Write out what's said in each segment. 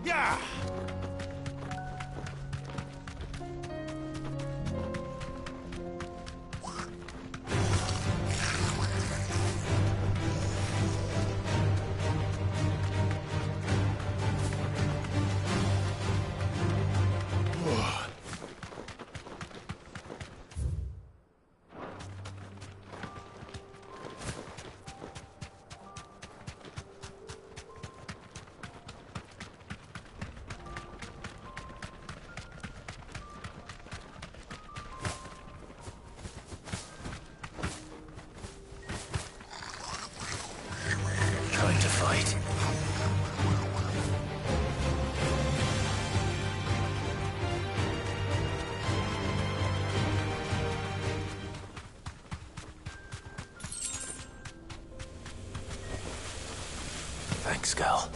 Yeah! Trying to fight. Thanks, Gal.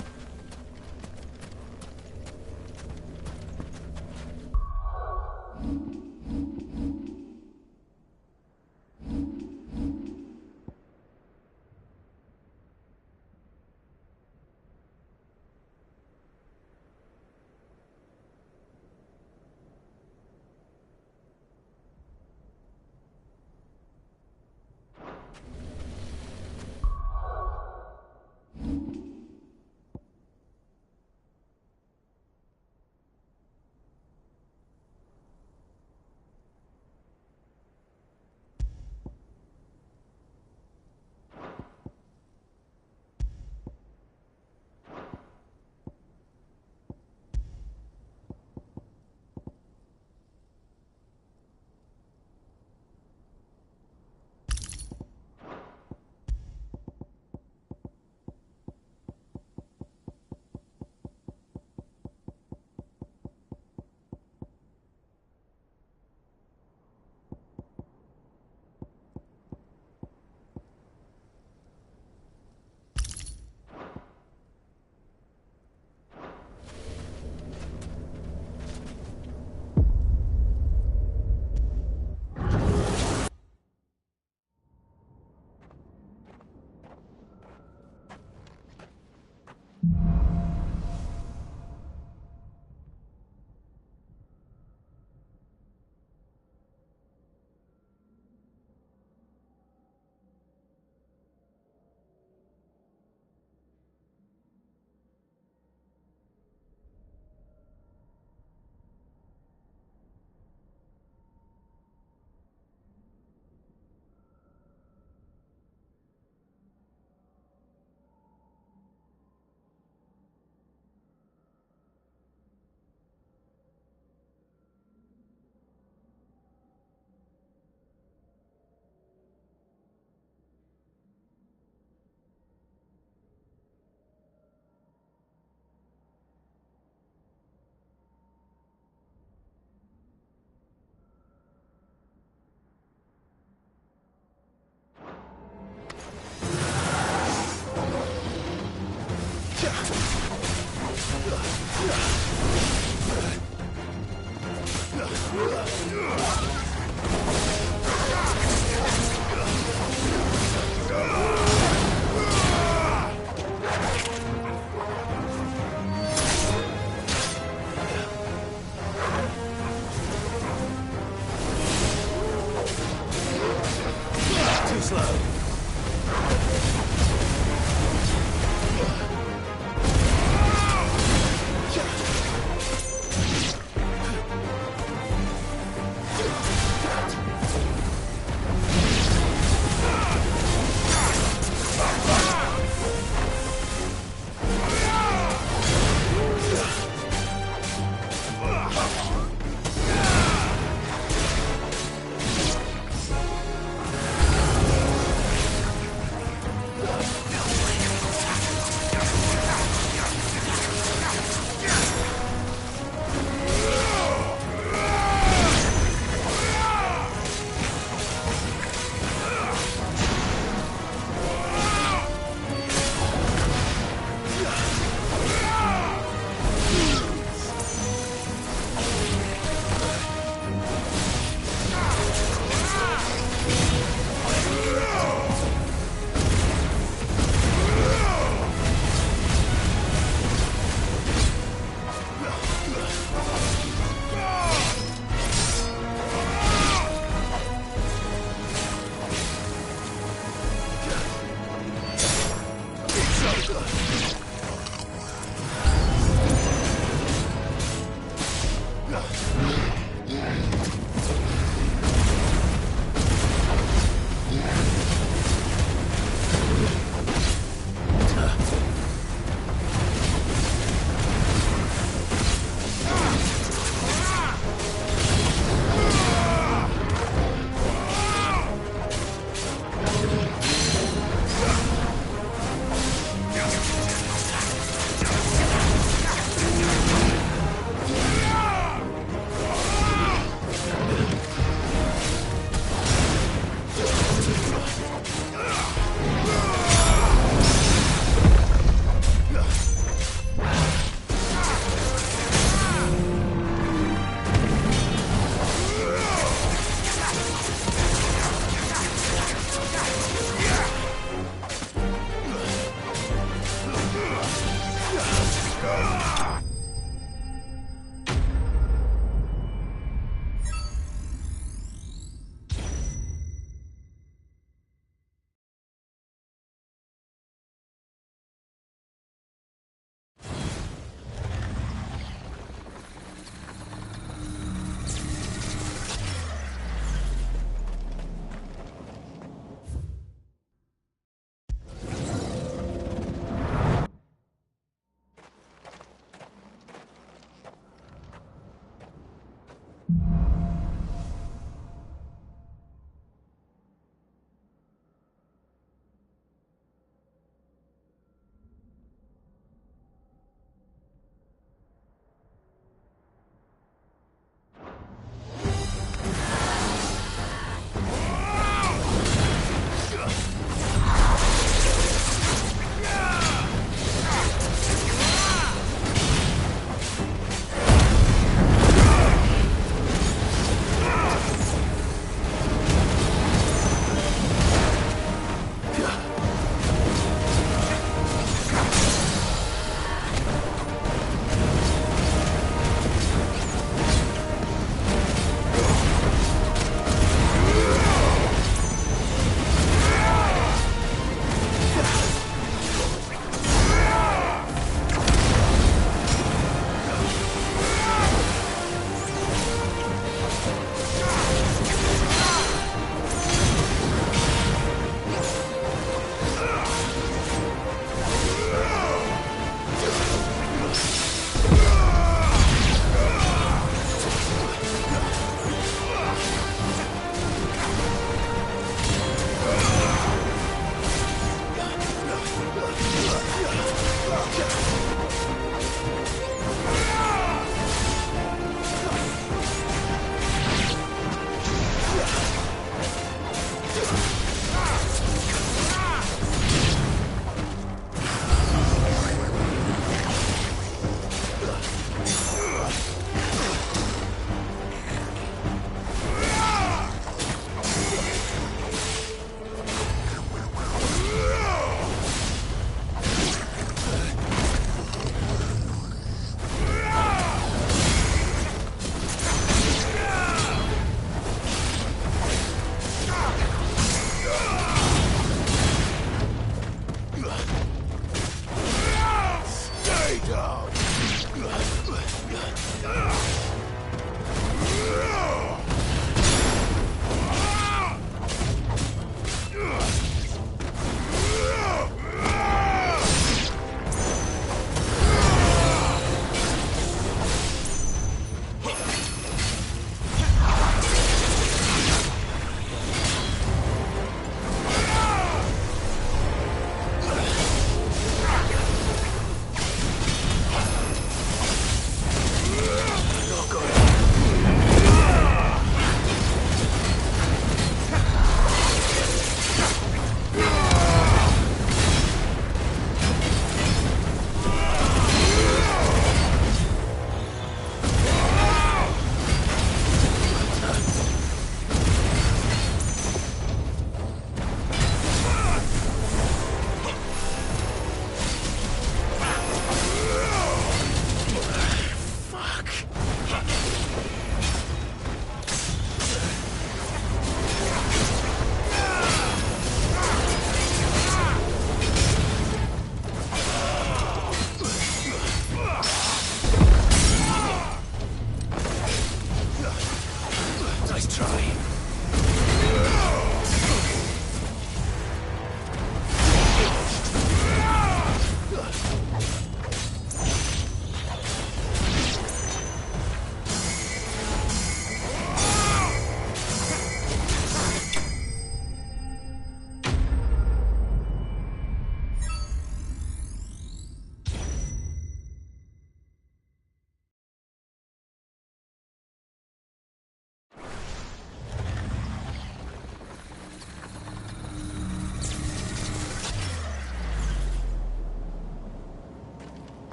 Stay down!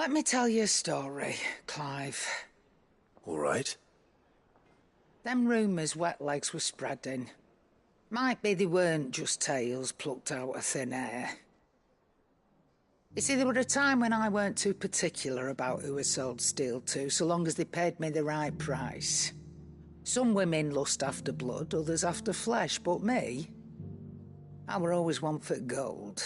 Let me tell you a story, Clive. All right. Them rumours Wetlegs were spreading. Might be they weren't just tales plucked out of thin air. You see, there were a time when I weren't too particular about who I sold steel to, so long as they paid me the right price. Some women lust after blood, others after flesh, but me, I were always one for gold.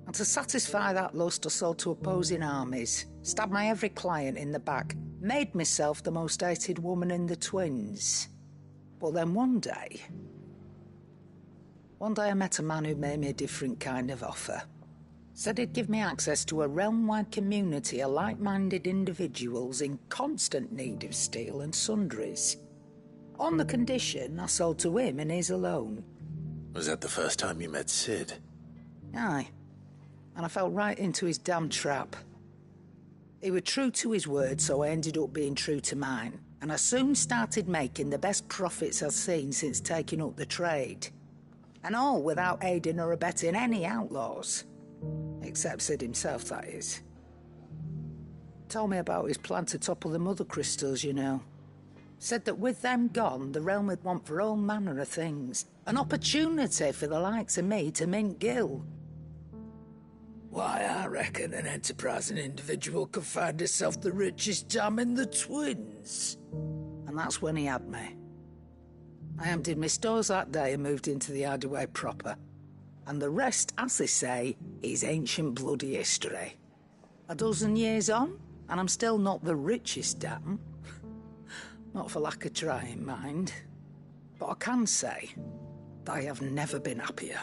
And to satisfy that lust, I sold to opposing armies, stabbed my every client in the back, made myself the most hated woman in the twins. But then one day I met a man who made me a different kind of offer. Said he'd give me access to a realm-wide community of like-minded individuals in constant need of steel and sundries. On the condition I sold to him and his alone. Was that the first time you met Sid? Aye. And I fell right into his damn trap. He was true to his word, so I ended up being true to mine. And I soon started making the best profits I've seen since taking up the trade. And all without aiding or abetting any outlaws. Except Sid himself, that is. Told me about his plan to topple the mother crystals, you know. Said that with them gone, the realm would want for all manner of things. An opportunity for the likes of me to mint Gil. Why, I reckon an enterprising individual could find himself the richest dam in the twins. And that's when he had me. I emptied my stores that day and moved into the Hideaway proper. And the rest, as they say, is ancient bloody history. A dozen years on, and I'm still not the richest dam. Not for lack of trying, mind. But I can say that I have never been happier.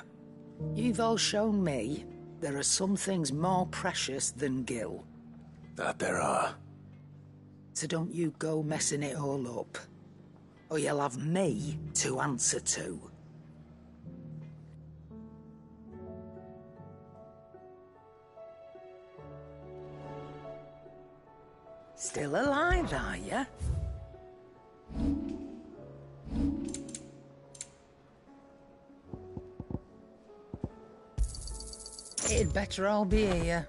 You've all shown me there are some things more precious than Gil. That there are. So don't you go messing it all up, or you'll have me to answer to. Still alive, are ya? It'd better all be here.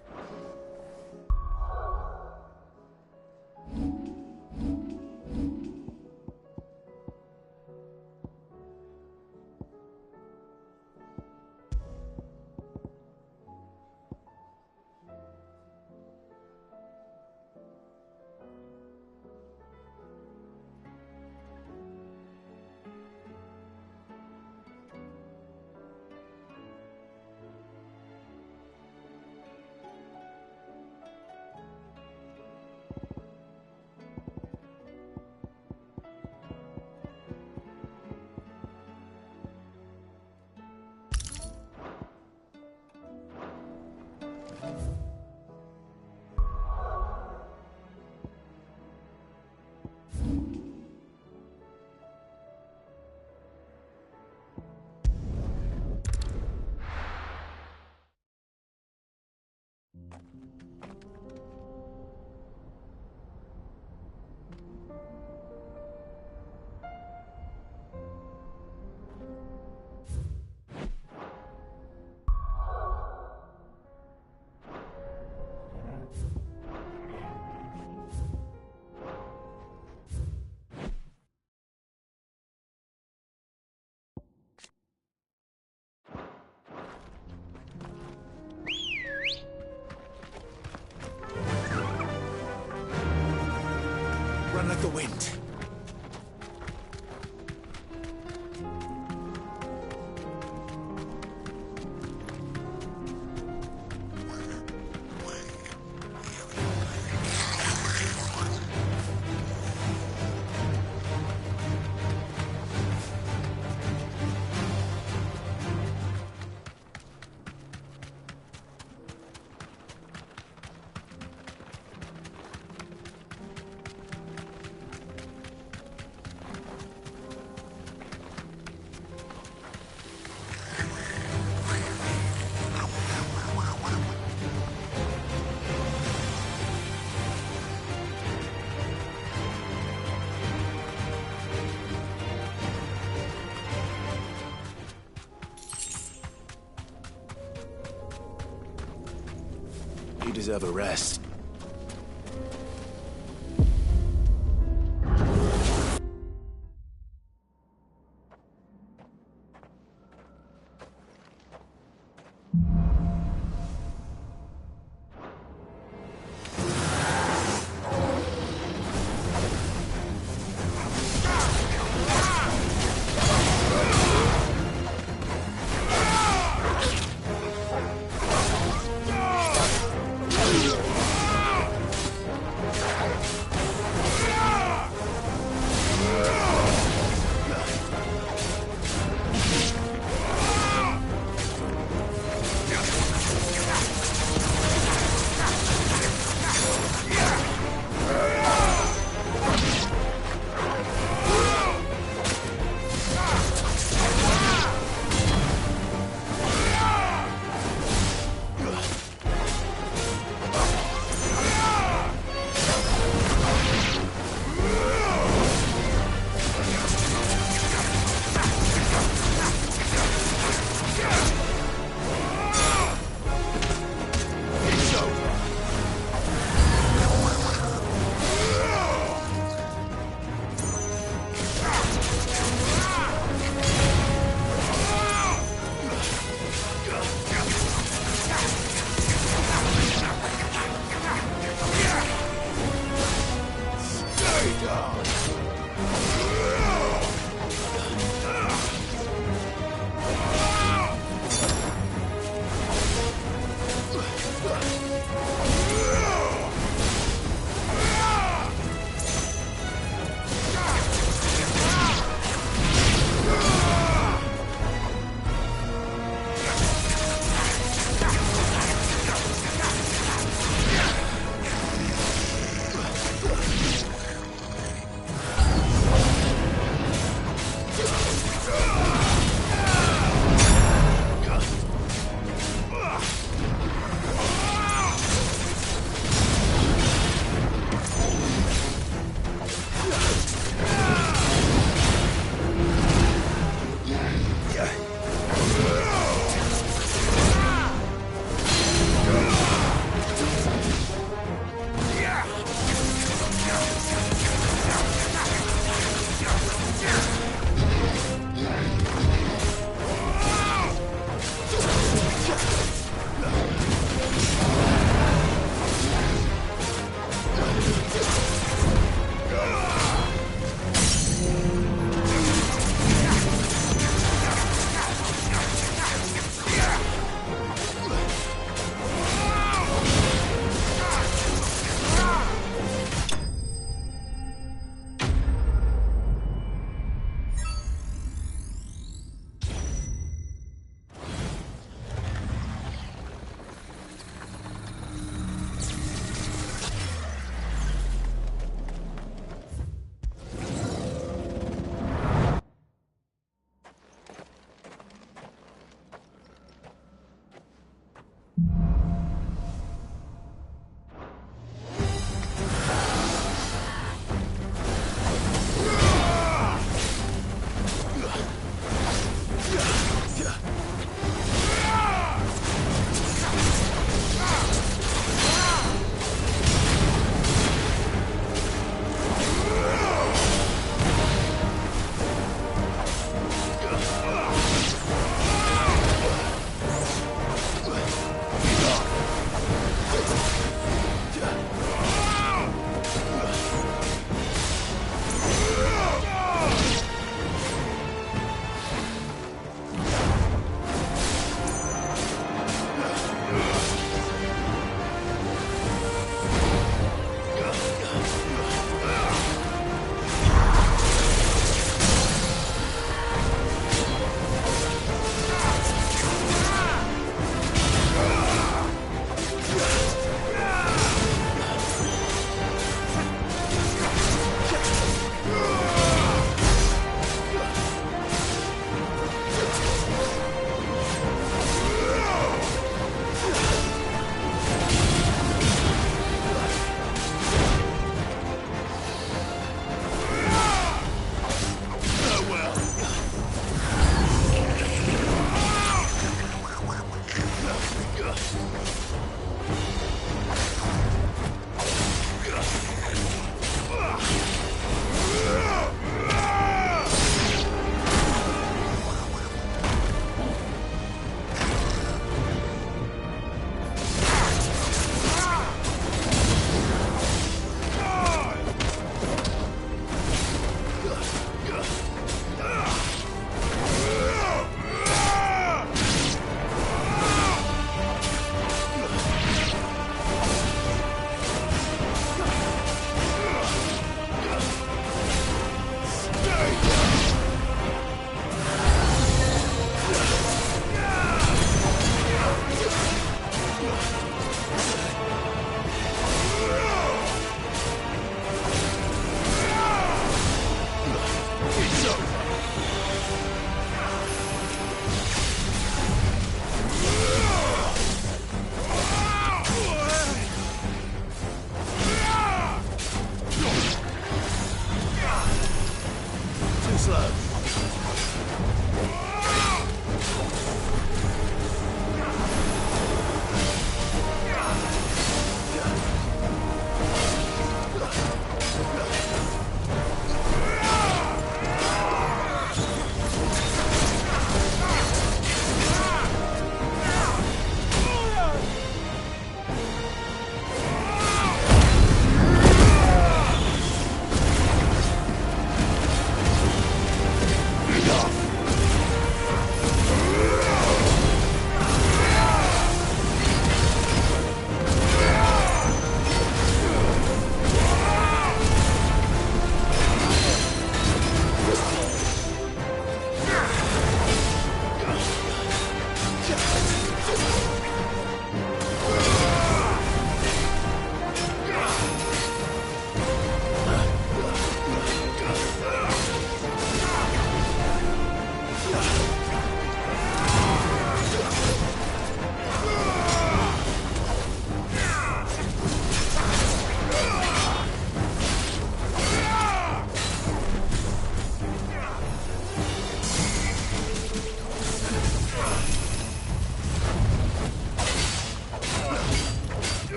Run like the wind. You deserve a rest.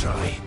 try.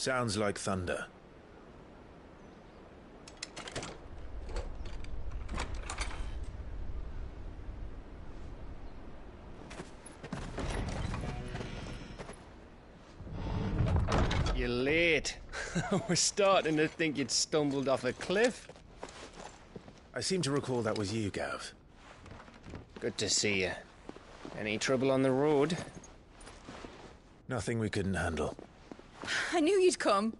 Sounds like thunder. You're late. I was starting to think you'd stumbled off a cliff. I seem to recall that was you, Gav. Good to see you. Any trouble on the road? Nothing we couldn't handle. I knew you'd come.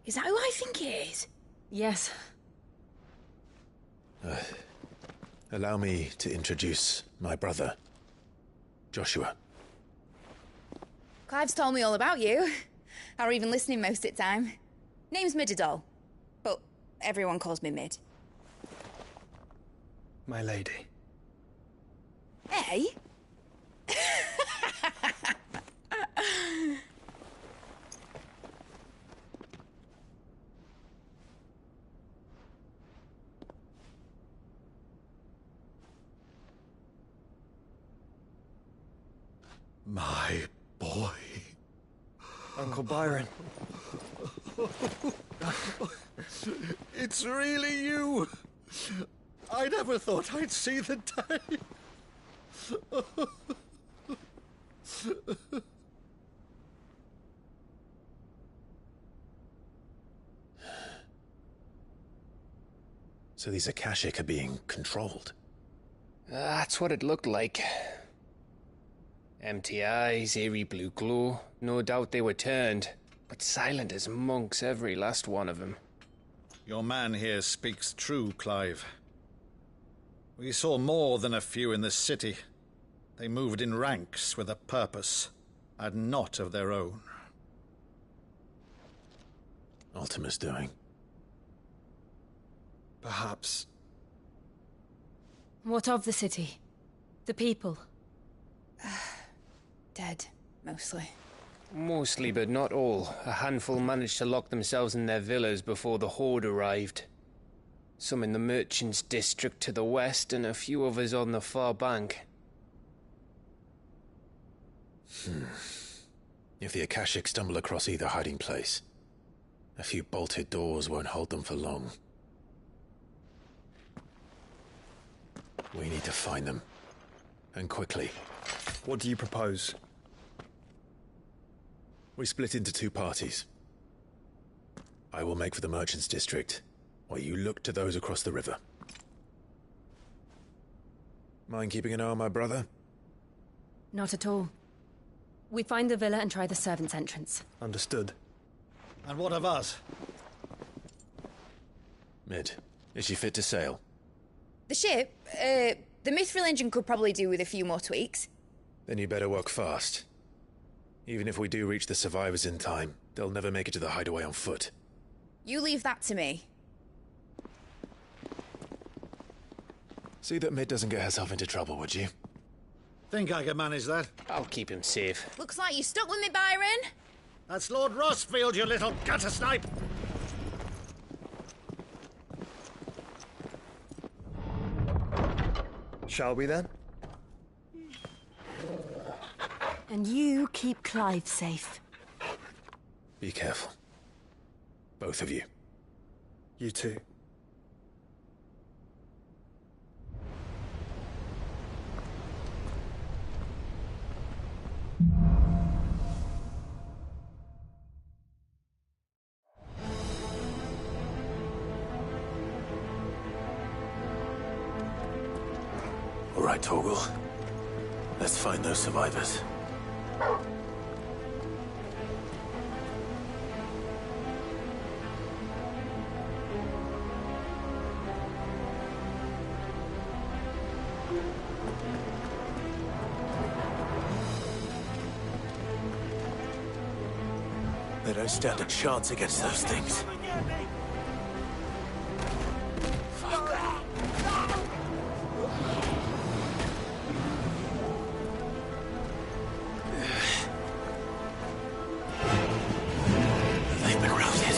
Is that who I think it is? Yes. Allow me to introduce my brother, Joshua. Clive's told me all about you. Or even listening most of the time. Name's Midadol, but everyone calls me Mid. My lady. Hey? My boy. Uncle Byron. It's really you. I never thought I'd see the day. So these Akashic are being controlled. That's what it looked like. Empty eyes, eerie blue glow. No doubt they were turned, but silent as monks, every last one of them. Your man here speaks true, Clive. We saw more than a few in the city. They moved in ranks with a purpose, and not of their own. Ultima's doing. Perhaps. What of the city? The people? Dead, mostly. Mostly, but not all. A handful managed to lock themselves in their villas before the Horde arrived. Some in the Merchants' District to the west, and a few others on the far bank. If the Akashic stumble across either hiding place, a few bolted doors won't hold them for long. We need to find them. And quickly. What do you propose? We split into two parties. I will make for the Merchants' District, while you look to those across the river. Mind keeping an eye on my brother? Not at all. We find the villa and try the servants' entrance. Understood. And what of us? Mid, is she fit to sail? The ship, the Mithril engine could probably do with a few more tweaks. Then you better work fast. Even if we do reach the survivors in time, they'll never make it to the hideaway on foot. You leave that to me. See that Mid doesn't get herself into trouble, would you? Think I can manage that? I'll keep him safe. Looks like you stuck with me, Byron. That's Lord Rossfield, you little gutter snipe! Shall we then? And you keep Clive safe. Be careful. Both of you. You too. All right, Torgal. Let's find those survivors. They don't stand a chance against those things. They've been routed.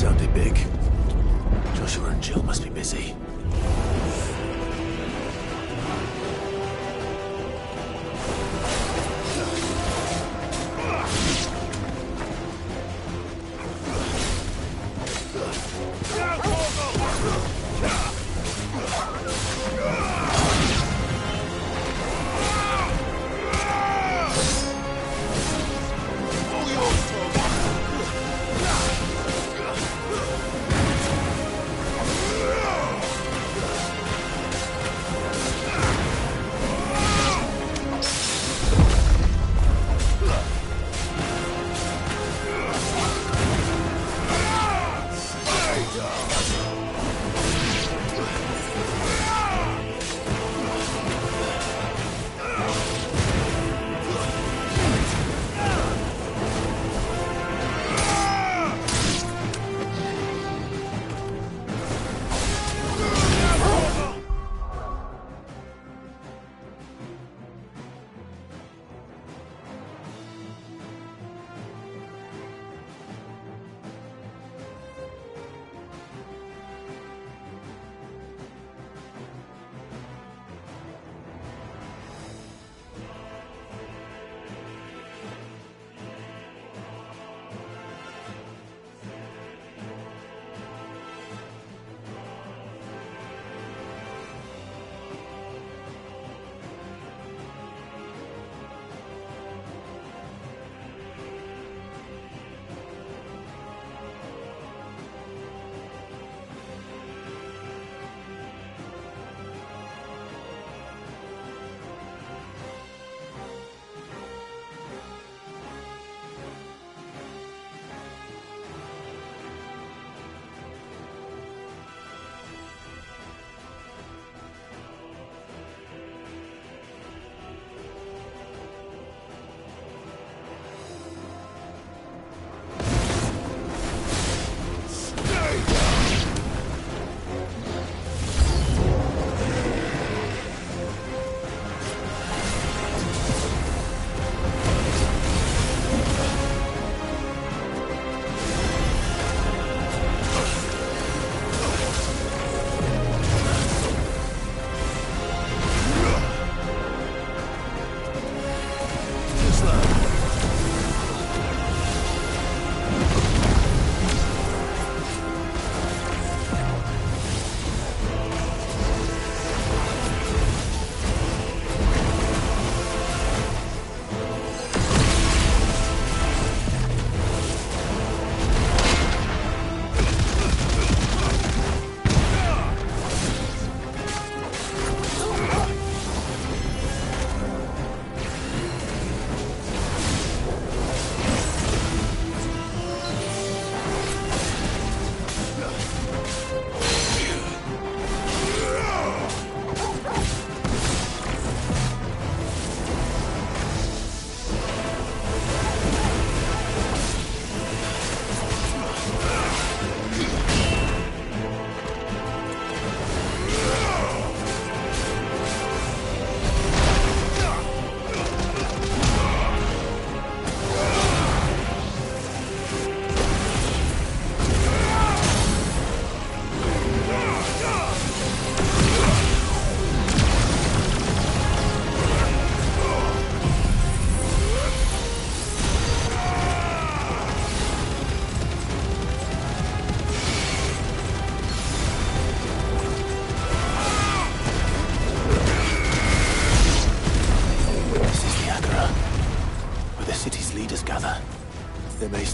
sounded big. Joshua and Jill must be busy.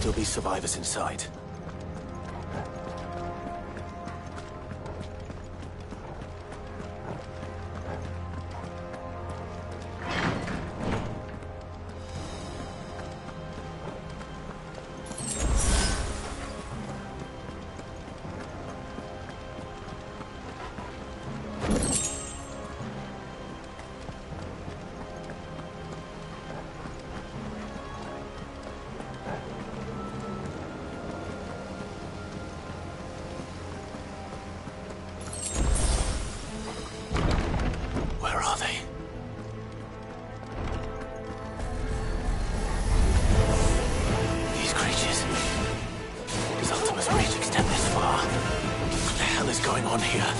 Still be survivors inside. Optimus reach extend is going on here?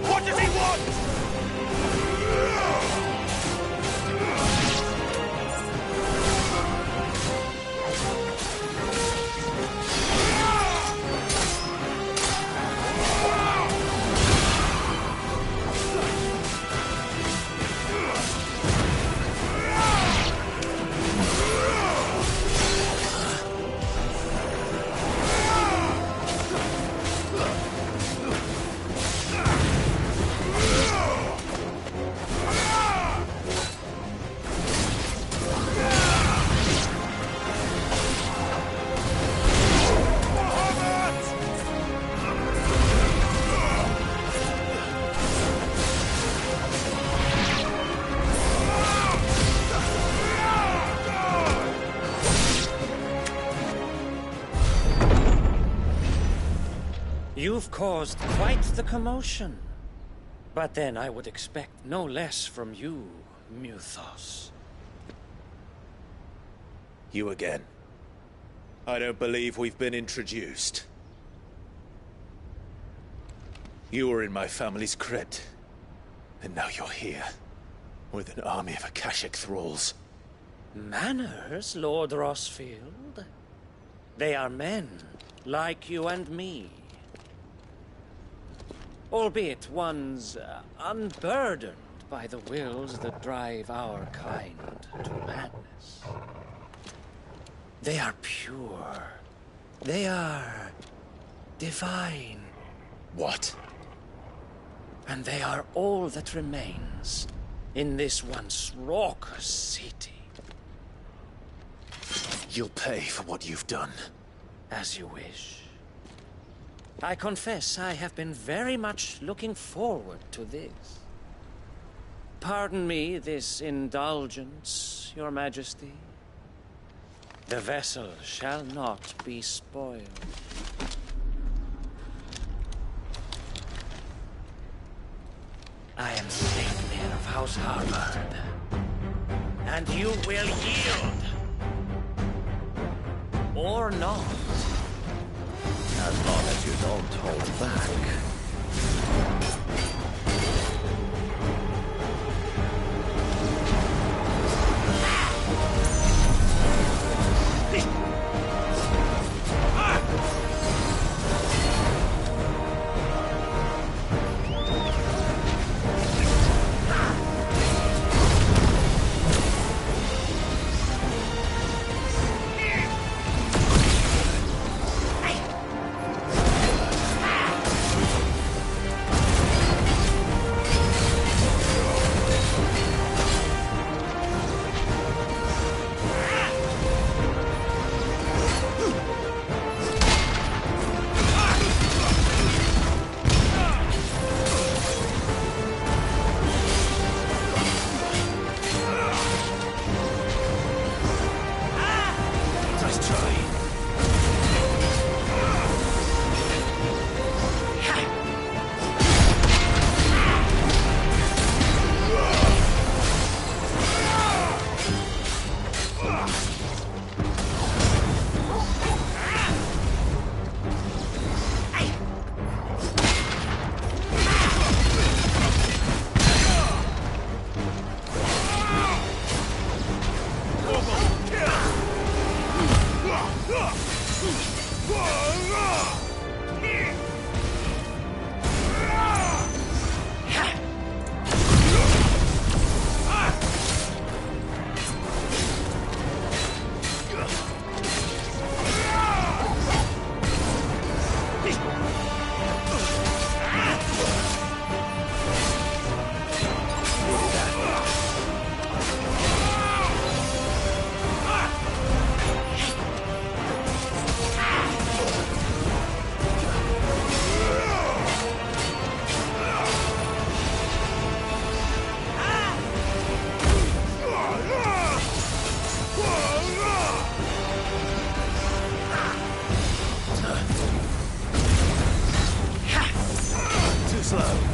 What does he want? You've caused quite the commotion. But then I would expect no less from you, Muthos. You again. I don't believe we've been introduced. You were in my family's crypt, and now you're here, with an army of Akashic thralls. Manners, Lord Rosfield? They are men, like you and me. Albeit ones unburdened by the wills that drive our kind to madness. They are pure. They are divine. What? And they are all that remains in this once raucous city. You'll pay for what you've done. As you wish. I confess I have been very much looking forward to this. Pardon me this indulgence, Your Majesty. The vessel shall not be spoiled. I am Sleipnir of House Harvard, and you will yield. Or not. As long as you don't hold back. slow.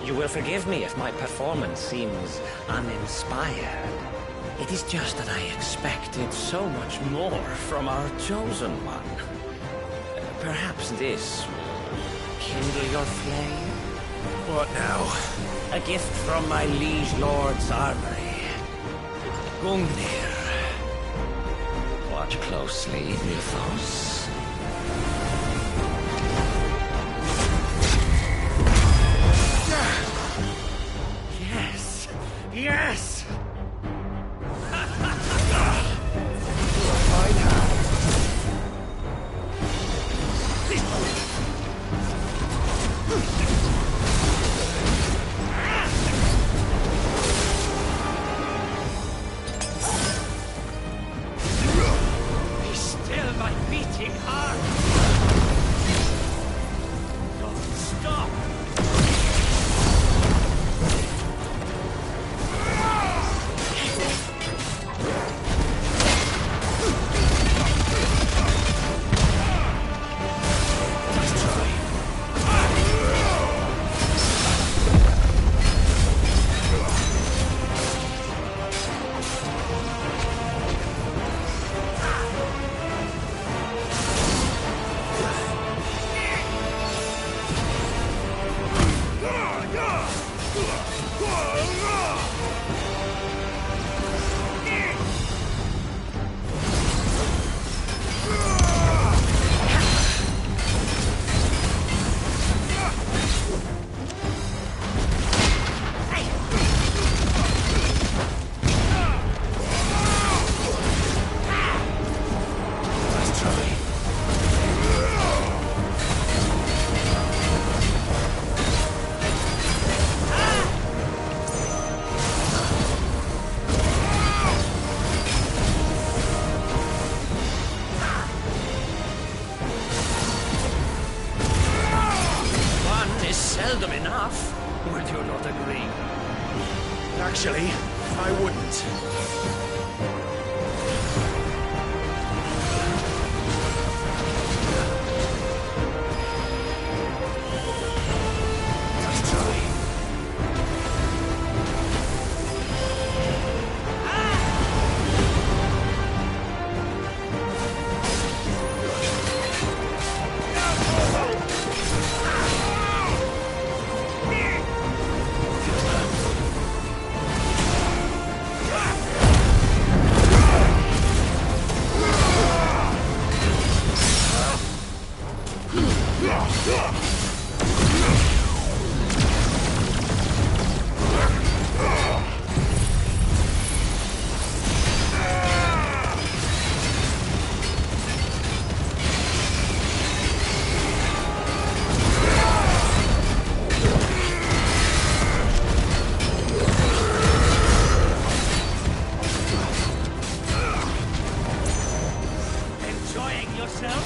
You will forgive me if my performance seems uninspired. It is just that I expected so much more from our chosen one. Perhaps this will kindle your flame? What now? A gift from my liege lord's armory. Gungnir. Watch closely, Nilfos. Yes! Yes! Be still, my beating heart! Don't stop! Seldom enough, would you not agree? Actually, I wouldn't. Enjoying yourself?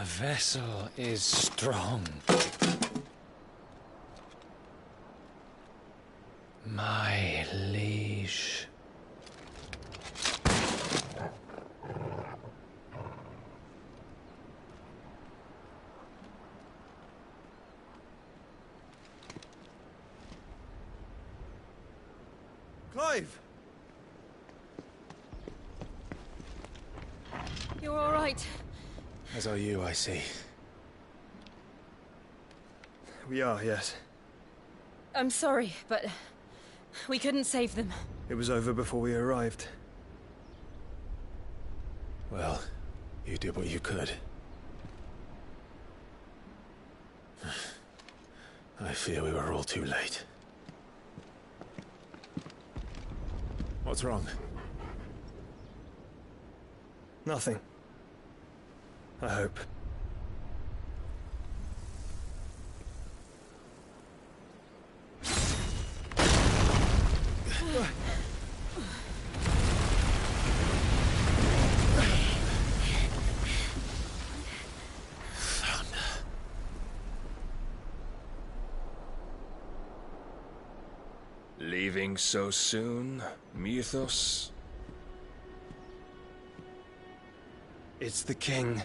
vessel is strong. My liege. Clive! You're all right. As are you, I see. We are, yes. I'm sorry, but we couldn't save them. It was over before we arrived. Well, you did what you could. I fear we were all too late. What's wrong? Nothing. I hope. Leaving so soon, Mythos? It's the king.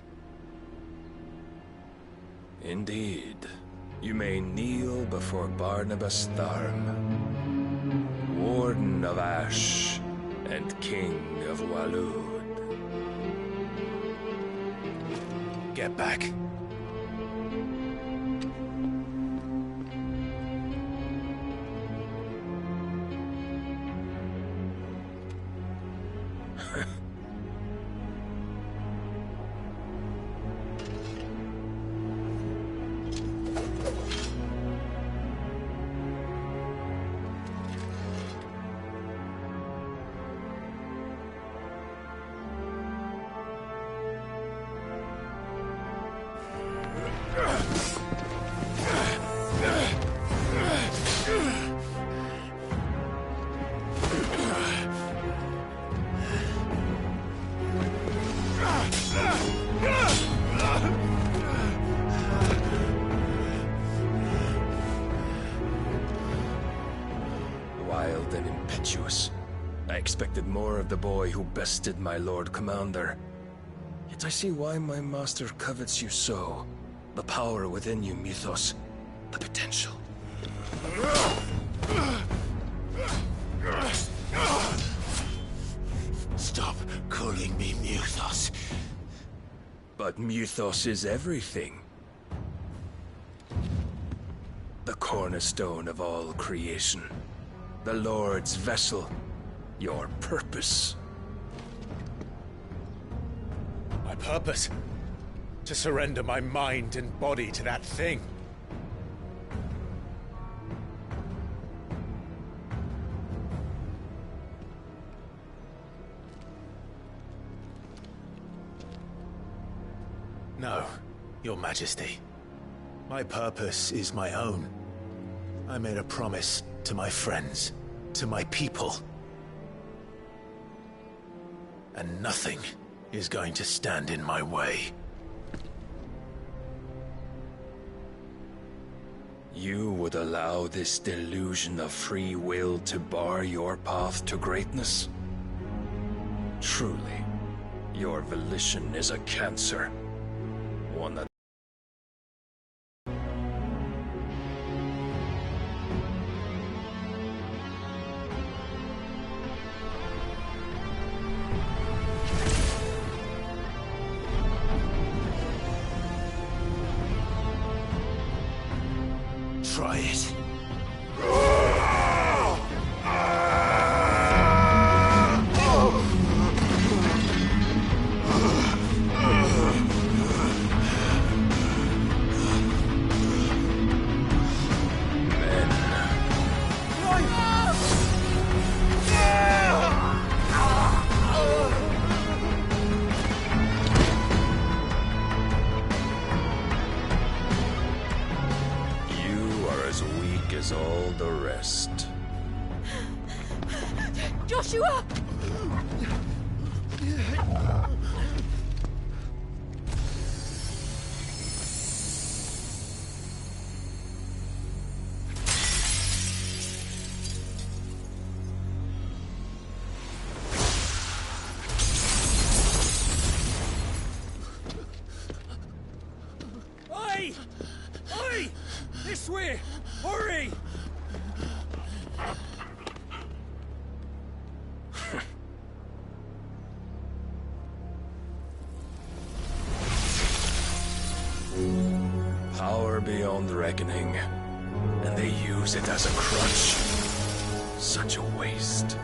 Indeed. You may kneel before Barnabas Tharm, Warden of Ash and King of Waloed. Get back. Wild and impetuous. I expected more of the boy who bested my Lord Commander. Yet I see why my master covets you so. The power within you, Mythos. The potential. Stop calling me Mythos. But Mythos is everything. The cornerstone of all creation. The Lord's vessel. Your purpose. My purpose? To surrender my mind and body to that thing. No, Your Majesty. My purpose is my own. I made a promise to my friends, to my people. And nothing is going to stand in my way. You would allow this delusion of free will to bar your path to greatness? Truly, your volition is a cancer. One that Try it. all the rest. Joshua! beyond reckoning, and they use it as a crutch. Such a waste.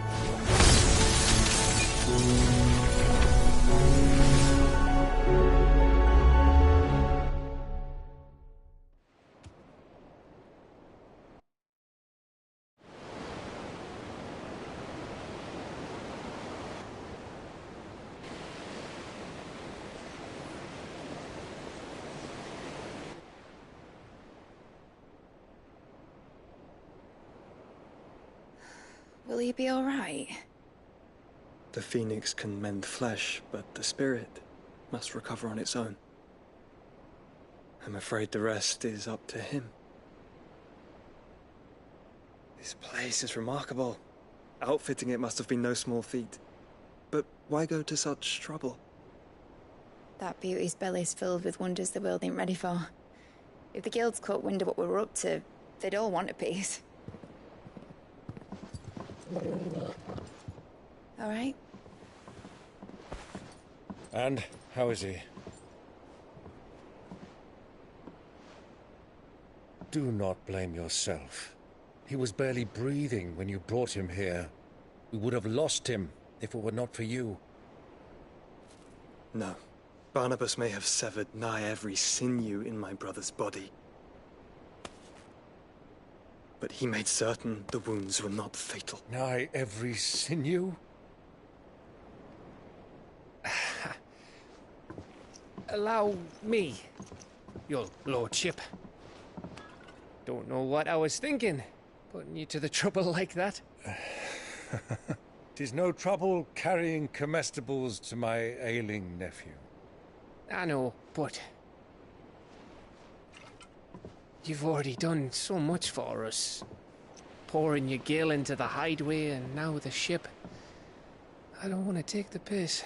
Will he be all right? The phoenix can mend flesh, but the spirit must recover on its own. I'm afraid the rest is up to him. This place is remarkable. Outfitting it must have been no small feat. But why go to such trouble? That beauty's belly's filled with wonders the world ain't ready for. If the guilds caught wind of what we were up to, they'd all want a piece. All right? And how is he? Do not blame yourself. He was barely breathing when you brought him here. We would have lost him if it were not for you. No. Barnabas may have severed nigh every sinew in my brother's body. But he made certain the wounds were not fatal. Nigh every sinew? Allow me, your lordship. Don't know what I was thinking, putting you to the trouble like that. 'Tis no trouble carrying comestibles to my ailing nephew. I know, but you've already done so much for us. Pouring your gil into the hideaway and now the ship. I don't want to take the piss.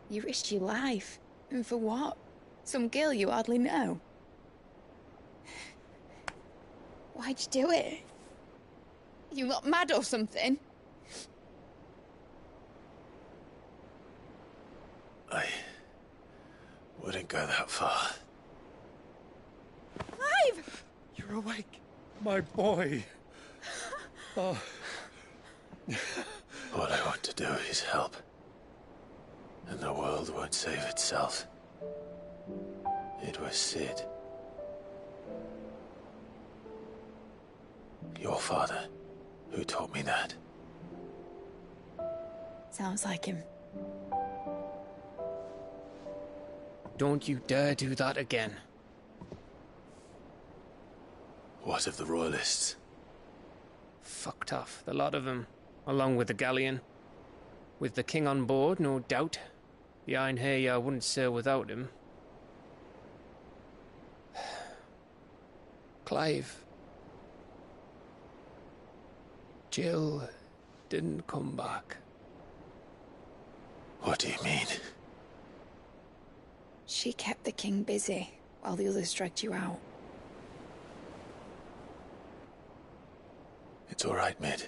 You risked your life. And for what? Some girl you hardly know. Why'd you do it? You got mad or something? I wouldn't go that far. Clive! You're awake, my boy. Oh. All I want to do is help. And the world won't save itself. It was Cid. Your father, who taught me that. Sounds like him. Don't you dare do that again. What of the Royalists? Fucked off, the lot of them, along with the galleon. With the king on board, no doubt. The Iron Hair wouldn't sail without him. Clive. Jill didn't come back. What do you mean? She kept the king busy while the others dragged you out. It's all right, Mid.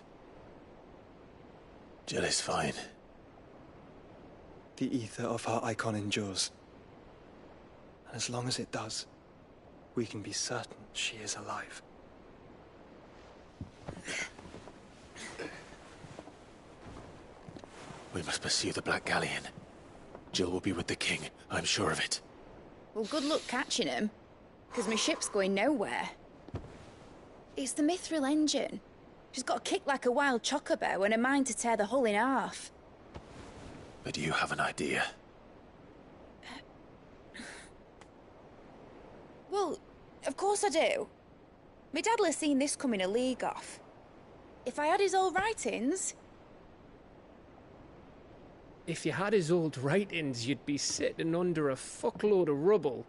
Jill is fine. The ether of her icon endures. And as long as it does, we can be certain she is alive. We must pursue the Black Galleon. Jill will be with the king, I'm sure of it. Well, good luck catching him, because my ship's going nowhere. It's the Mithril engine. She's got a kick like a wild chocobo and a mind to tear the hull in half. But you have an idea. Well, of course I do. My dad'll have seen this coming a league off. If I had his old writings... If you had his old writings, you'd be sitting under a fuckload of rubble.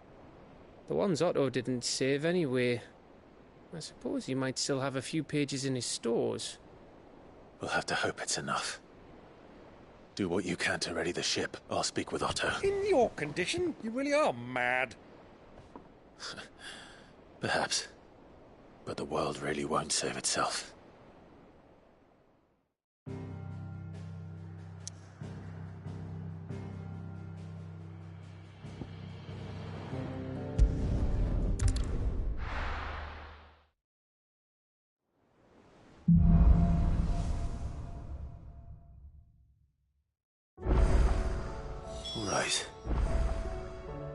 The ones Otto didn't save anyway. I suppose he might still have a few pages in his stores. We'll have to hope it's enough. Do what you can to ready the ship. I'll speak with Otto. In your condition, you really are mad. Perhaps. But the world really won't save itself.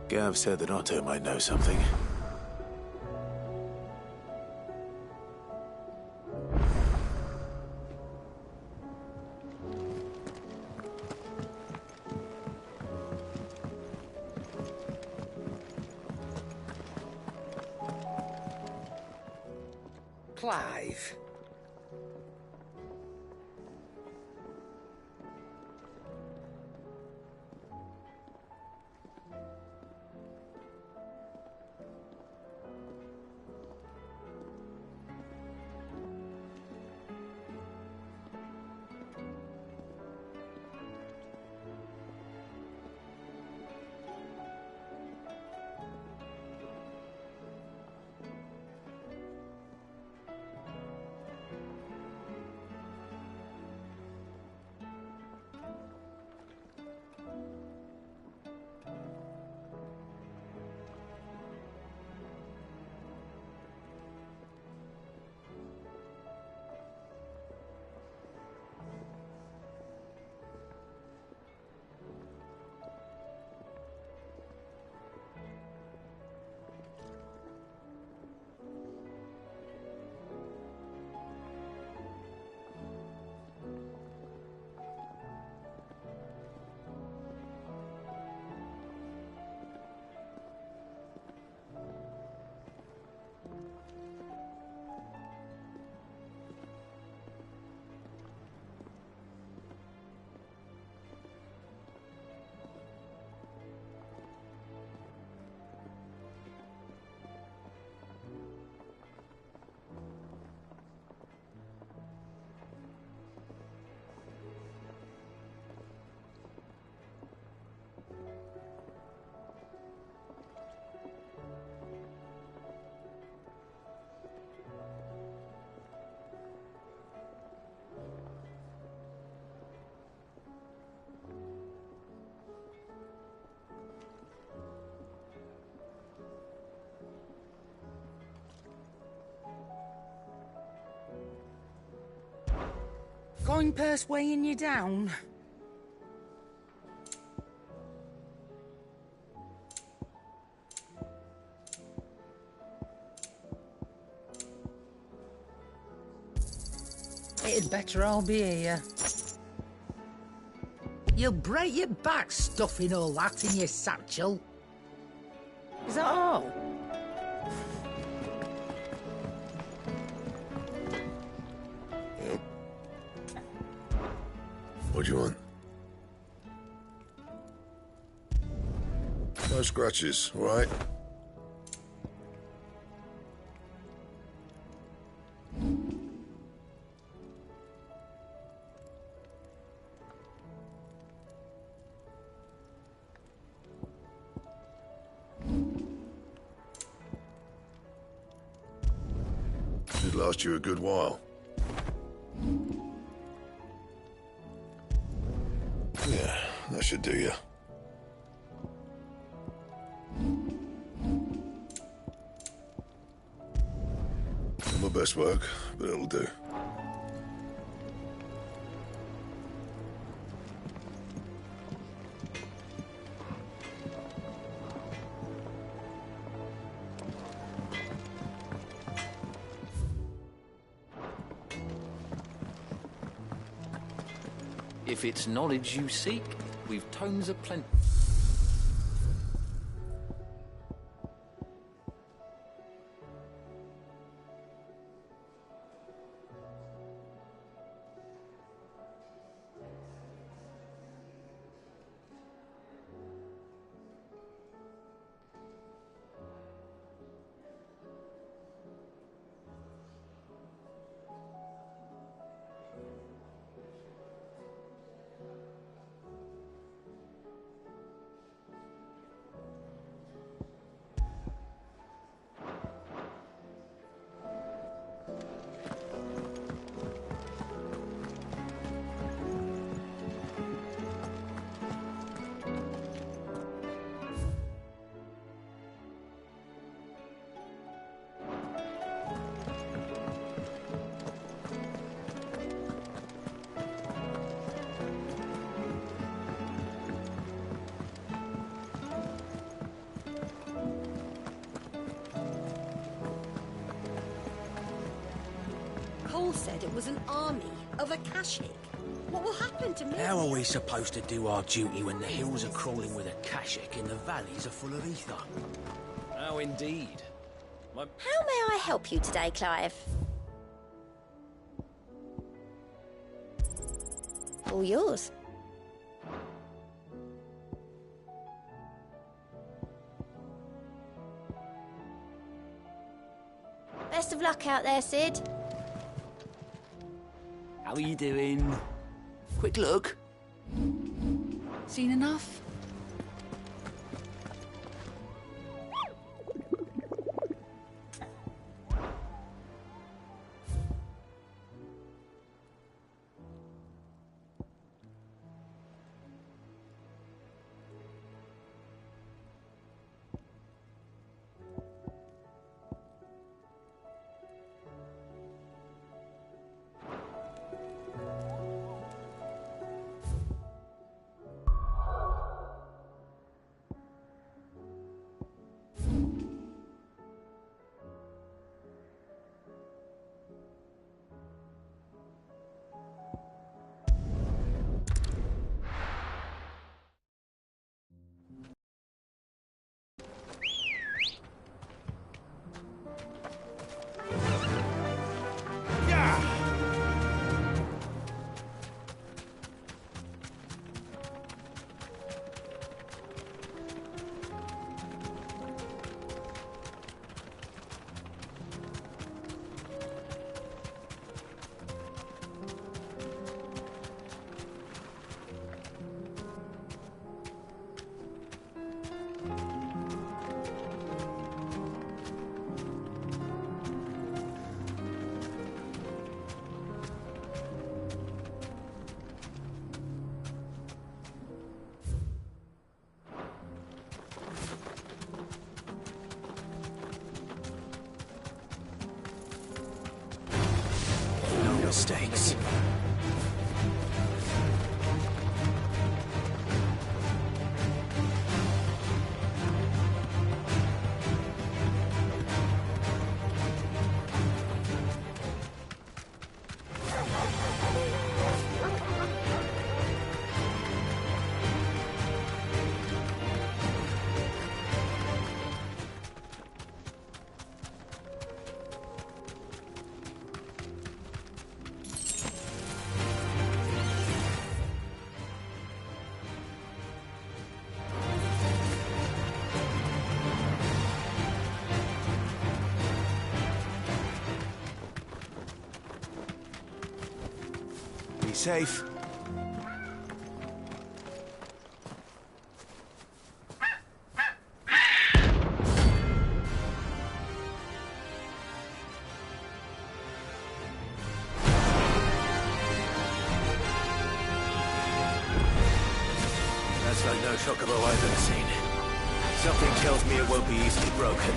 Gav said that Otto might know something. Clive. Coin purse weighing you down? It'd better all be here. You'll break your back stuffing all that in your satchel. Is that all? What do you want? No scratches, all right? Should last you a good while. Yeah, that should do you. Not my best work, but it'll do. If it's knowledge you seek, we've tomes aplenty. Cole said it was an army of Akashic. What will happen to me? How are we supposed to do our duty when the hills are crawling with Akashic and the valleys are full of ether? How indeed. How may I help you today, Clive? All yours. Best of luck out there, Sid. How are you doing? Quick look. Seen enough? Mistakes. Be safe. That's like no chocobo I've ever seen. Something tells me it won't be easily broken.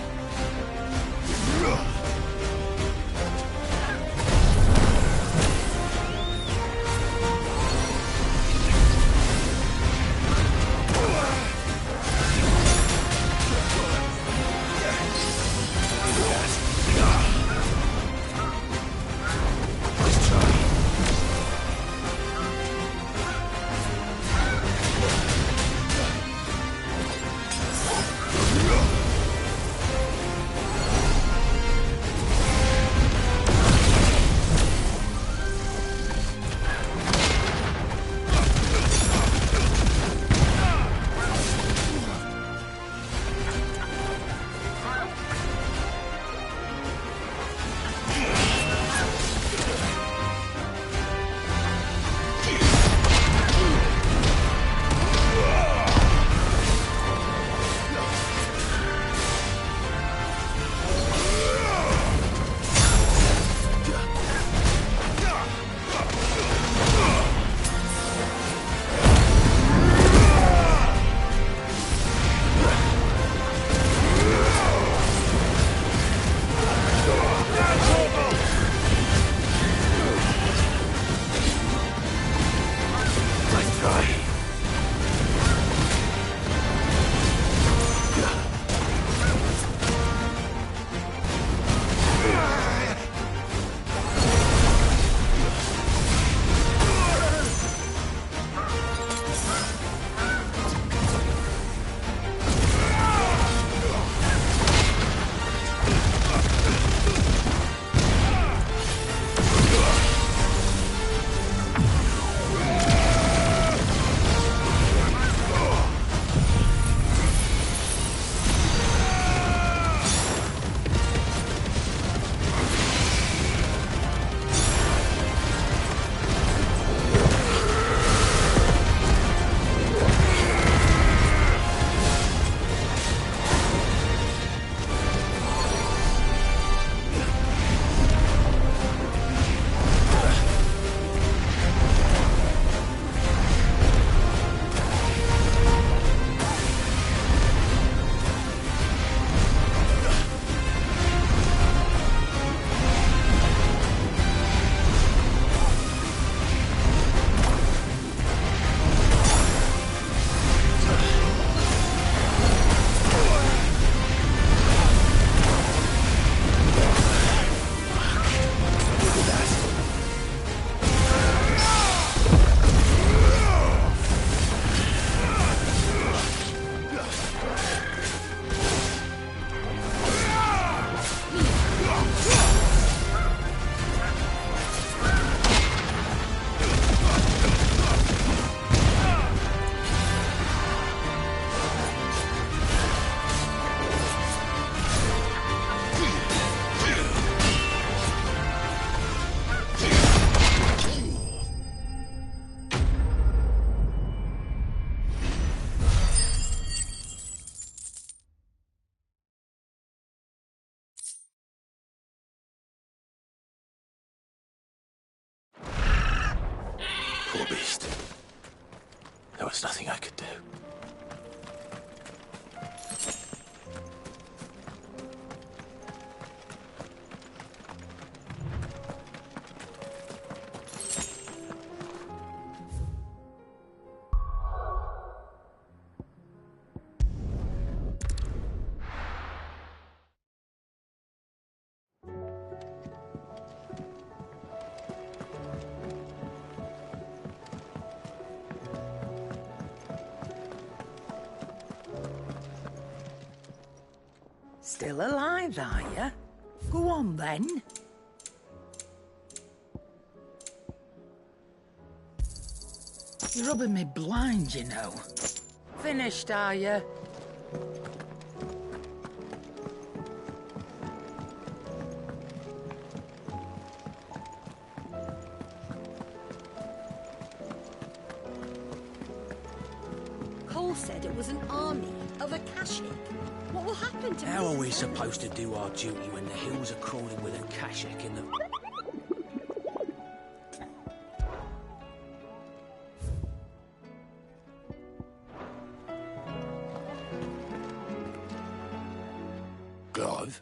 Poor beast. There was nothing I could do. Still alive, are you? Go on, then. You're rubbing me blind, you know. Finished, are you? Cole said it was an army of Akashic. What will happen to me? How are we supposed to do our duty when the hills are crawling with Akashic in the... Clive?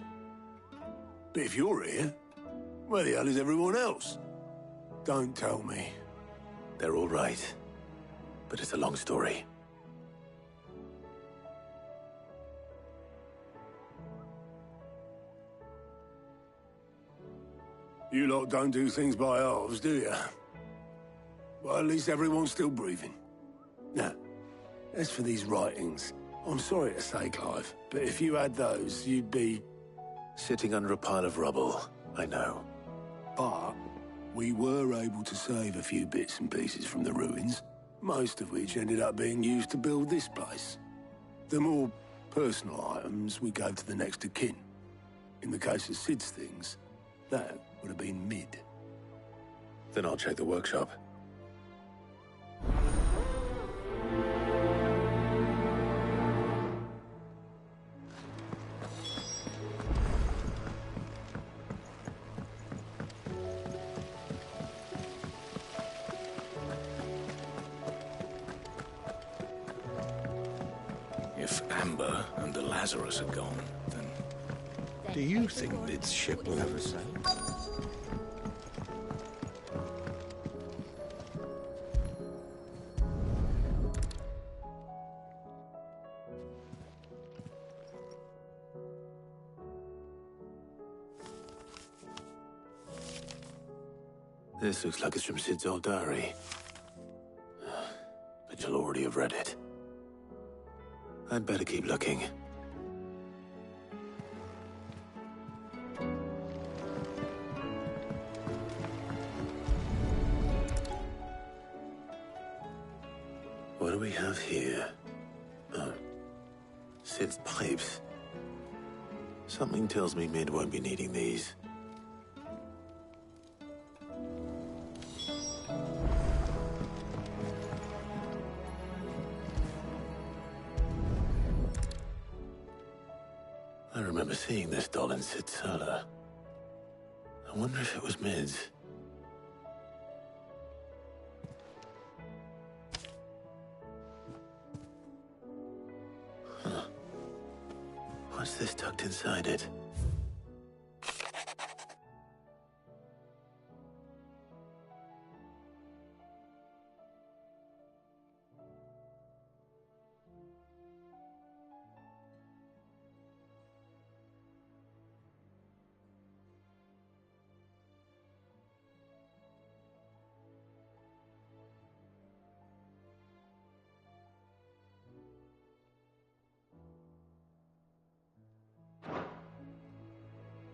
But if you're here, where the hell is everyone else? Don't tell me. They're all right. But it's a long story. You lot don't do things by halves, do you? Well, at least everyone's still breathing. Now, as for these writings, I'm sorry to say, Clive, but if you had those, you'd be... Sitting under a pile of rubble, I know. But we were able to save a few bits and pieces from the ruins, most of which ended up being used to build this place. The more personal items we gave to the next of kin. In the case of Sid's things, that would have been mid. Then I'll check the workshop. If Amber and the Lazarus are gone, then... Do you think Mid's ship will ever sail? This looks like it's from Sid's old diary. But you'll already have read it. I'd better keep looking. What do we have here? Oh. Sid's pipes. Something tells me Mid won't be needing these. I remember seeing this doll in Sid's cellar. I wonder if it was Mid's. Huh. What's this tucked inside it?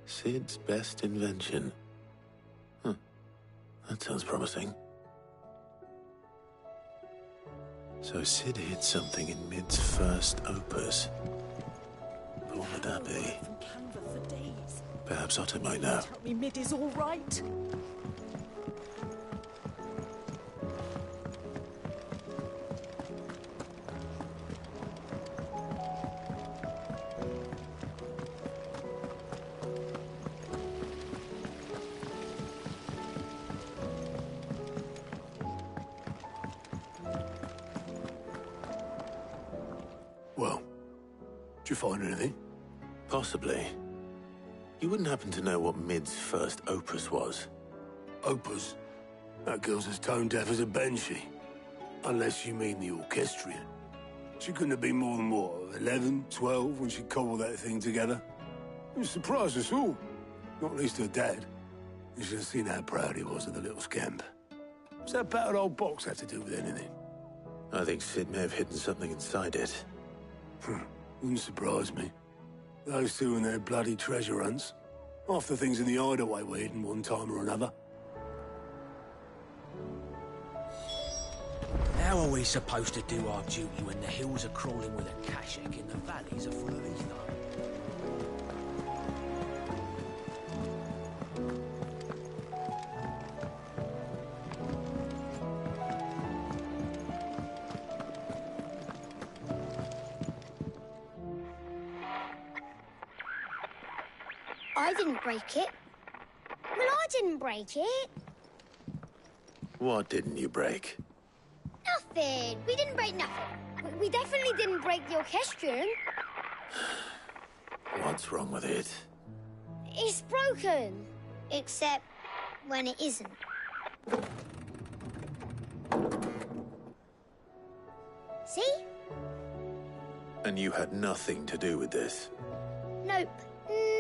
Sid's best invention. Huh. That sounds promising. So Sid hid something in Mid's first opus. But what would that be? Perhaps Otto might know. Tell me Mid is all right. Did you find anything? Possibly. You wouldn't happen to know what Mid's first opus was? Opus? That girl's as tone deaf as a banshee. Unless you mean the orchestrion. She couldn't have been more than, what, 11, 12 when she cobbled that thing together? It surprised us all. Not least her dad. You should have seen how proud he was of the little scamp. What's that battered old box have to do with anything? I think Sid may have hidden something inside it. Wouldn't surprise me. Those two and their bloody treasure hunts. Half the things in the hideaway were hidden one time or another. How are we supposed to do our duty when the hills are crawling with a Kashik and the valleys are full of ether? I didn't break it. Well, I didn't break it. What didn't you break? Nothing. We didn't break nothing. We definitely didn't break the orchestrion. What's wrong with it? It's broken. Except when it isn't. See? And you had nothing to do with this? Nope.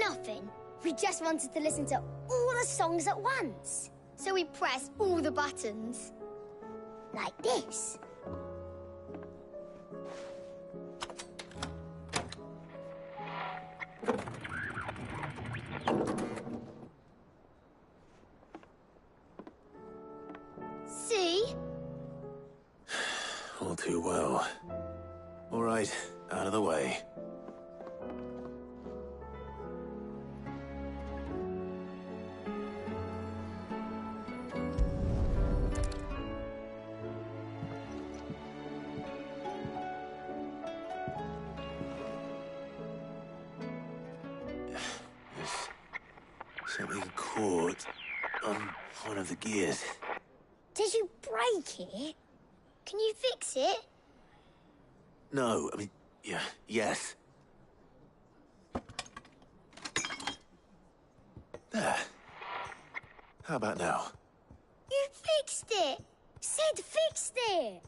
Nothing. We just wanted to listen to all the songs at once. So we pressed all the buttons. Like this. See? All too well. All right, out of the way. Something caught on one of the gears. Did you break it? Can you fix it? No, I mean, yeah, yes. There. How about now? You fixed it! Sid fixed it!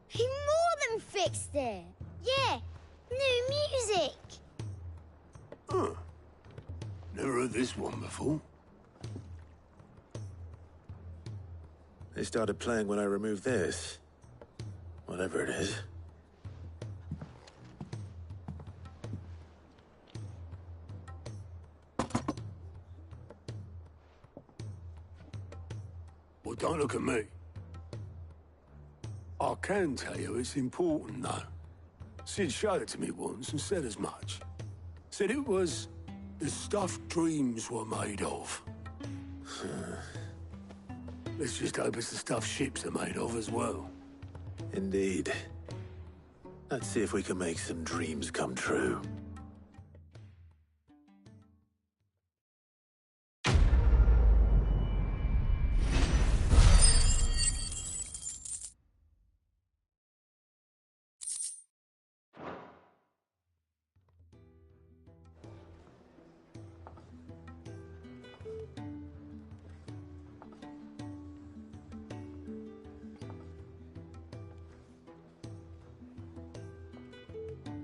He more than fixed it! Yeah, new music! Huh. Never heard this one before. They started playing when I removed this. Whatever it is. Well, don't look at me. I can tell you it's important, though. Sid showed it to me once and said as much. Said it was the stuff dreams were made of. Let's just hope it's the stuff ships are made of as well. Indeed. Let's see if we can make some dreams come true.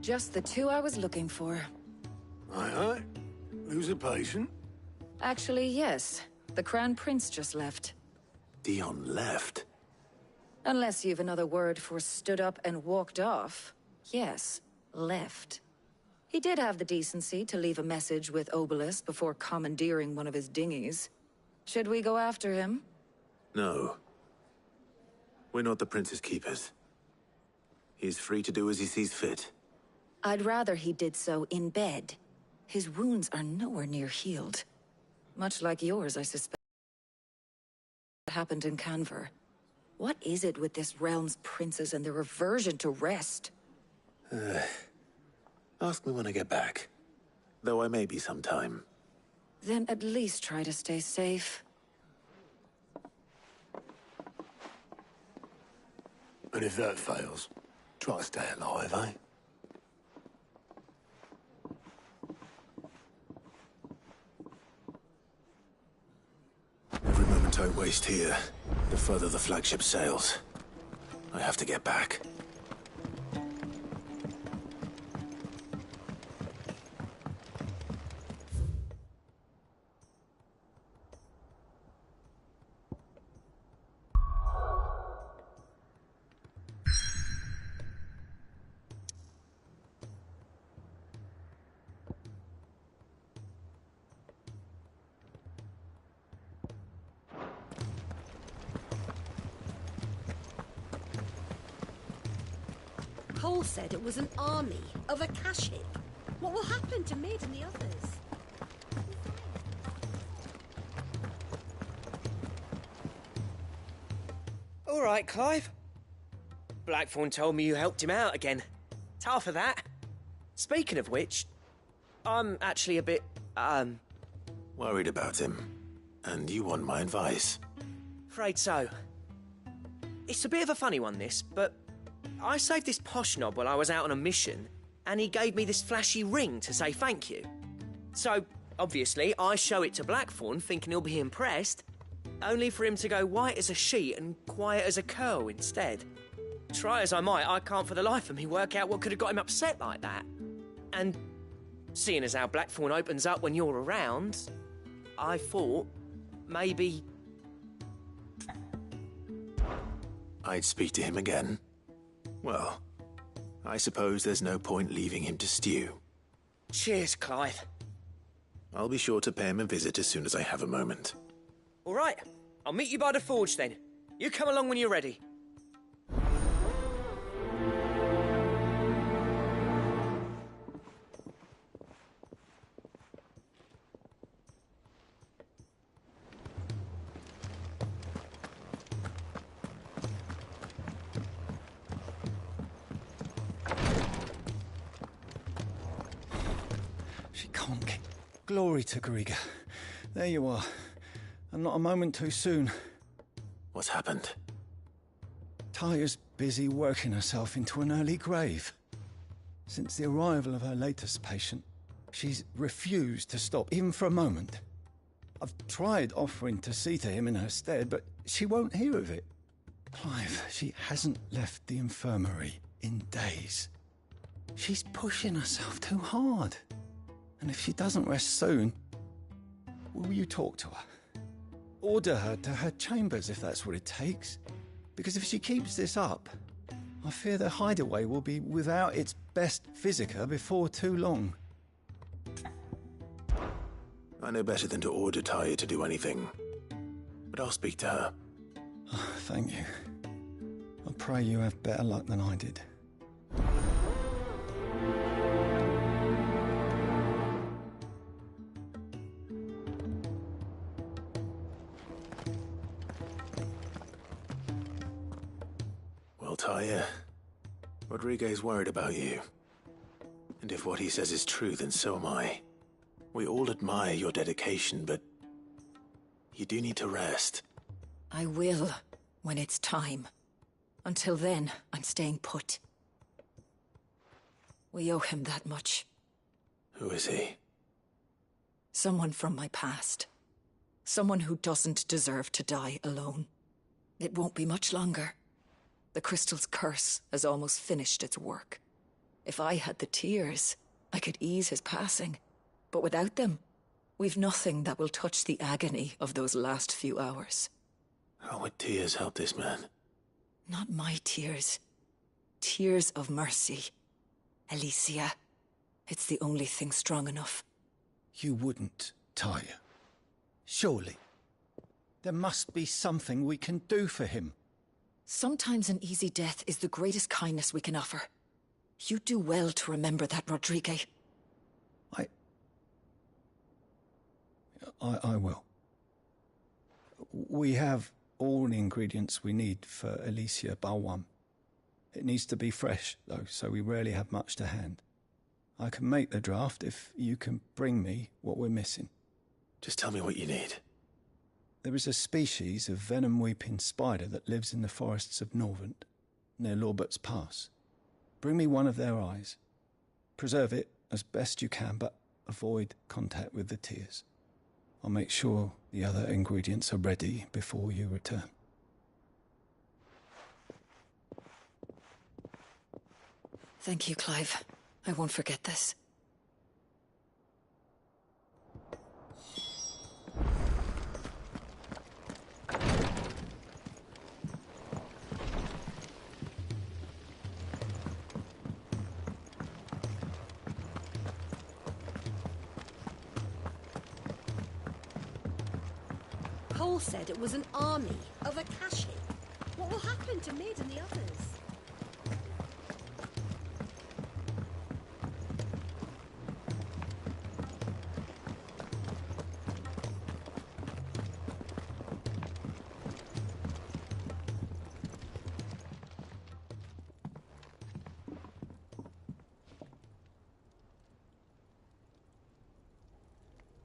Just the two I was looking for. Aye. Who's a patient? Actually, yes. The Crown Prince just left. Dion left? Unless you've another word for stood up and walked off. Yes, left. He did have the decency to leave a message with Obelisk before commandeering one of his dinghies. Should we go after him? No. We're not the Prince's keepers. He's free to do as he sees fit. I'd rather he did so in bed. His wounds are nowhere near healed. Much like yours, I suspect. What happened in Canver? What is it with this realm's princes and their aversion to rest? Ask me when I get back. Though I may be sometime. Then at least try to stay safe. And if that fails? Try to stay alive, eh? Every moment I waste here, the further the flagship sails. I have to get back. Cole said it was an army of Akashic. What will happen to Mid and the others? All right, Clive. Blackthorn told me you helped him out again. It's half of that. Speaking of which, I'm actually a bit, Worried about him. And you want my advice? afraid so. It's a bit of a funny one, this, but I saved this posh knob while I was out on a mission, and he gave me this flashy ring to say thank you. So, obviously, I show it to Blackthorn, thinking he'll be impressed, only for him to go white as a sheet and quiet as a curl instead. Try as I might, I can't for the life of me work out what could have got him upset like that. And seeing as how Blackthorn opens up when you're around, I thought maybe I'd speak to him again. Well, I suppose there's no point leaving him to stew. Cheers, Clive. I'll be sure to pay him a visit as soon as I have a moment. All right, I'll meet you by the forge then. You come along when you're ready. She can't get... Glory to Griga. There you are. And not a moment too soon. What's happened? Tyre's busy working herself into an early grave. Since the arrival of her latest patient, she's refused to stop, even for a moment. I've tried offering to see to him in her stead, but she won't hear of it. Clive, she hasn't left the infirmary in days. She's pushing herself too hard. And if she doesn't rest soon, will you talk to her? Order her to her chambers if that's what it takes. Because if she keeps this up, I fear the hideaway will be without its best physica before too long. I know better than to order Tyre to do anything. But I'll speak to her. Thank you. I pray you have better luck than I did. Well, Tyre, Rodriguez worried about you. And if what he says is true, then so am I. We all admire your dedication, but you do need to rest. I will, when it's time. Until then, I'm staying put. We owe him that much. Who is he? Someone from my past. Someone who doesn't deserve to die alone. It won't be much longer. The crystal's curse has almost finished its work. If I had the tears, I could ease his passing. But without them, we've nothing that will touch the agony of those last few hours. How would tears help this man? Not my tears. Tears of mercy. Alicia. It's the only thing strong enough. You wouldn't, Tyre. Surely. There must be something we can do for him. Sometimes an easy death is the greatest kindness we can offer. You do well to remember that, Rodriguez. I will. We have all the ingredients we need for Alicia Balwam. It needs to be fresh, though, so we rarely have much to hand. I can make the draft if you can bring me what we're missing. Just tell me what you need. There is a species of venom-weeping spider that lives in the forests of Norvent, near Lorbert's Pass. bring me one of their eyes. Preserve it as best you can, but avoid contact with the tears. I'll make sure the other ingredients are ready before you return. Thank you, Clive. I won't forget this. Cole said it was an army of Akashic. What will happen to Mid and the others?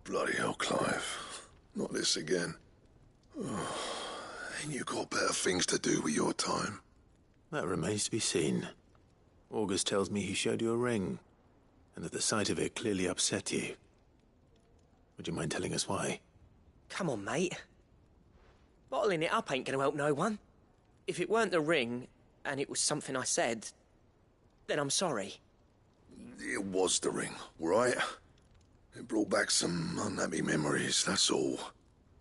Bloody hell, Clive. Not this again. Oh, ain't you got better things to do with your time? That remains to be seen. August tells me he showed you a ring, and that the sight of it clearly upset you. Would you mind telling us why? Come on, mate. Bottling it up ain't gonna help no one. If it weren't the ring, and it was something I said, then I'm sorry. It was the ring, right? It brought back some unhappy memories, that's all.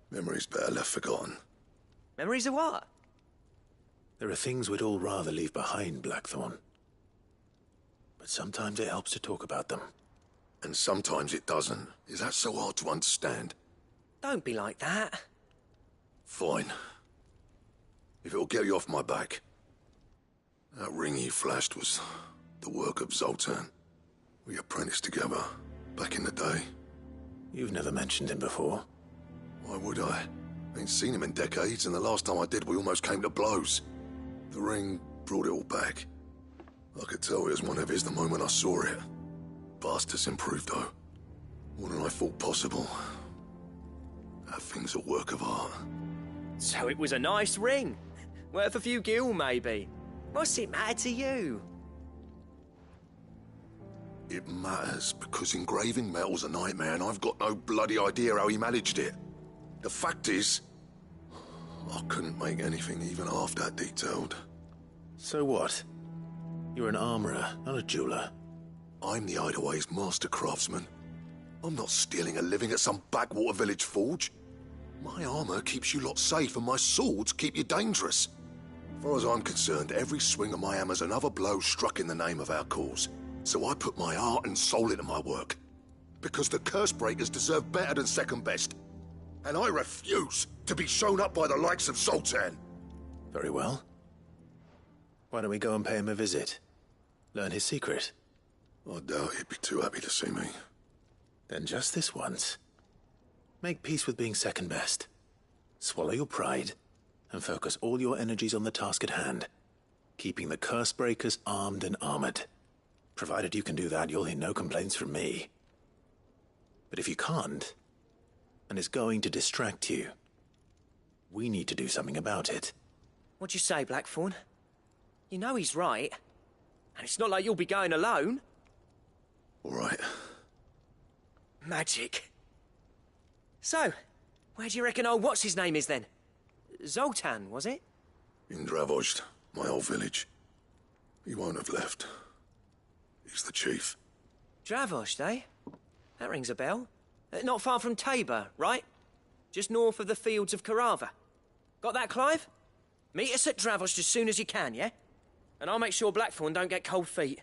Memories better left forgotten. Memories of what? There are things we'd all rather leave behind, Blackthorn. But sometimes it helps to talk about them. And sometimes it doesn't. Is that so hard to understand? Don't be like that. Fine. If it'll get you off my back. That ring you flashed was the work of Zoltan. We apprenticed together, back in the day. You've never mentioned him before. Why would I? Ain't seen him in decades, and the last time I did, we almost came to blows. The ring brought it all back. I could tell it was one of his the moment I saw it. Bastard's improved, though. More than I thought possible. That thing's a work of art. So it was a nice ring. Worth a few gil, maybe. What's it matter to you? It matters because engraving metal's a nightmare, and I've got no bloody idea how he managed it. The fact is, I couldn't make anything even half that detailed. So what? You're an armorer, not a jeweler. I'm the Hideaway's master craftsman. I'm not stealing a living at some backwater village forge. My armor keeps you lot safe, and my swords keep you dangerous. As far as I'm concerned, every swing of my hammer's another blow struck in the name of our cause. So I put my heart and soul into my work. Because the Cursebreakers deserve better than second best. And I refuse to be shown up by the likes of Zoltan. Very well. Why don't we go and pay him a visit? Learn his secret. I doubt he'd be too happy to see me. Then just this once. Make peace with being second best. Swallow your pride, and focus all your energies on the task at hand. Keeping the Cursebreakers armed and armored. Provided you can do that, you'll hear no complaints from me. But if you can't, and it's going to distract you, we need to do something about it. What'd you say, Blackthorn? You know he's right. And it's not like you'll be going alone. All right. Magic. So, where do you reckon old what's-his-name is then? Zoltan, was it? In Dravozd, my old village. He won't have left. He's the chief. Dravozd, eh? That rings a bell. Not far from Tabor, right? Just north of the fields of Carava. Got that, Clive? Meet us at Dravozd as soon as you can, yeah? And I'll make sure Blackthorn don't get cold feet.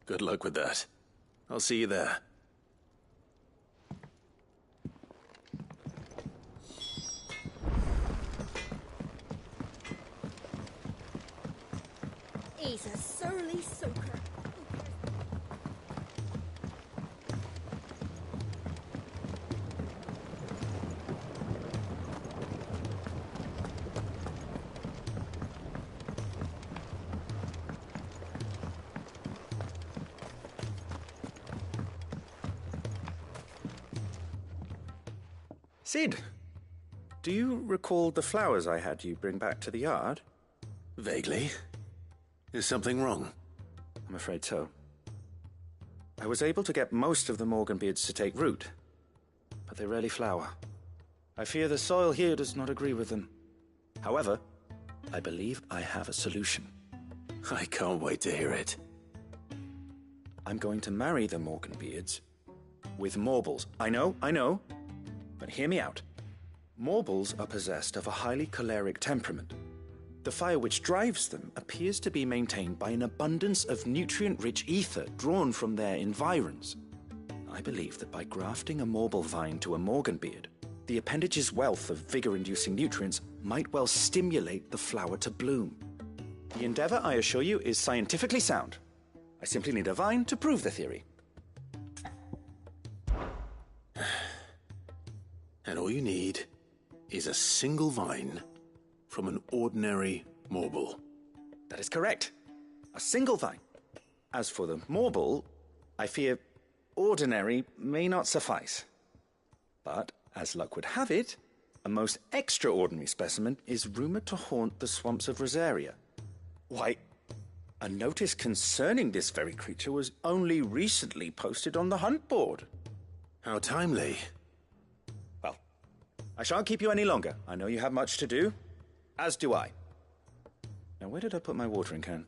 Good luck with that. I'll see you there. He's a surly soaker. Cid, do you recall the flowers I had you bring back to the yard? Vaguely. Is something wrong? I'm afraid so. I was able to get most of the Morganbeards to take root, but they rarely flower. I fear the soil here does not agree with them. However, I believe I have a solution. I can't wait to hear it. I'm going to marry the Morganbeards with Morbles. I know, but hear me out. Morbles are possessed of a highly choleric temperament. The fire which drives them appears to be maintained by an abundance of nutrient-rich ether drawn from their environs. I believe that by grafting a Morble vine to a Morganbeard, the appendage's wealth of vigor-inducing nutrients might well stimulate the flower to bloom. The endeavor, I assure you, is scientifically sound. I simply need a vine to prove the theory. And all you need is a single vine from an ordinary Morble. That is correct. A single vine. As for the Morble, I fear ordinary may not suffice. But, as luck would have it, a most extraordinary specimen is rumored to haunt the swamps of Rosaria. Why, a notice concerning this very creature was only recently posted on the hunt board. How timely. Well, I shan't keep you any longer. I know you have much to do, as do I. Now, where did I put my watering can?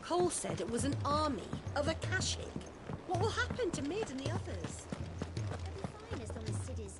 Cole said it was an army of Akashic. What will happen to Mid and the others? They'll be fine as long as Sid is...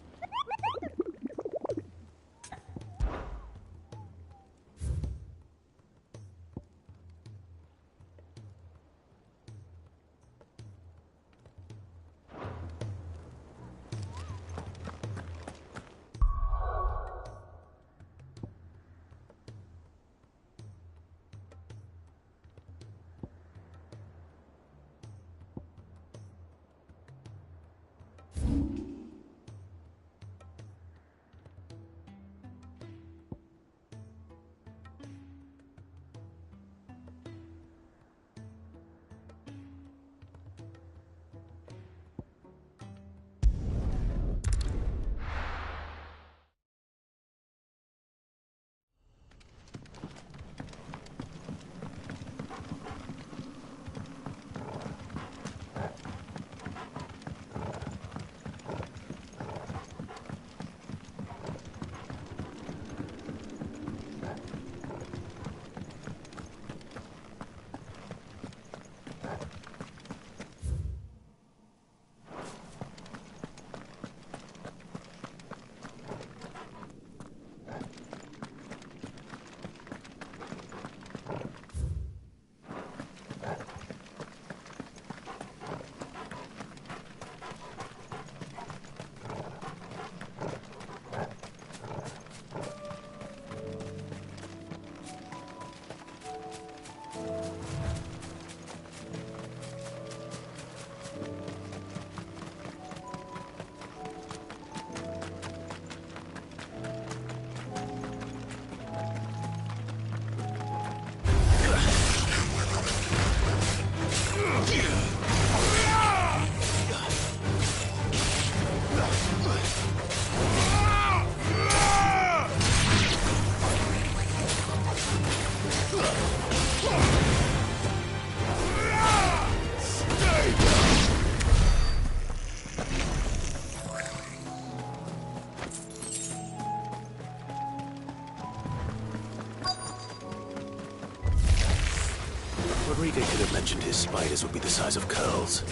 Rodrigo could have mentioned his spiders would be the size of curls.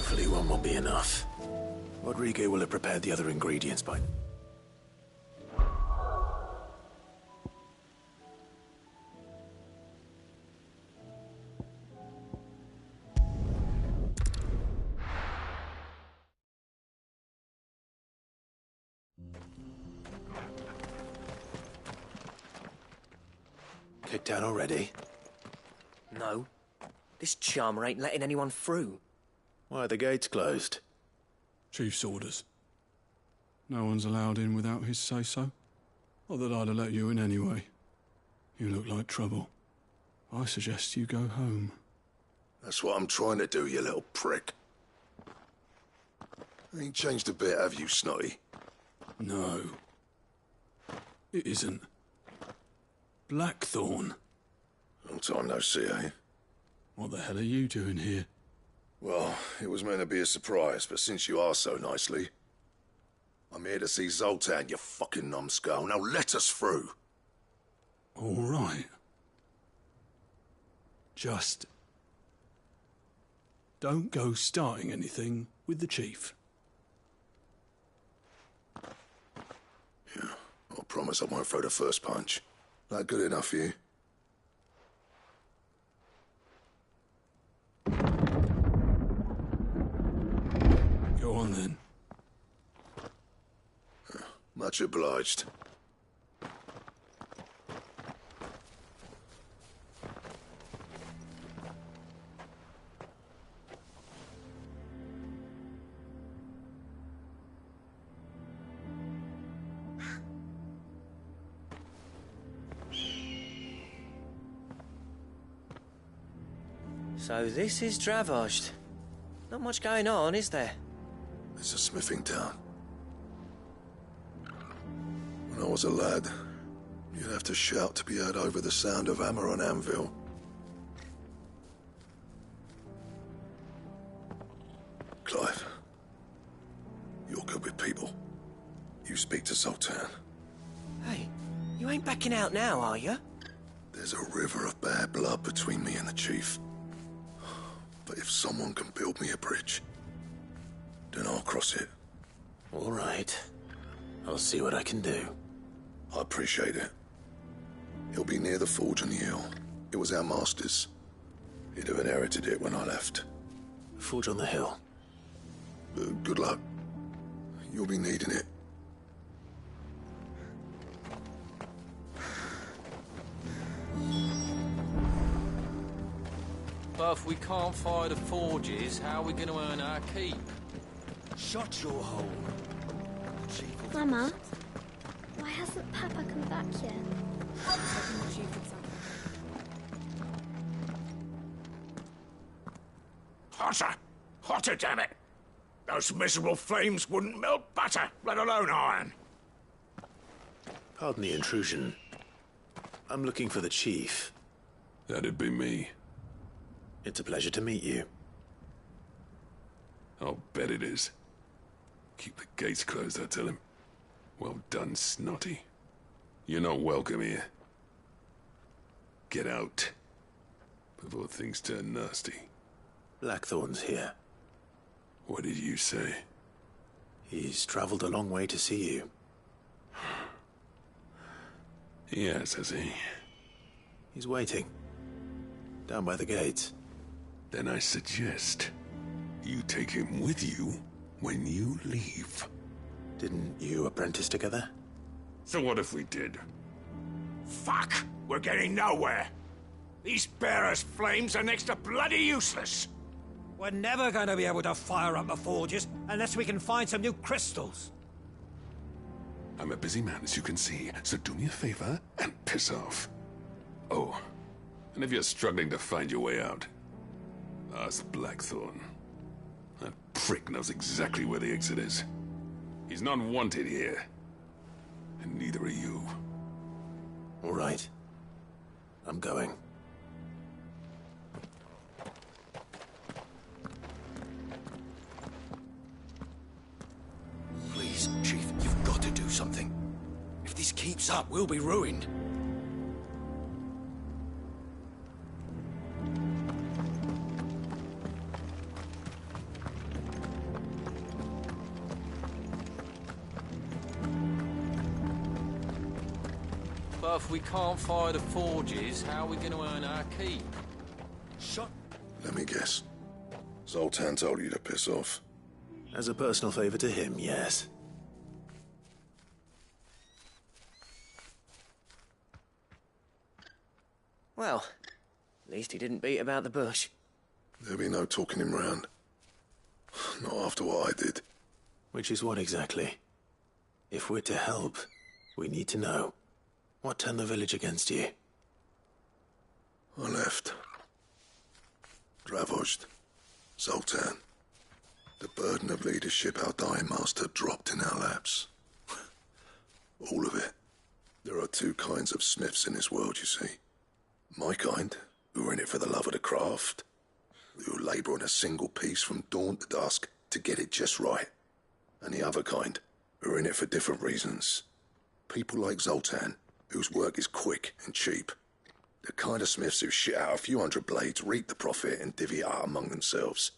Hopefully one won't be enough. Rodrigo will have prepared the other ingredients by... Kicked out already? No. This charmer ain't letting anyone through. Why are the gates closed? Chief's orders. No one's allowed in without his say-so. Not that I'd have let you in anyway. You look like trouble. I suggest you go home. That's what I'm trying to do, you little prick. Ain't changed a bit, have you, Snotty? No. It isn't. Blackthorn. Long time no see, eh? What the hell are you doing here? Well, it was meant to be a surprise, but since you are so nicely, I'm here to see Zoltan, you fucking numbskull. Now let us through. All right. Just don't go starting anything with the chief. Yeah, I promise I won't throw the first punch. That good enough for you? Go on then. Much obliged. So this is Dravozd. Not much going on, is there? It's a smithing town. When I was a lad, you'd have to shout to be heard over the sound of hammer on anvil. Clive, you're good with people. You speak to Zoltan. Hey, you ain't backing out now, are you? There's a river of bad blood between me and the chief. But if someone can build me a bridge, then I'll cross it. All right. I'll see what I can do. I appreciate it. He'll be near the forge on the hill. It was our master's. He'd have inherited it when I left. Forge on the hill? Good luck. You'll be needing it. But if we can't fire the forges, how are we going to earn our keep? Shut your hole. Mama, why hasn't Papa come back yet? Hotter! Hotter, damn it! Those miserable flames wouldn't melt butter, let alone iron. Pardon the intrusion. I'm looking for the chief. That'd be me. It's a pleasure to meet you. I'll bet it is. Keep the gates closed, I tell him. Well done, Snotty. You're not welcome here. Get out. Before things turn nasty. Blackthorn's here. What did you say? He's traveled a long way to see you. Yes, has he? He's waiting. Down by the gates. Then I suggest you take him with you when you leave. Didn't you apprentice together? So what if we did? Fuck! We're getting nowhere. These bearers' flames are next to bloody useless. We're never going to be able to fire up the forges unless we can find some new crystals. I'm a busy man, as you can see, so do me a favor and piss off. Oh, and if you're struggling to find your way out, ask Blackthorn. That prick knows exactly where the exit is. He's not wanted here. And neither are you. All right. I'm going. Please, Chief, you've got to do something. If this keeps up, we'll be ruined. But if we can't fire the forges, how are we going to earn our keep? Shut. Let me guess. Zoltan told you to piss off. As a personal favor to him, yes. Well, at least he didn't beat about the bush. There'll be no talking him round. Not after what I did. Which is what exactly? If we're to help, we need to know. What turned the village against you? I left. Dravozd. Zoltan. The burden of leadership our dying master dropped in our laps. All of it. There are two kinds of smiths in this world, you see. My kind, who are in it for the love of the craft, who labour on a single piece from dawn to dusk to get it just right. And the other kind, who are in it for different reasons. People like Zoltan, whose work is quick and cheap. The kind of smiths who shit out a few hundred blades, reap the profit, and divvy it out among themselves.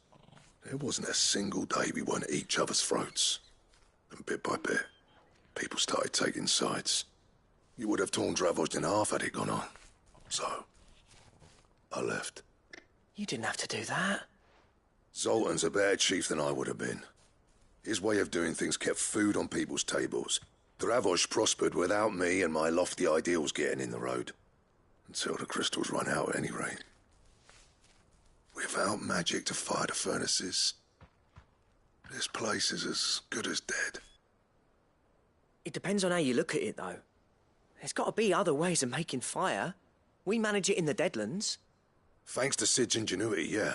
There wasn't a single day we weren't at each other's throats. And bit by bit, people started taking sides. You would have torn Dravozd in half had it gone on. So, I left. You didn't have to do that. Zoltan's a better chief than I would have been. His way of doing things kept food on people's tables. Dravozd prospered without me and my lofty ideals getting in the road. Until the crystals run out at any rate. Without magic to fire the furnaces, this place is as good as dead. It depends on how you look at it, though. There's got to be other ways of making fire. We manage it in the Deadlands. Thanks to Sid's ingenuity, yeah.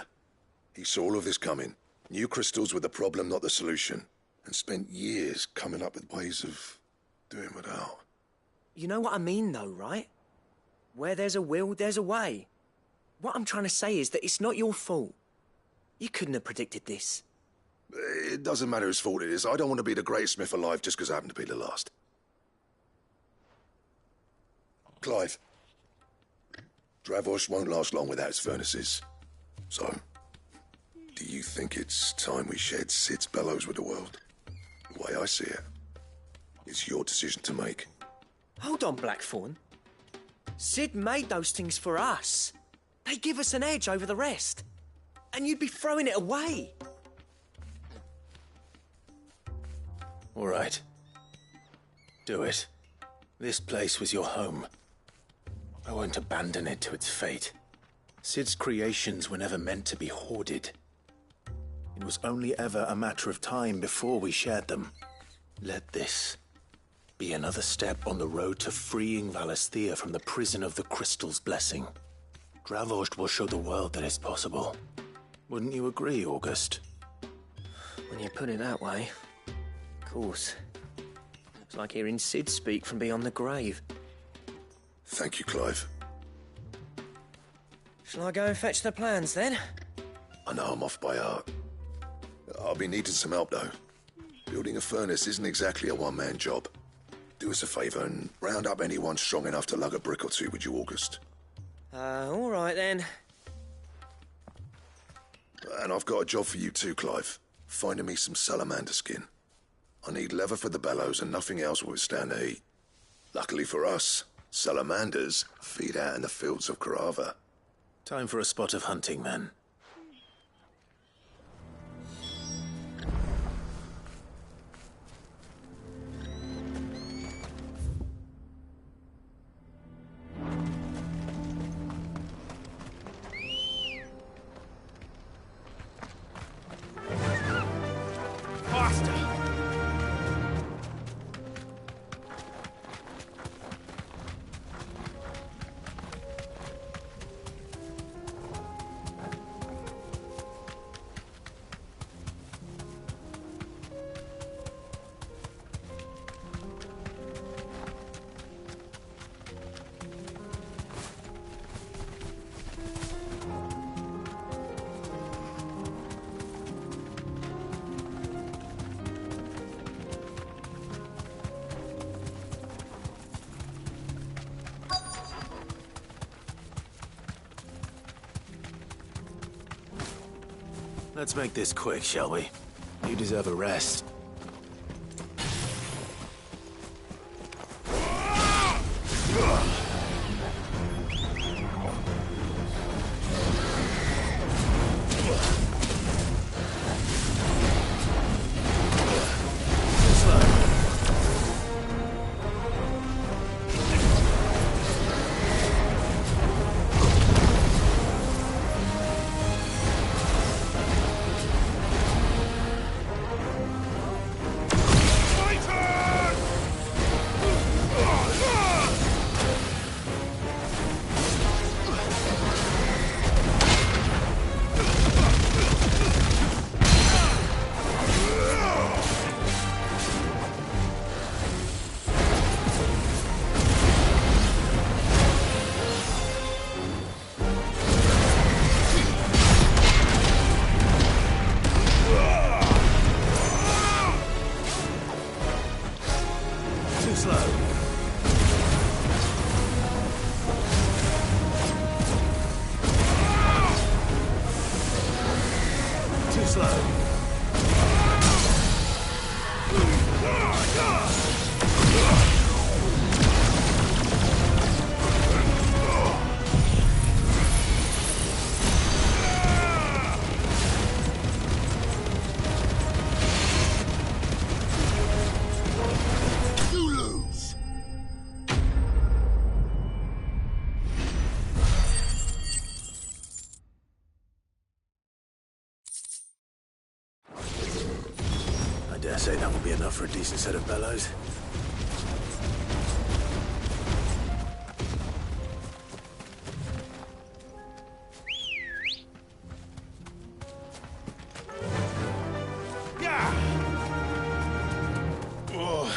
He saw all of this coming. Knew crystals were the problem, not the solution. And spent years coming up with ways of doing without. You know what I mean, though, right? Where there's a will, there's a way. What I'm trying to say is that it's not your fault. You couldn't have predicted this. It doesn't matter whose fault it is. I don't want to be the greatest smith alive just because I happen to be the last. Clive. Dravozd won't last long without its furnaces. So, do you think it's time we shared Sid's bellows with the world? The way I see it, it's your decision to make. Hold on, Blackthorn. Sid made those things for us. They give us an edge over the rest. And you'd be throwing it away. All right. Do it. This place was your home. I won't abandon it to its fate. Sid's creations were never meant to be hoarded. It was only ever a matter of time before we shared them. Let this be another step on the road to freeing Valisthea from the prison of the Crystal's blessing. Dravozd will show the world that it's possible. Wouldn't you agree, August? When you put it that way, of course. It's like hearing Sid speak from beyond the grave. Thank you, Clive. Shall I go and fetch the plans, then? I know I'm off by heart. I'll be needing some help, though. Building a furnace isn't exactly a one-man job. Do us a favour and round up anyone strong enough to lug a brick or two, would you, August? All right, then. And I've got a job for you too, Clive. Finding me some salamander skin. I need leather for the bellows and nothing else will withstand the heat. Luckily for us, salamanders feed out in the fields of Carava. Time for a spot of hunting, then. Let's make this quick, shall we? You deserve a rest. Ugh! slow. You lose. I dare say that will be enough for a decent set of bellows. Oh.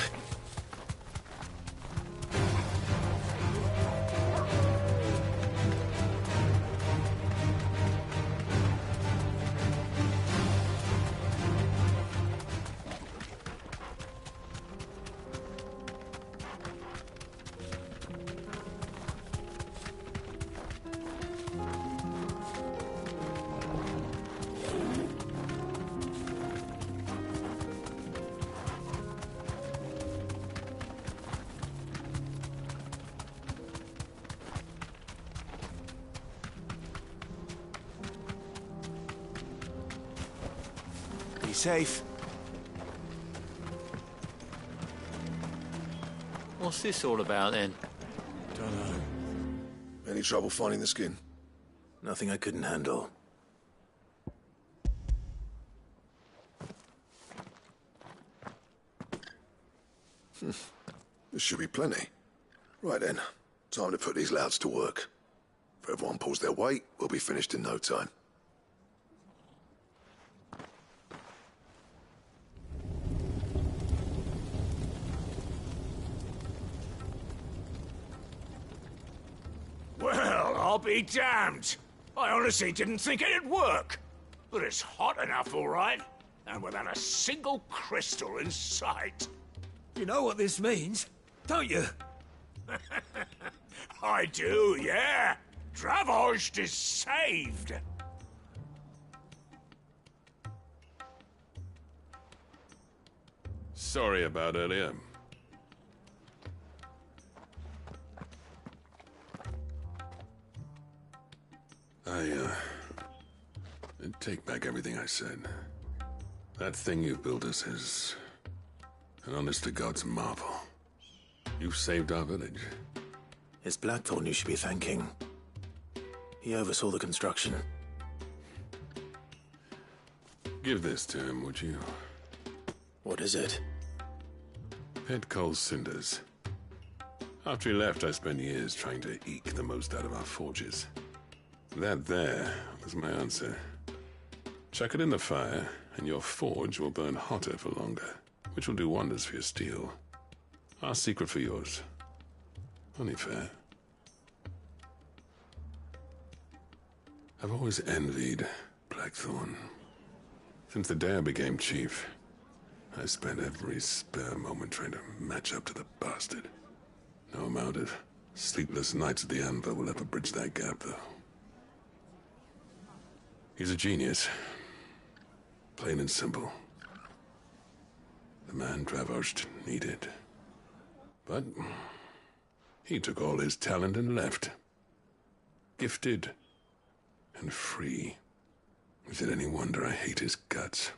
Be safe. What's this all about then? Don't know. Any trouble finding the skin? Nothing I couldn't handle. There should be plenty. Right then, time to put these louds to work. If everyone pulls their weight, we'll be finished in no time. Well, I'll be damned. I honestly didn't think it'd work. But it's hot enough, all right. And without a single crystal in sight. You know what this means, don't you? I do, yeah. Dravost is saved. Sorry about earlier. I take back everything I said. That thing you built us is an honest-to-God's marvel. You saved our village. It's Blackthorn you should be thanking. He oversaw the construction. Give this to him, would you? What is it? Pet Cole's cinders. After he left, I spent years trying to eke the most out of our forges. That there was my answer. Chuck it in the fire, and your forge will burn hotter for longer, which will do wonders for your steel. Our secret for yours. Only fair. I've always envied Blackthorn. Since the day I became chief, I spent every spare moment trying to match up to the bastard. No amount of sleepless nights at the anvil will ever bridge that gap, though. He's a genius. Plain and simple. The man Dravost needed. But he took all his talent and left. Gifted and free. Is it any wonder I hate his guts?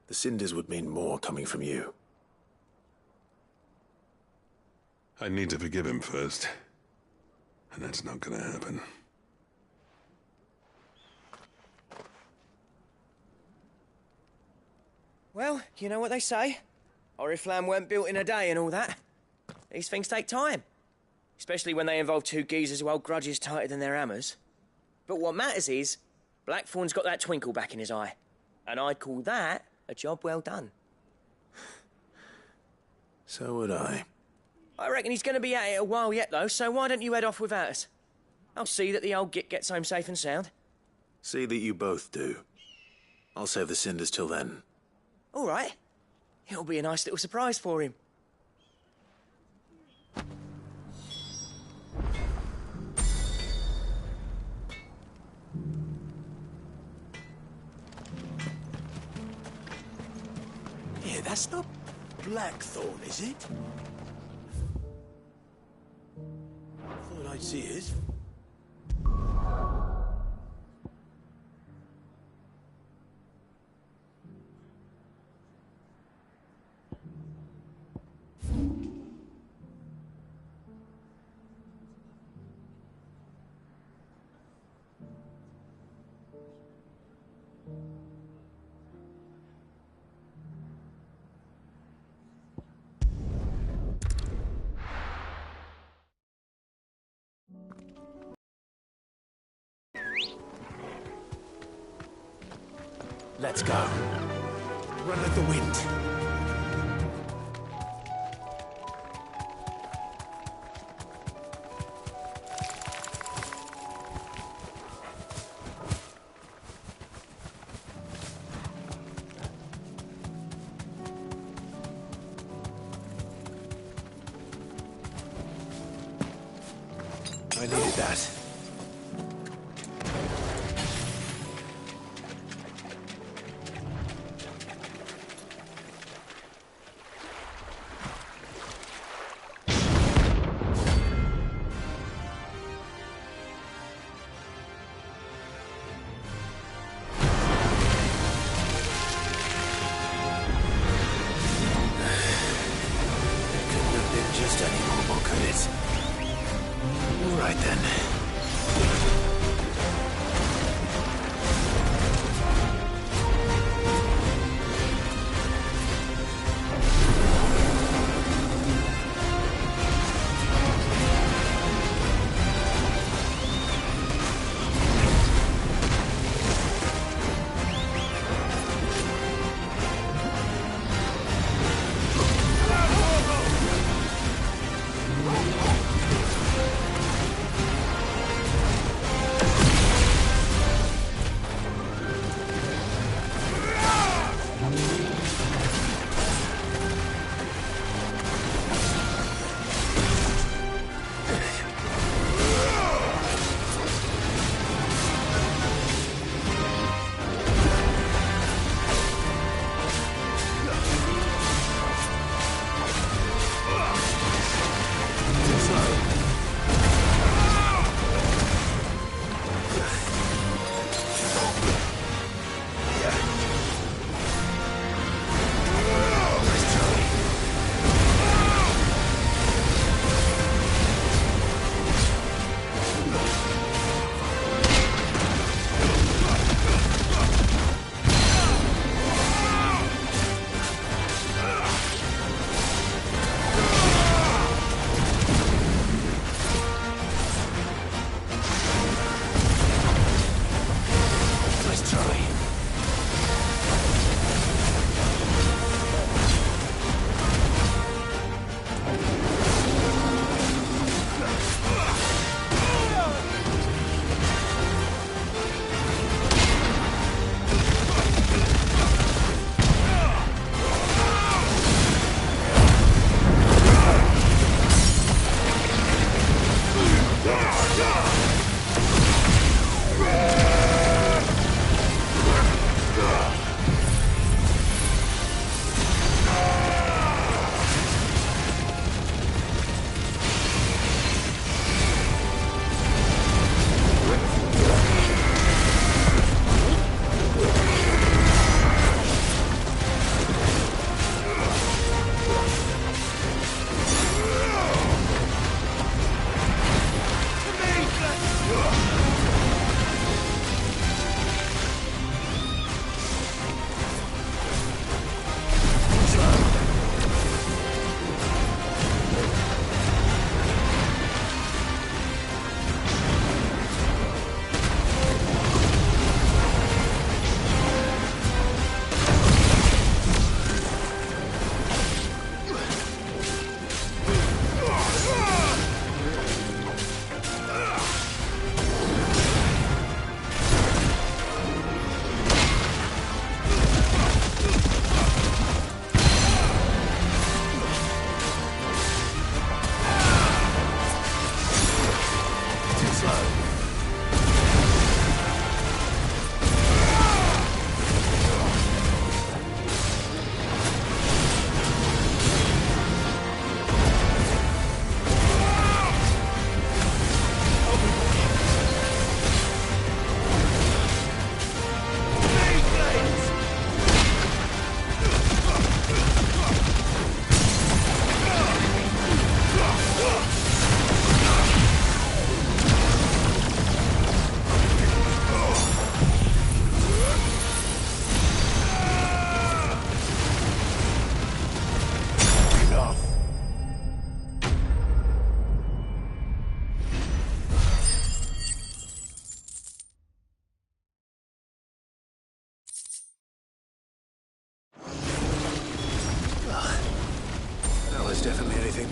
The cinders would mean more coming from you. I need to forgive him first. And that's not gonna happen. Well, you know what they say. Oriflamme weren't built in a day and all that. These things take time. Especially when they involve two geezers who hold grudges tighter than their hammers. But what matters is, Blackthorn's got that twinkle back in his eye. And I'd call that a job well done. So would I. I reckon he's going to be at it a while yet, though, so why don't you head off without us? I'll see that the old git gets home safe and sound. See that you both do. I'll save the cinders till then. All right. It'll be a nice little surprise for him. that's not Blackthorn, is it? Thought I'd see it. Let's go. Run like the wind. I needed that. Just any normal, could it? All right then.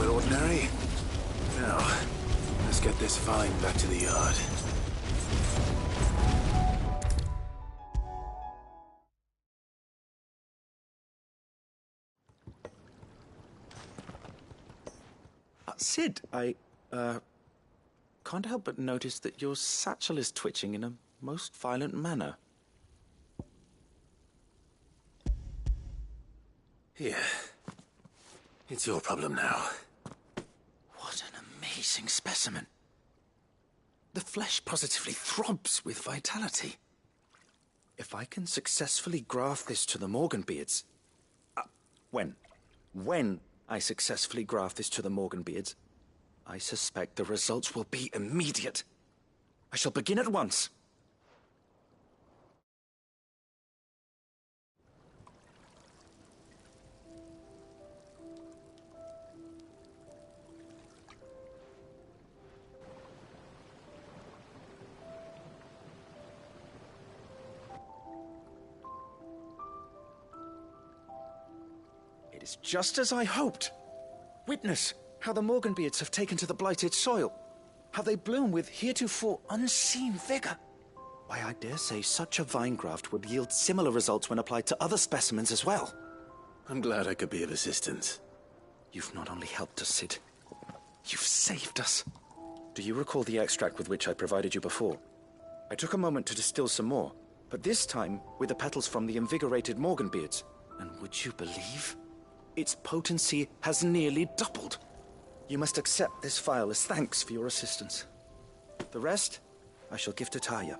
but ordinary. Now, let's get this find back to the yard. Sid, I can't help but notice that your satchel is twitching in a most violent manner. Here. It's your problem now. What an amazing specimen. The flesh positively throbs with vitality. If I can successfully graft this to the Morganbeards... When I successfully graft this to the Morganbeards, I suspect the results will be immediate. I shall begin at once. It is just as I hoped. Witness how the Morganbeards have taken to the blighted soil. How they bloom with heretofore unseen vigor. Why, I dare say such a vine graft would yield similar results when applied to other specimens as well. I'm glad I could be of assistance. You've not only helped us, Sid, you've saved us. Do you recall the extract with which I provided you before? I took a moment to distill some more, but this time with the petals from the invigorated Morganbeards. And would you believe? Its potency has nearly doubled. You must accept this vial as thanks for your assistance. The rest, I shall give to Taya.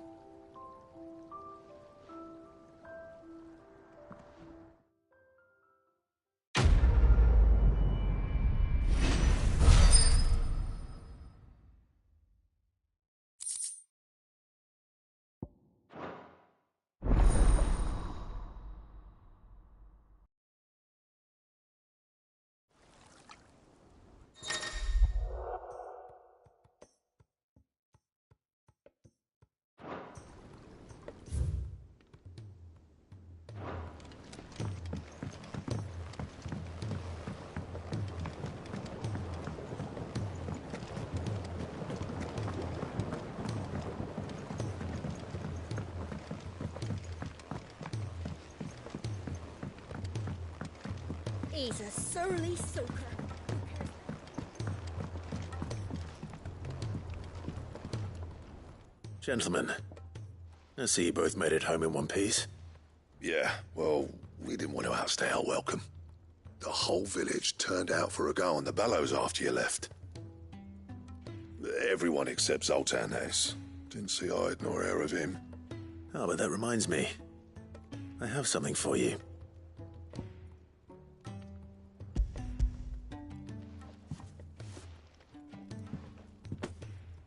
He's a surly soaker. Gentlemen, I see you both made it home in one piece. Yeah, well, we didn't want to outstay our welcome. The whole village turned out for a go on the bellows after you left. Everyone except Zoltan has. Didn't see hide nor hair of him. Oh, but that reminds me. I have something for you.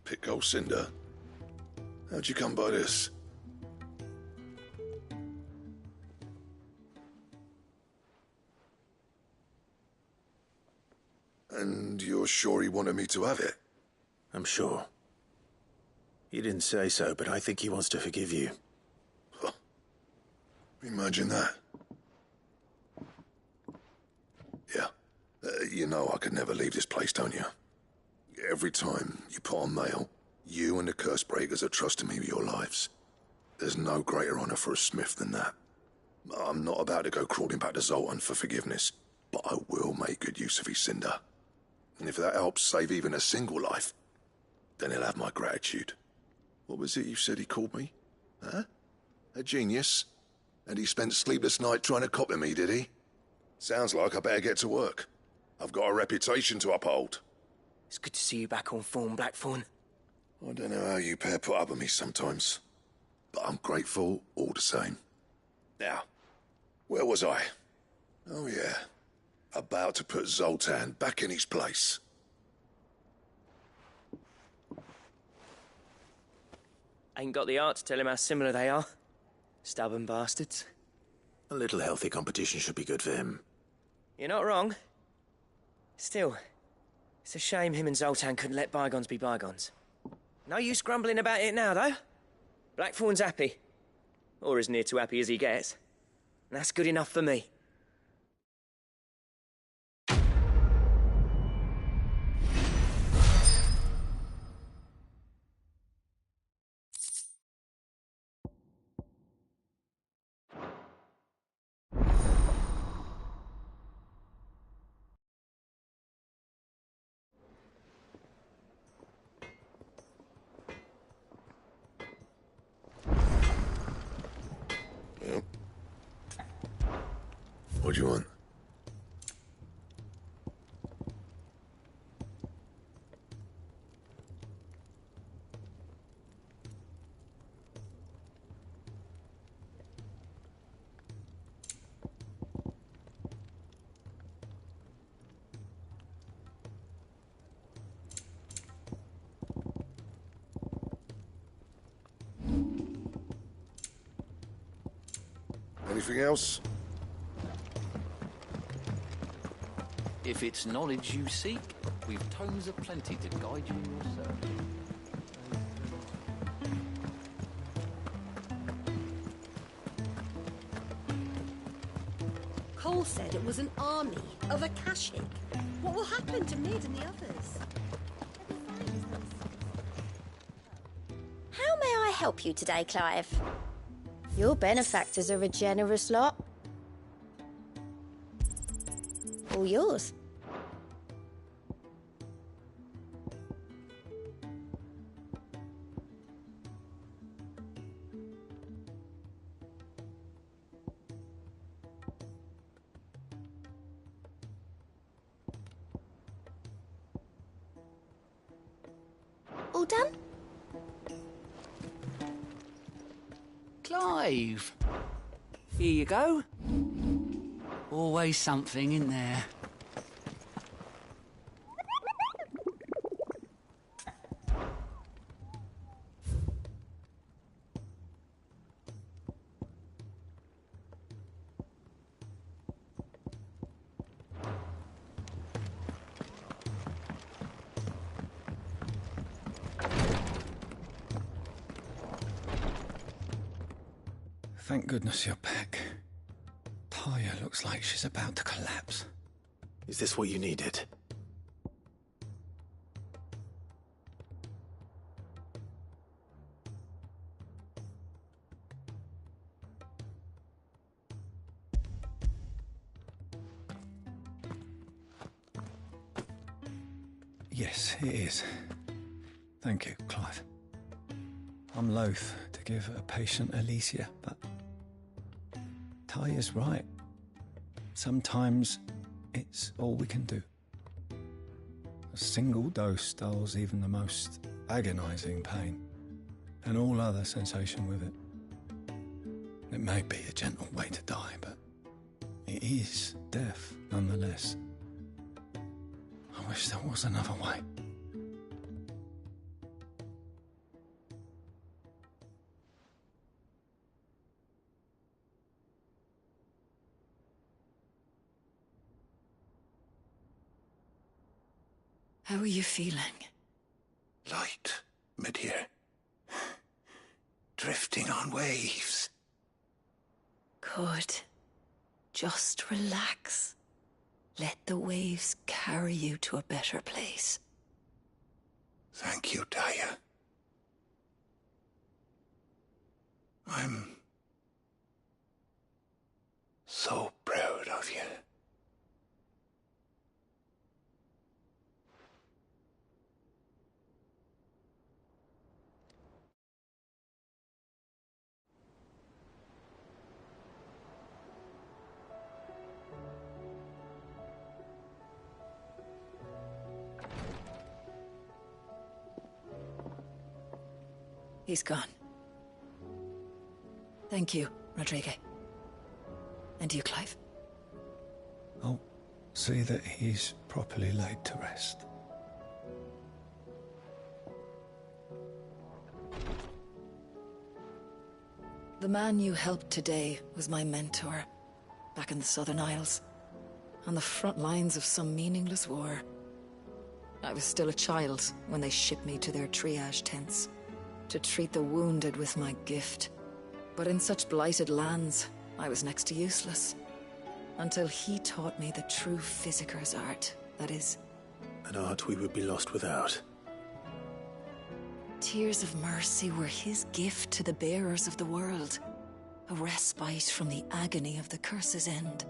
Pico Cinder. How'd you come by this? And you're sure he wanted me to have it? I'm sure. He didn't say so, but I think he wants to forgive you. Huh. Imagine that. Yeah. You know I could never leave this place, don't you? Every time you put on mail, you and the Cursebreakers are trusting me with your lives. There's no greater honor for a smith than that. I'm not about to go crawling back to Zoltan for forgiveness, but I will make good use of his cinder. And if that helps save even a single life, then he'll have my gratitude. What was it you said he called me? Huh? A genius? And he spent sleepless night trying to copy me, did he? Sounds like I better get to work. I've got a reputation to uphold. It's good to see you back on form, Blackthorn. I don't know how you pair put up with me sometimes, but I'm grateful all the same. Now, where was I? Oh yeah, about to put Zoltan back in his place. Ain't got the art to tell him how similar they are. Stubborn bastards. A little healthy competition should be good for him. You're not wrong. Still, it's a shame him and Zoltan couldn't let bygones be bygones. No use grumbling about it now, though. Blackthorn's happy. Or as near to happy as he gets. And that's good enough for me. do you want? Anything else? If it's knowledge you seek, we've tomes aplenty to guide you in your search. Cole said it was an army of Akashic. What will happen to Mid and the others? How may I help you today, Clive? Your benefactors are a generous lot. All yours. All done? Clive! Here you go. Always something in there. Thank goodness you're back. Taya looks like she's about to collapse. Is this what you needed? Yes, it is. Thank you, Clive. I'm loath to give a patient Alicia, but Taya's right. Sometimes it's all we can do. A single dose dulls even the most agonizing pain, and all other sensation with it. It may be a gentle way to die, but it is death nonetheless. I wish there was another way. How are you feeling? Light, mid-here. Drifting on waves. Good. Just relax. Let the waves carry you to a better place. Thank you, Taya. I'm so proud of you. He's gone. Thank you, Rodrigo. And you, Clive. I'll see that he's properly laid to rest. The man you helped today was my mentor, back in the Southern Isles, on the front lines of some meaningless war. I was still a child when they shipped me to their triage tents, to treat the wounded with my gift. But in such blighted lands, I was next to useless. Until he taught me the true Physicker's art, that is... An art we would be lost without. Tears of mercy were his gift to the bearers of the world. A respite from the agony of the curse's end.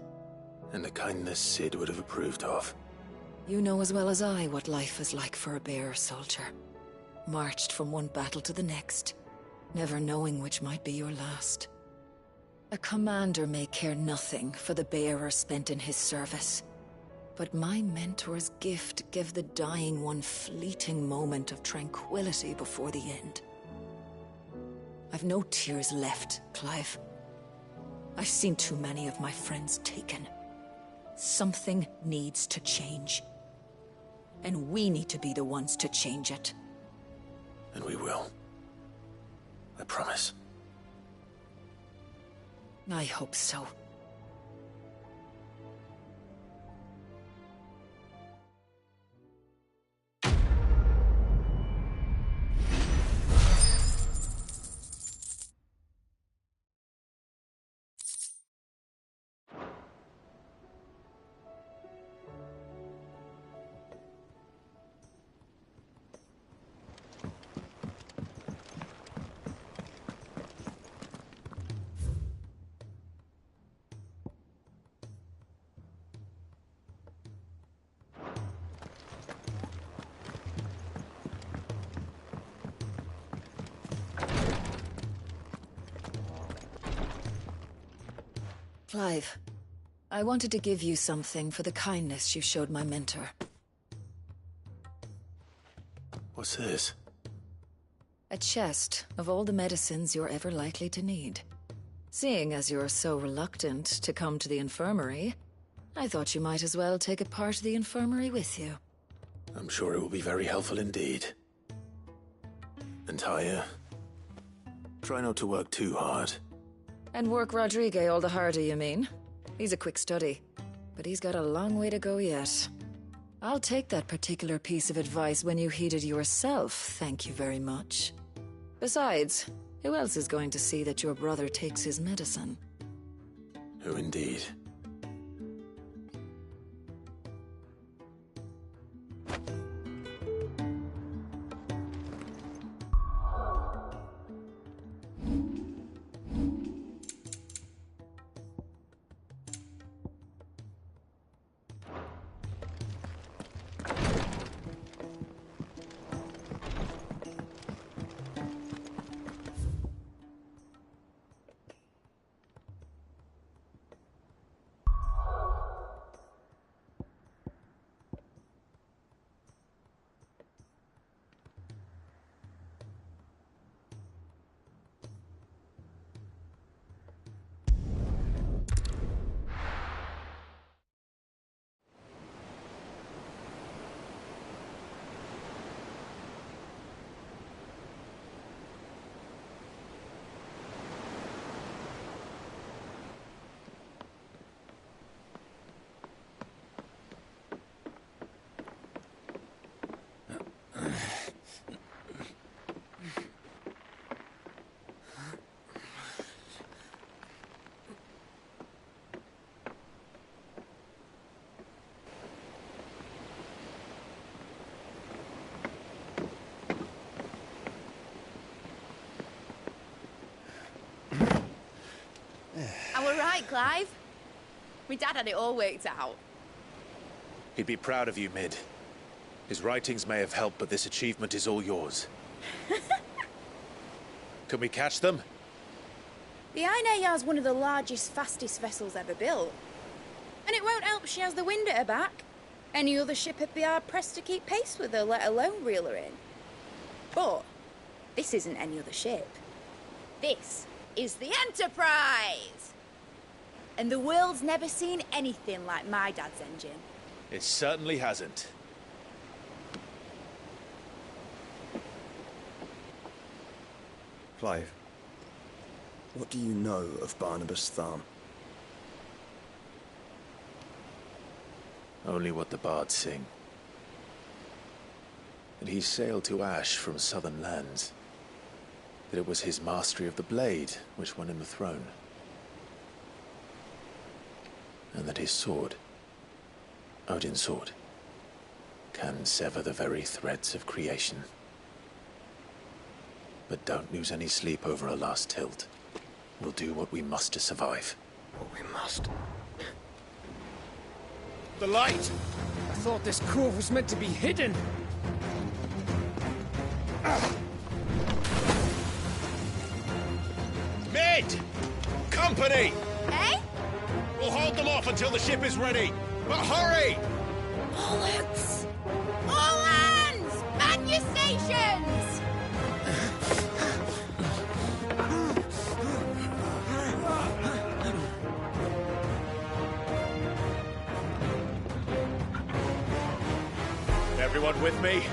And a kindness Cid would have approved of. You know as well as I what life is like for a bearer soldier. Marched from one battle to the next, never knowing which might be your last. A commander may care nothing for the bearer spent in his service. But my mentor's gift gave the dying one fleeting moment of tranquility before the end. I've no tears left, Clive. I've seen too many of my friends taken. Something needs to change. And we need to be the ones to change it. And we will. I promise. I hope so. Clive, I wanted to give you something for the kindness you showed my mentor. What's this? A chest of all the medicines you're ever likely to need. Seeing as you're so reluctant to come to the infirmary, I thought you might as well take a part of the infirmary with you. I'm sure it will be very helpful indeed. And Taya, try not to work too hard. And work Rodrigue all the harder, you mean? He's a quick study, but he's got a long way to go yet. I'll take that particular piece of advice when you heed it yourself, thank you very much. Besides, who else is going to see that your brother takes his medicine? Who indeed? I were right, Clive. My dad had it all worked out. He'd be proud of you, Mid. His writings may have helped, but this achievement is all yours. Can we catch them? The Ainayar's one of the largest, fastest vessels ever built. And it won't help she has the wind at her back. Any other ship would be hard-pressed to keep pace with her, let alone reel her in. But this isn't any other ship. This is the Enterprise! And the world's never seen anything like my dad's engine. It certainly hasn't. Clive, what do you know of Barnabas Tharm? Only what the bards sing. That he sailed to Ash from southern lands. That it was his mastery of the blade which won him the throne. And that his sword, Odin's sword, can sever the very threads of creation. But don't lose any sleep over a last tilt. We'll do what we must to survive. What we must. The light! I thought this cove was meant to be hidden. Mid! Come company! Eh? We'll hold them off until the ship is ready. But hurry! Bollocks! All hands! Man your stations! Everyone with me?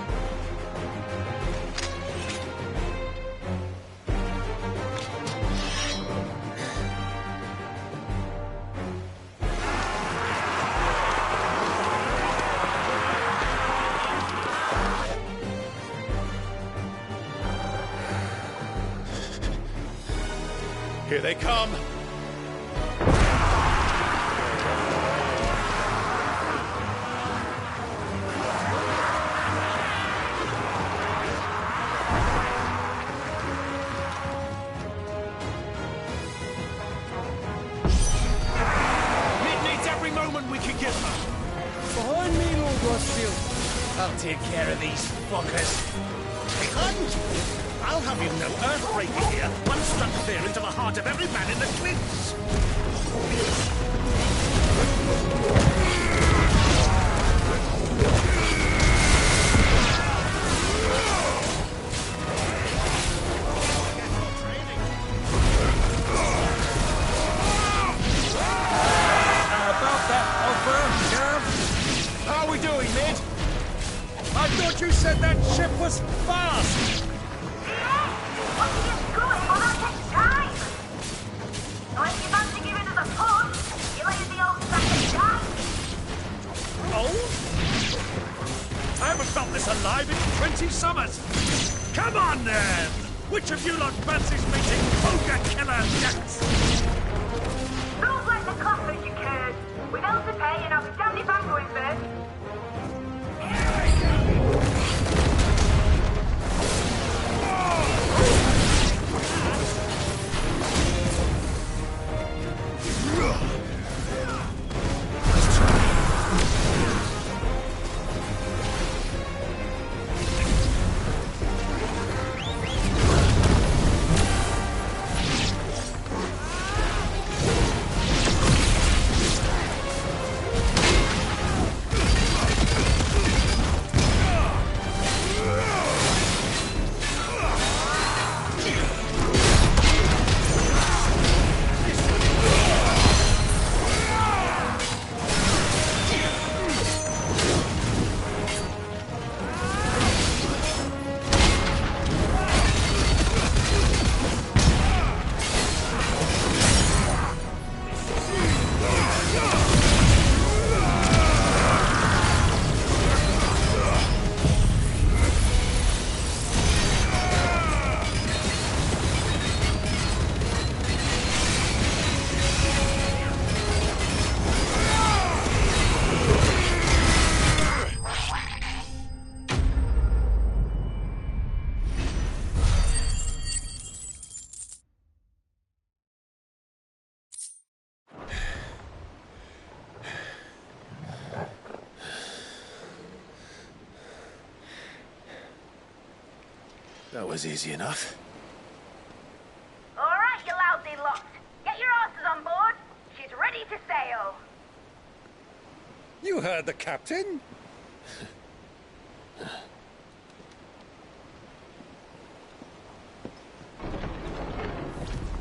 Here they come. It needs every moment we can get them. Behind me, Lord Rosfield. I'll take care of these fuckers. Behind! I'll have you know Earthbreaker here once struck fear into the heart of every man in the cliffs. About that offer, Gav? How are we doing, Mid? I thought you said that ship was fast! I haven't felt this alive in 20 summers. Come on, then! Which of you lot fancies meeting Ogre Killer Deaths? Don't let the clappers, you curd. With hell to pay, and I'll be damned if I'm going first. That was easy enough. All right, you lousy lot. Get your asses on board. She's ready to sail. You heard the captain.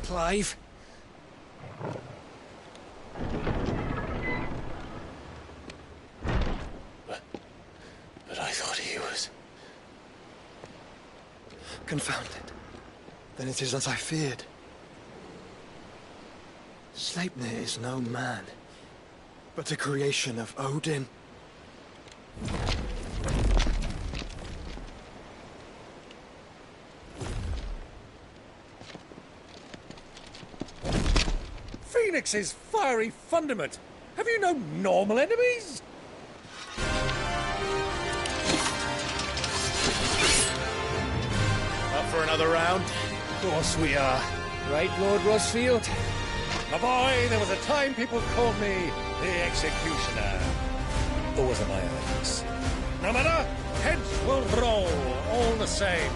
Clive? But I thought he was... Confounded. Then it is as I feared. Sleipnir is no man, but a creation of Odin. Phoenix's fiery fundament. Have you no normal enemies? Up for another round? Of course we are. Right, Lord Rosfield? My boy, there was a time people called me the Executioner. Always at my eyes. No matter, heads will roll all the same.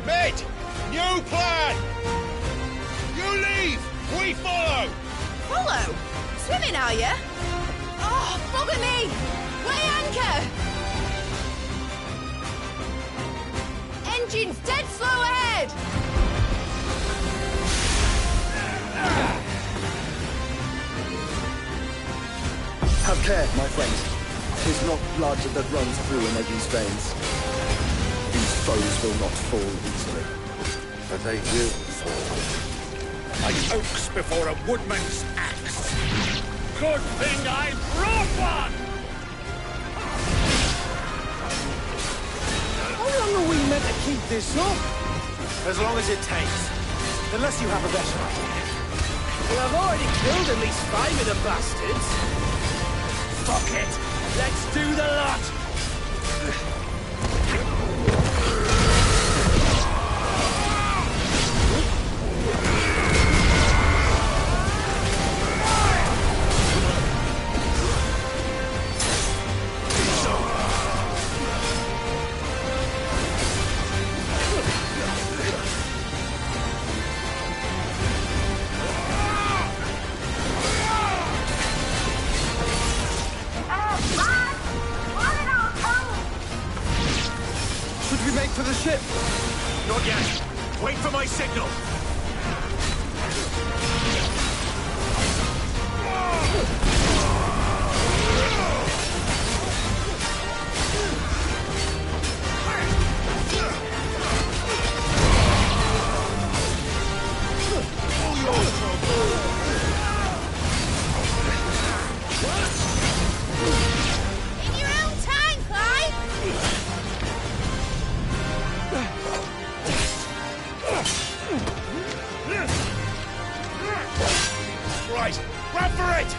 Mate! New plan! You leave! We follow! Follow? Swimming, are you? Oh, bugger me! Weigh anchor! Engine's dead slow ahead! Have care, my friends. 'Tis not blood that runs through an Eddie's veins. These foes will not fall easily. But they will fall. Like oaks before a woodman's axe. Good thing I brought one! How long are we meant to keep this up? As long as it takes. Unless you have a better idea. Well, I've already killed at least 5 of the bastards. Fuck it! Let's do the lot! For the ship! Not yet. Wait for my signal. In your own time, Clyde! Right, run for it!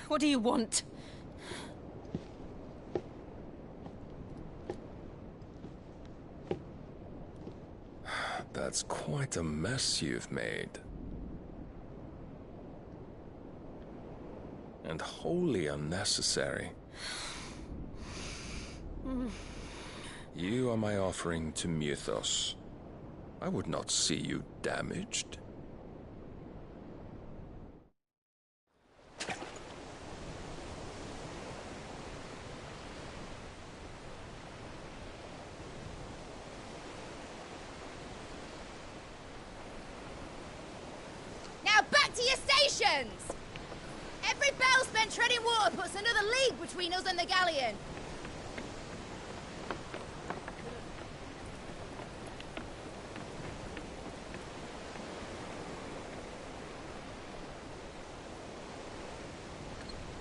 What do you want? That's quite a mess you've made. And wholly unnecessary. You are my offering to Mythos. I would not see you damaged. Now back to your stations! Every bell spent treading water puts another league between us and the galleon.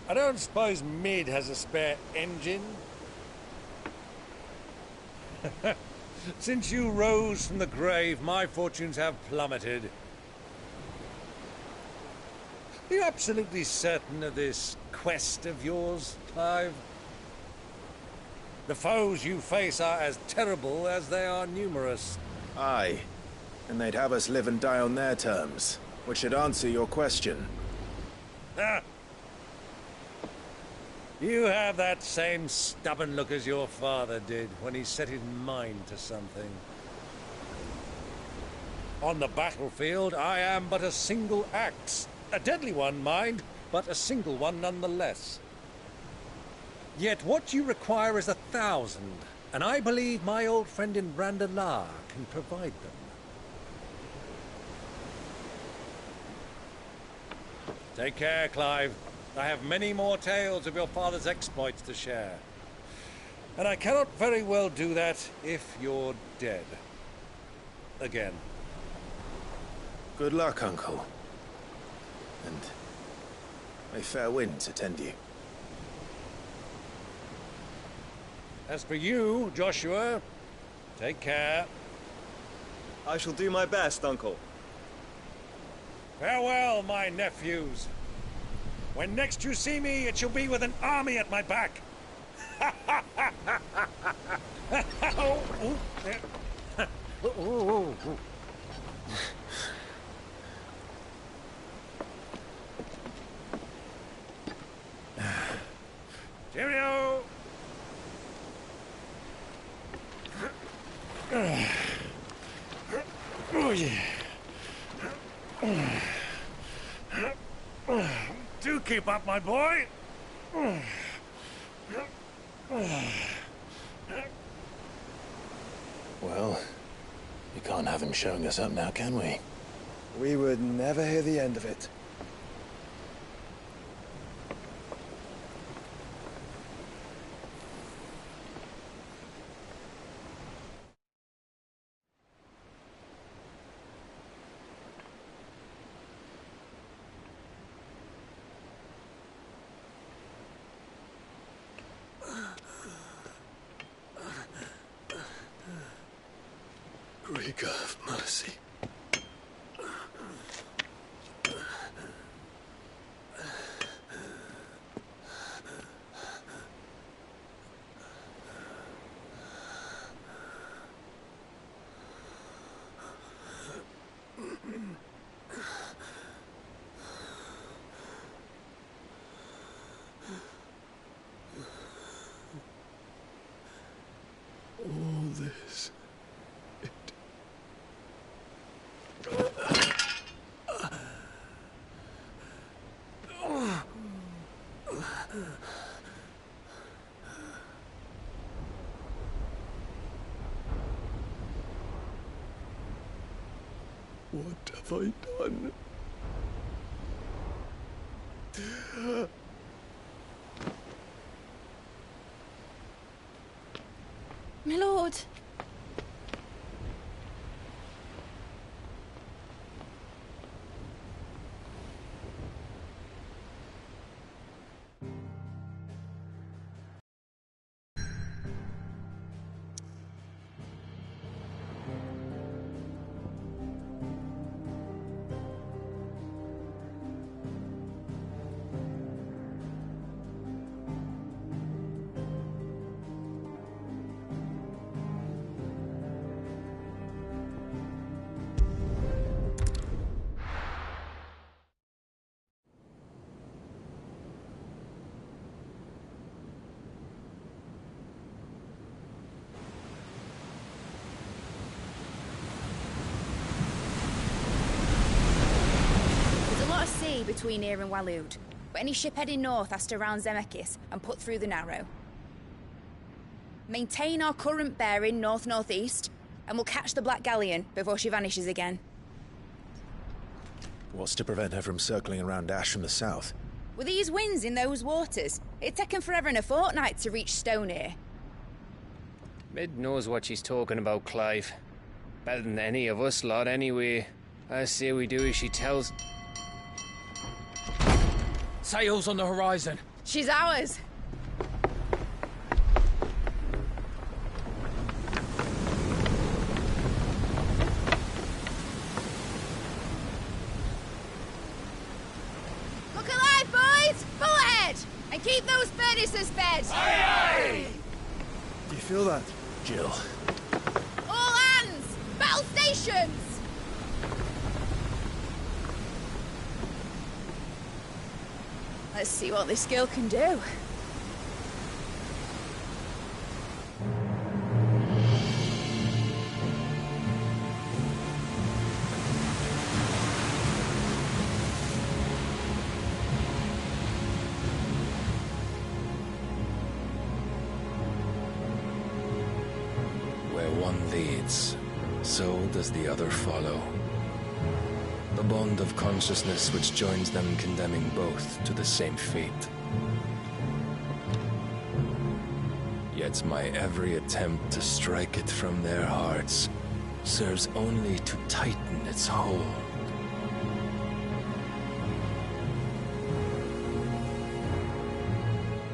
I don't suppose Mid has a spare engine? Since you rose from the grave, my fortunes have plummeted. Are you absolutely certain of this quest of yours, Clive? The foes you face are as terrible as they are numerous. Aye. And they'd have us live and die on their terms, which should answer your question. Ah. You have that same stubborn look as your father did when he set his mind to something. On the battlefield, I am but a single axe. A deadly one, mind, but a single one nonetheless. Yet what you require is 1,000, and I believe my old friend in Randalar can provide them. Take care, Clive. I have many more tales of your father's exploits to share. And I cannot very well do that if you're dead. Again. Good luck, Uncle. And may fair winds attend you. As for you, Joshua, take care. I shall do my best, Uncle. Farewell, my nephews. When next you see me, it shall be with an army at my back. Cheerio! Oh, yeah. Do keep up, my boy. Well, we can't have him showing us up now, can we? We would never hear the end of it. Greek of mercy. All this. What have I done? My lord. Between here and Waloed, but any ship heading north has to round Zemeckis and put through the Narrow. Maintain our current bearing north-northeast, and we'll catch the Black Galleon before she vanishes again. What's to prevent her from circling around Ash from the south? With these winds in those waters, it'd take 'em forever and a fortnight to reach Stonehere. Mid knows what she's talking about, Clive. Better than any of us lot, anyway. I say we do as she tells. Sails on the horizon. She's ours. Look alive, boys! Full ahead! And keep those furnaces fed! Aye, aye! Do you feel that? Jill. All hands! Battle stations! Let's see what this girl can do. Where one leads, so does the other follow. The bond of consciousness which joins them condemning both to the same fate. Yet my every attempt to strike it from their hearts serves only to tighten its hold.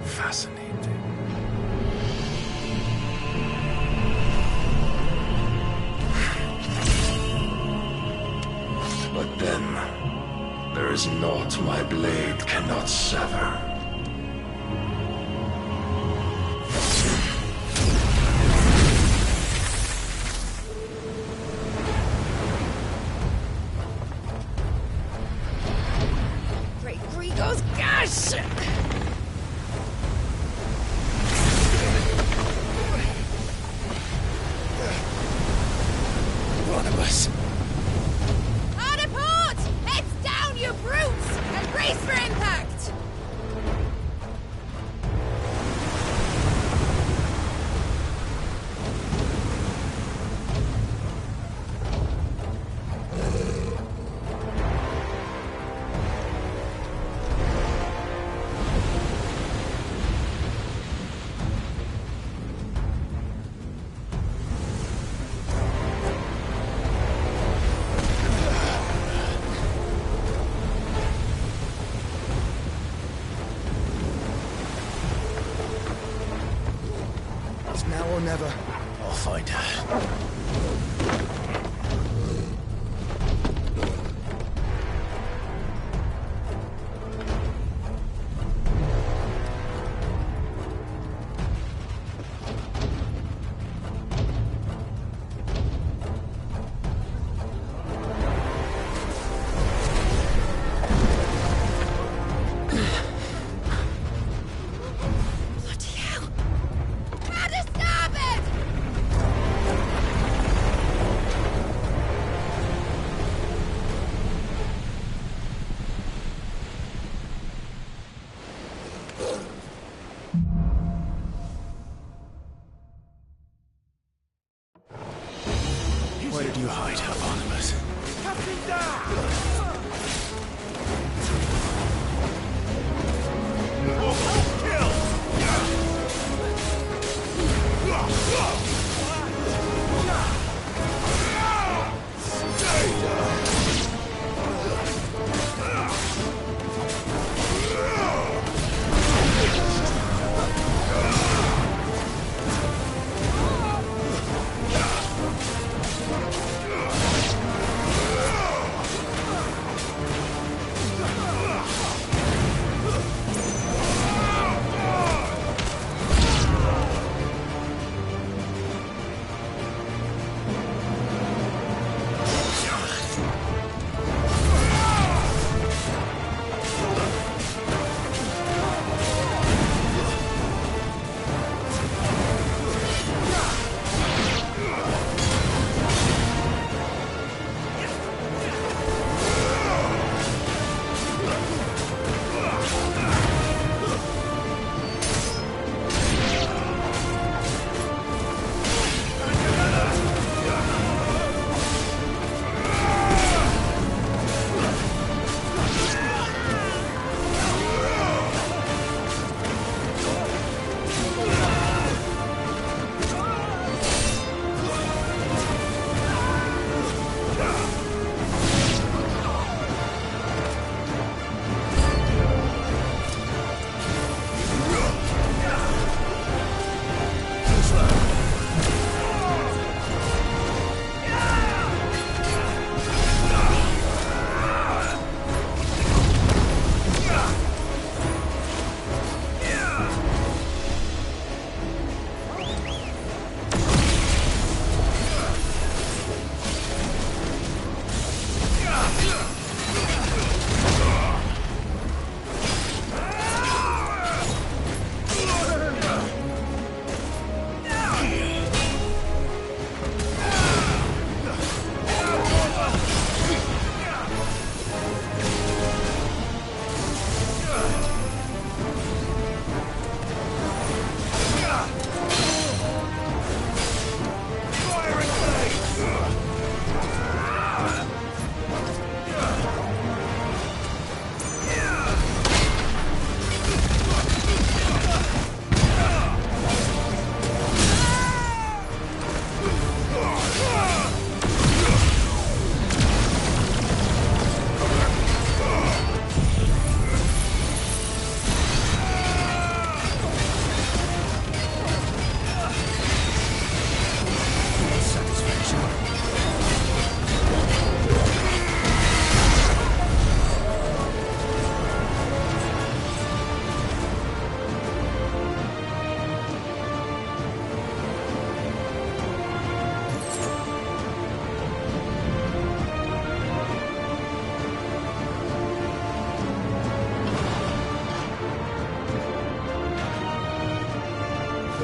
Fascinating. But then, there is naught my blade cannot sever. Great Grigos, gosh! One of us. Hard port! Heads down, you brutes! And brace for impact! It's now or never. I'll find her. Bloody hell! How to stop it! Where did you hide, Barnabas? Captain down!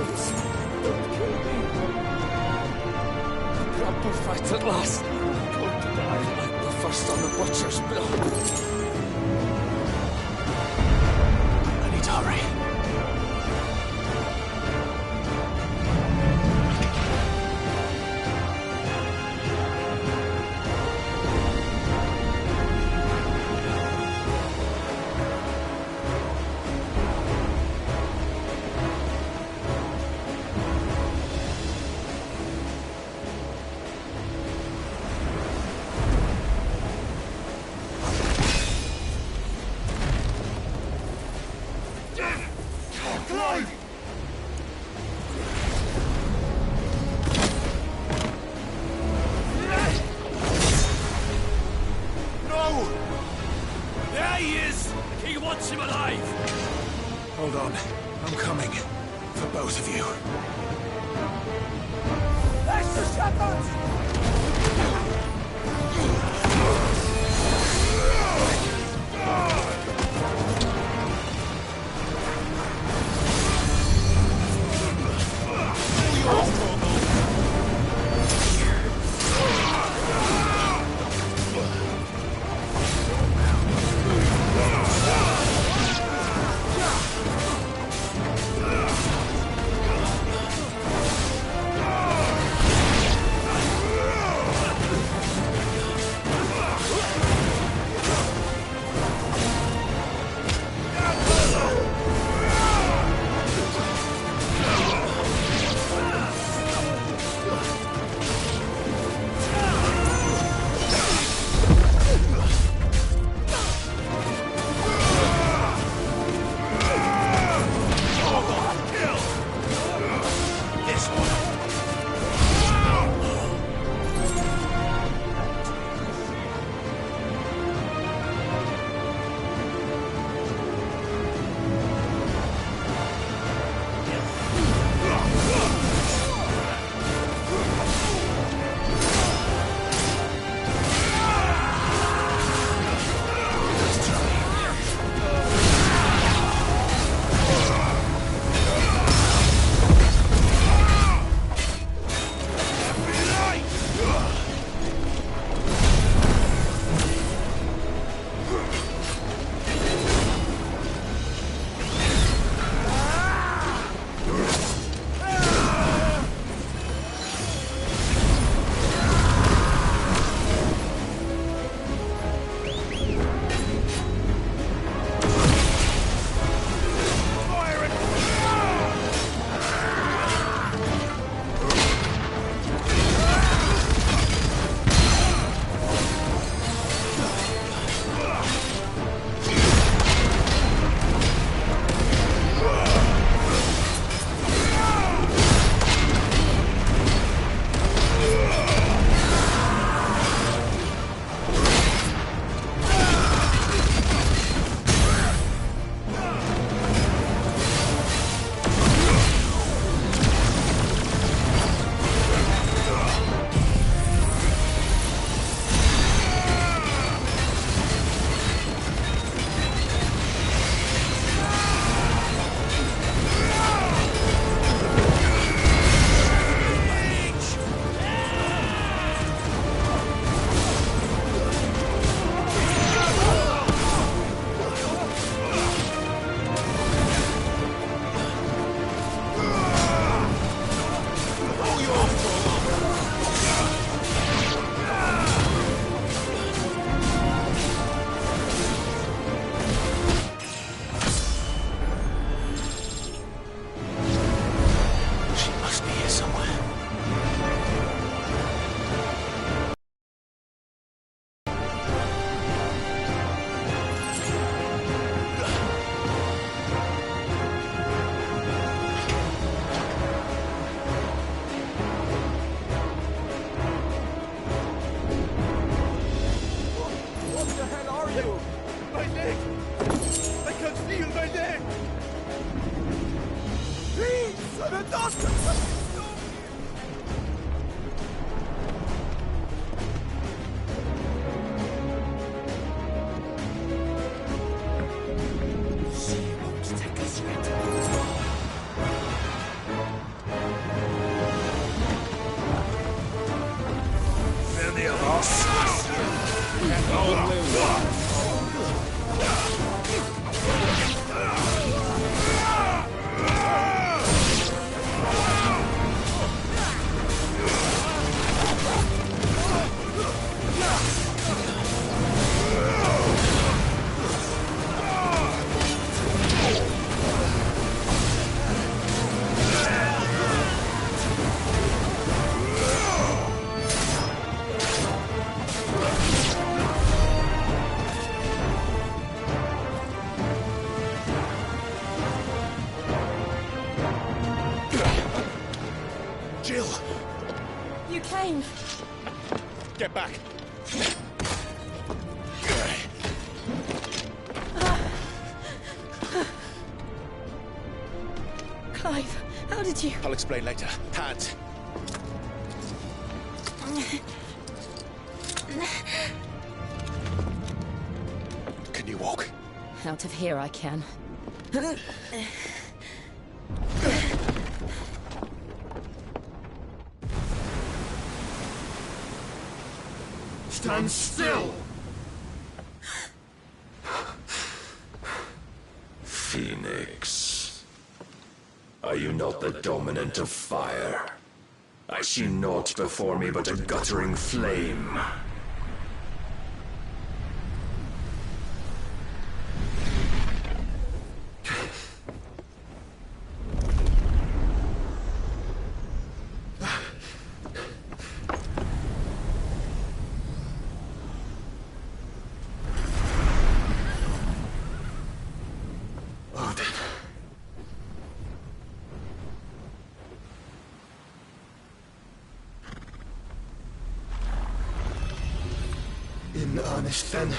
Please, don't kill me. Proper fight at last. I'm going to die like the first on the butcher's block. I need to hurry. Hold on. I'm coming. For both of you. That's the shepherds! Jill! You came. Get back. Clive, how did you... I'll explain later. Hands. Can you walk? Out of here I can. Stand still! Phoenix. Are you not the dominant of fire? I see naught before me but a guttering flame. In earnest, then.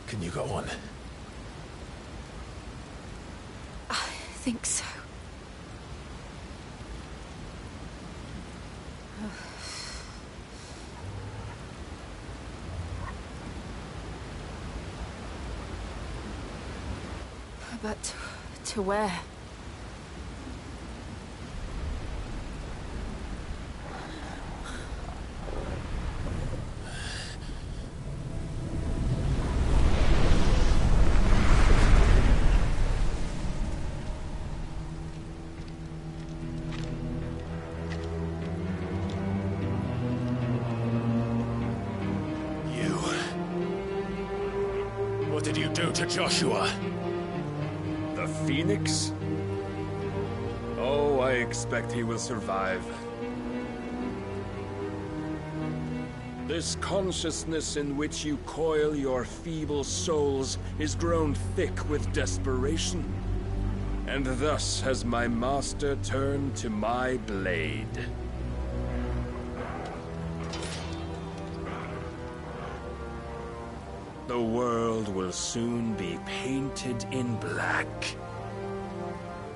Can you go on? I think so. But to where? What did you do to Joshua? The Phoenix? Oh, I expect he will survive. This consciousness in which you coil your feeble souls is grown thick with desperation. And thus has my master turned to my blade. The world will soon be painted in black.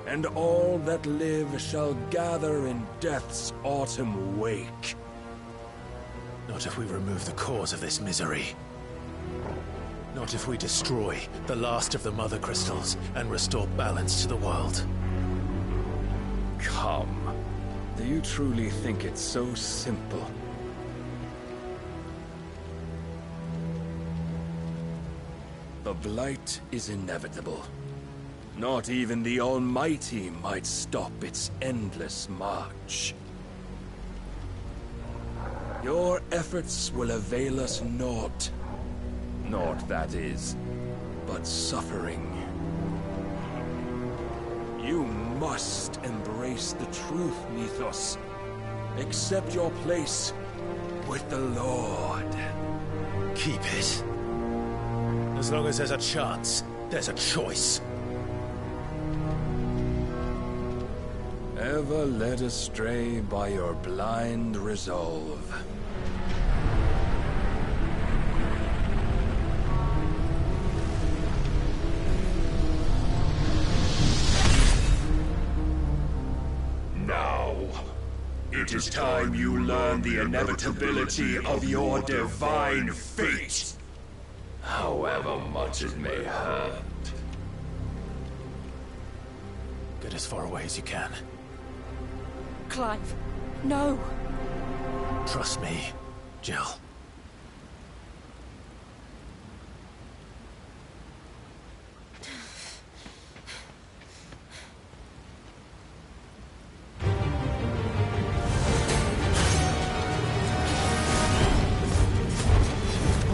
And all that live shall gather in death's autumn wake. Not if we remove the cause of this misery. Not if we destroy the last of the Mother Crystals and restore balance to the world. Come. Do you truly think it's so simple? The Blight is inevitable. Not even the Almighty might stop its endless march. Your efforts will avail us naught. Naught, that is, but suffering. You must embrace the truth, Mythos. Accept your place with the Lord. Keep it. As long as there's a chance, there's a choice. Ever led astray by your blind resolve. Now, it is time you learn the inevitability of your divine fate, however much it may hurt. Get as far away as you can. Clive, no. Trust me, Jill.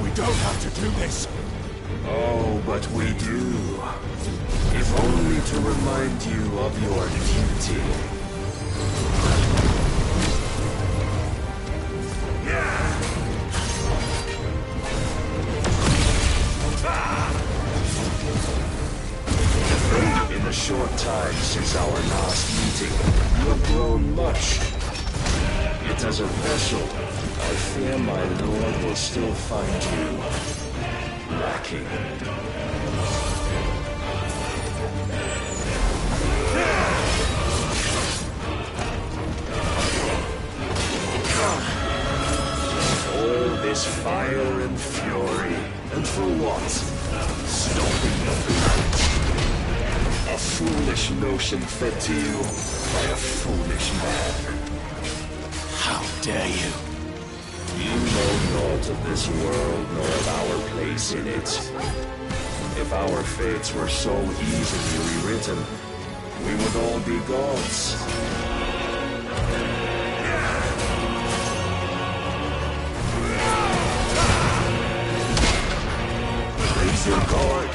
We don't have to do this. Oh, but we do. If only to remind you of your duty. In the short time since our last meeting, you have grown much. Yet as a vessel, I fear my lord will still find you lacking. All this fire and fury, and for what? Stopping the planet. A foolish notion fed to you by a foolish man. How dare you? You know naught of this world nor of our place in it. If our fates were so easily rewritten, we would all be gods. Raise your guard.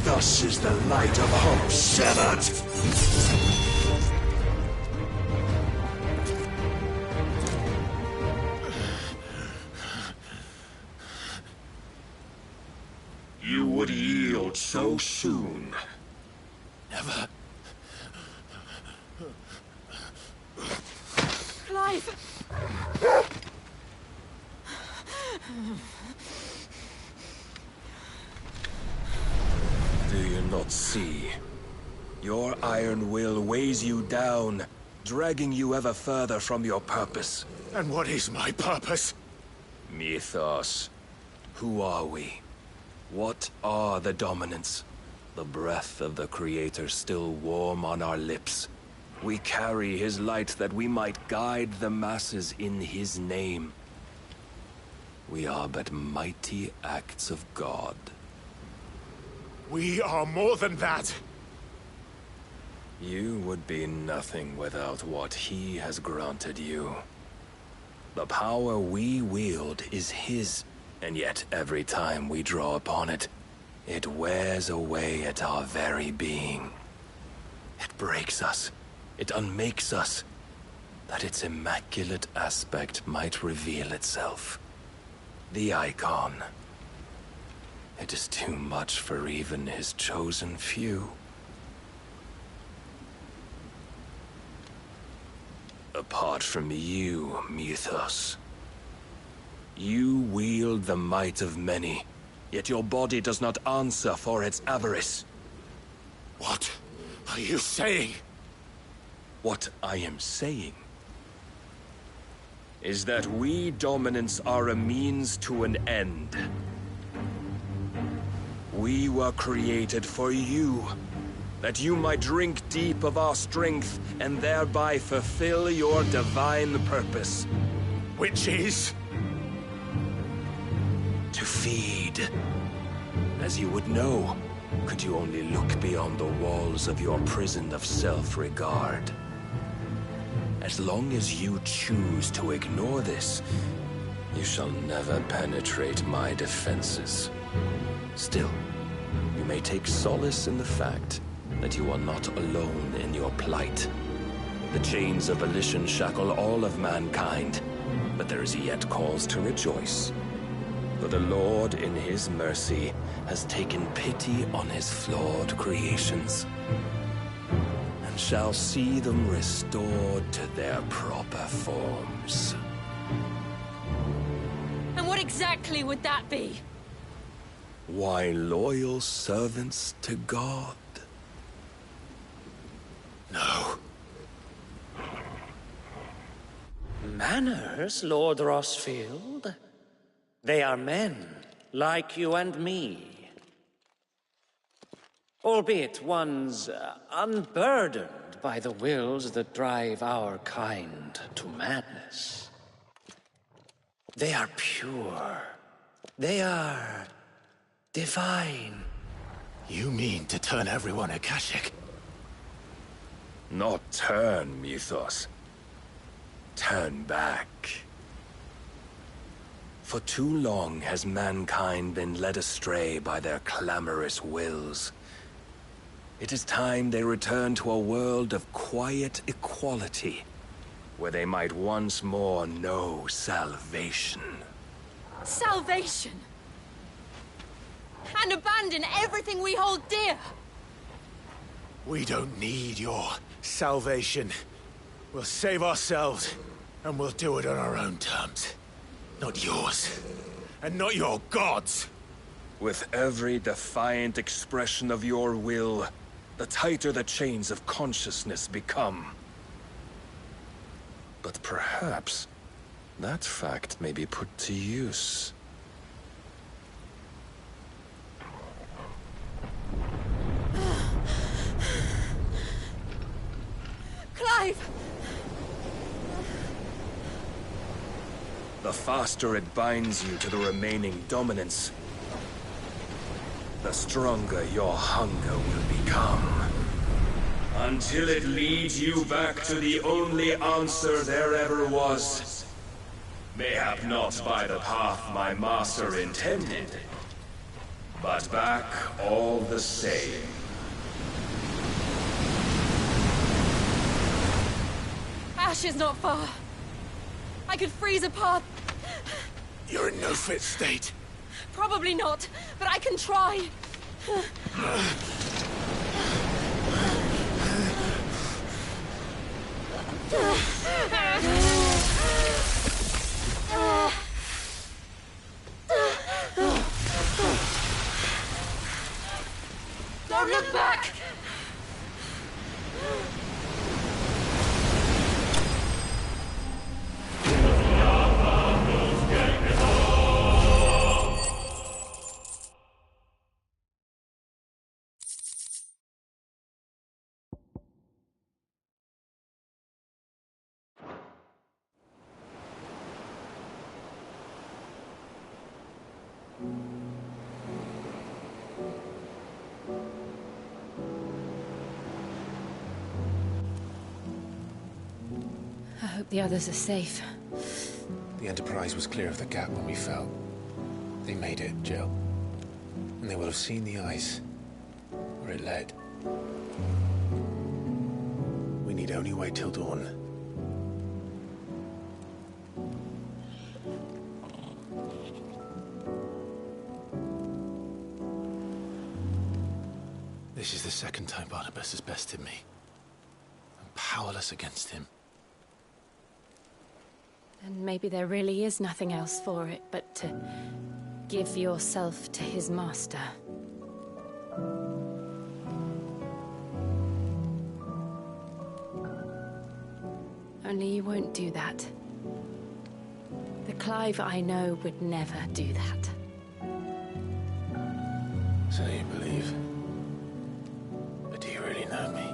Thus is the light of hope severed. You would yield so soon. Never. Clive! Do you not see? Your iron will weighs you down, dragging you ever further from your purpose. And what is my purpose? Mythos. Who are we? What are the dominants? The breath of the Creator still warm on our lips. We carry his light that we might guide the masses in his name. We are but mighty acts of God. We are more than that. You would be nothing without what he has granted you. The power we wield is his, and yet every time we draw upon it, it wears away at our very being. It breaks us. It unmakes us, that its immaculate aspect might reveal itself. The icon. It is too much for even his chosen few. Apart from you, Mythos, you wield the might of many, yet your body does not answer for its avarice. What are you saying? What I am saying is that we dominants are a means to an end. We were created for you, that you might drink deep of our strength and thereby fulfill your divine purpose. Which is? To feed. As you would know, could you only look beyond the walls of your prison of self-regard. As long as you choose to ignore this, you shall never penetrate my defenses. Still, you may take solace in the fact that you are not alone in your plight. The chains of volition shackle all of mankind, but there is yet cause to rejoice. For the Lord, in his mercy, has taken pity on his flawed creations, and shall see them restored to their proper forms. And what exactly would that be? Why, loyal servants to God. No. Manners, Lord Rossfield? They are men, like you and me. Albeit ones unburdened by the wills that drive our kind to madness. They are pure. They are divine. You mean to turn everyone Akashic? Not turn, Mythos. Turn back. For too long has mankind been led astray by their clamorous wills. It is time they return to a world of quiet equality, where they might once more know salvation. Salvation? And abandon everything we hold dear? We don't need your salvation. We'll save ourselves, and we'll do it on our own terms. Not yours. And not your gods. With every defiant expression of your will, the tighter the chains of consciousness become. But perhaps that fact may be put to use. Clive! The faster it binds you to the remaining dominance, the stronger your hunger will become. Until it leads you back to the only answer there ever was. Mayhap not by the path my master intended, but back all the same. Ash is not far. I could freeze a path. You're in no fit state. Probably not, but I can try. Don't look back! hope the others are safe. The Enterprise was clear of the gap when we fell. They made it, Jill. And they will have seen the ice where it led. We need only wait till dawn. This is the second time Barnabas has bested me. I'm powerless against him. And maybe there really is nothing else for it but to give yourself to his master. Only you won't do that. The Clive I know would never do that. So you believe? But do you really know me?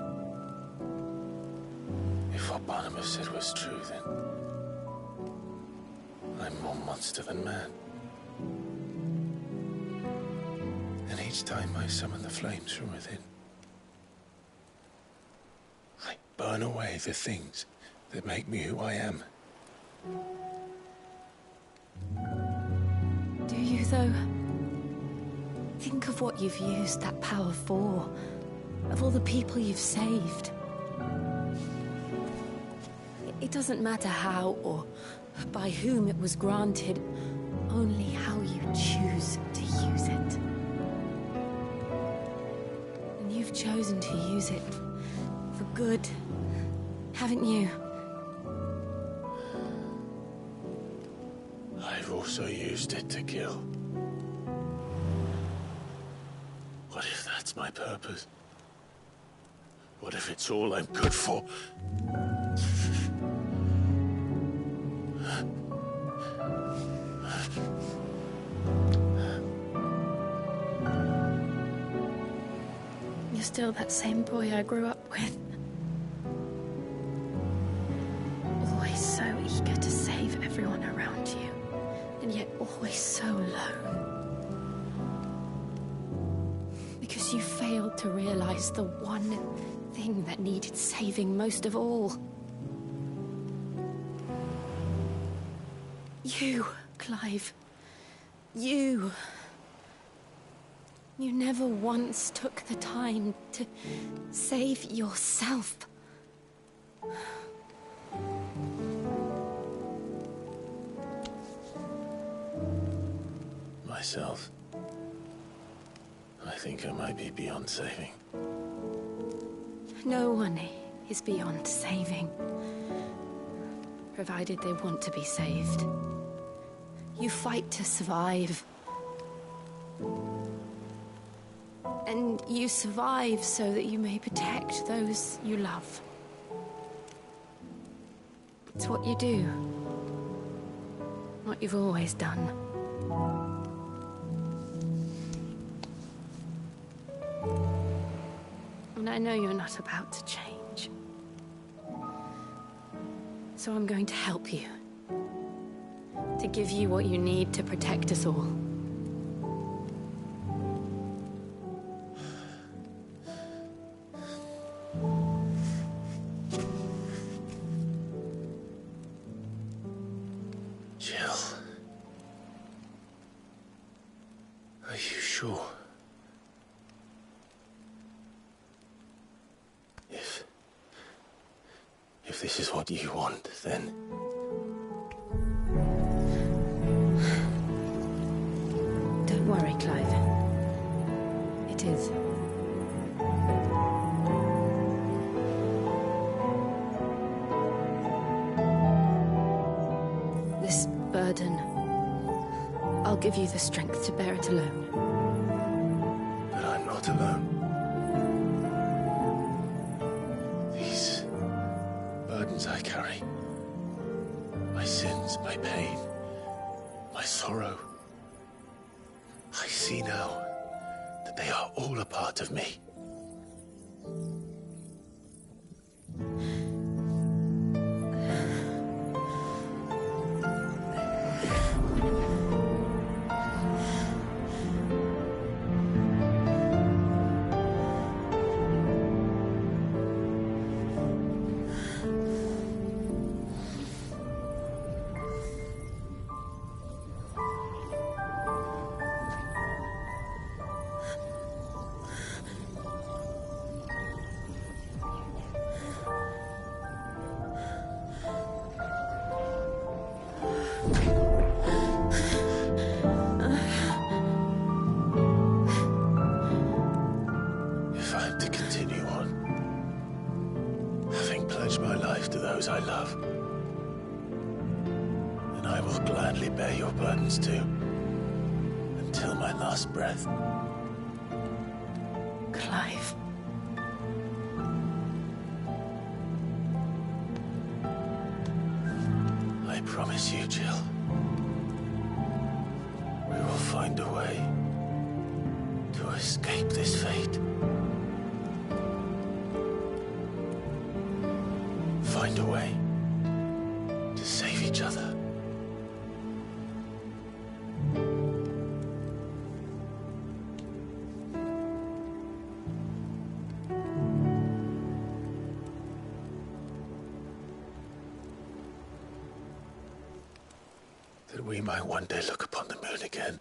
If what Barnabas said was true, then I'm more monster than man. And each time I summon the flames from within, I burn away the things that make me who I am. Do you, though? Think of what you've used that power for, of all the people you've saved. It doesn't matter how or by whom it was granted, only how you choose to use it. And you've chosen to use it for good, haven't you? I've also used it to kill. What if that's my purpose? What if it's all I'm good for? You're still that same boy I grew up with. Always so eager to save everyone around you, and yet always so alone. Because you failed to realize the one thing that needed saving most of all. You, Clive. You. You never once took the time to save yourself. Myself? I think I might be beyond saving. No one is beyond saving, provided they want to be saved. You fight to survive. And you survive so that you may protect those you love. It's what you do. What you've always done. And I know you're not about to change. So I'm going to help you. To give you what you need to protect us all. Jill. Are you sure? If this is what you want, then... Don't worry, Clive. It is. This burden, I'll give you the strength to bear it alone. But I'm not alone. These burdens I carry, my sins, my pain, my sorrow, I see now that they are all a part of me. will gladly bear your burdens too, until my last breath. Clive. I promise you, Jill. We will find a way to escape this fate. Find a way to save each other. That we might one day look upon the moon again,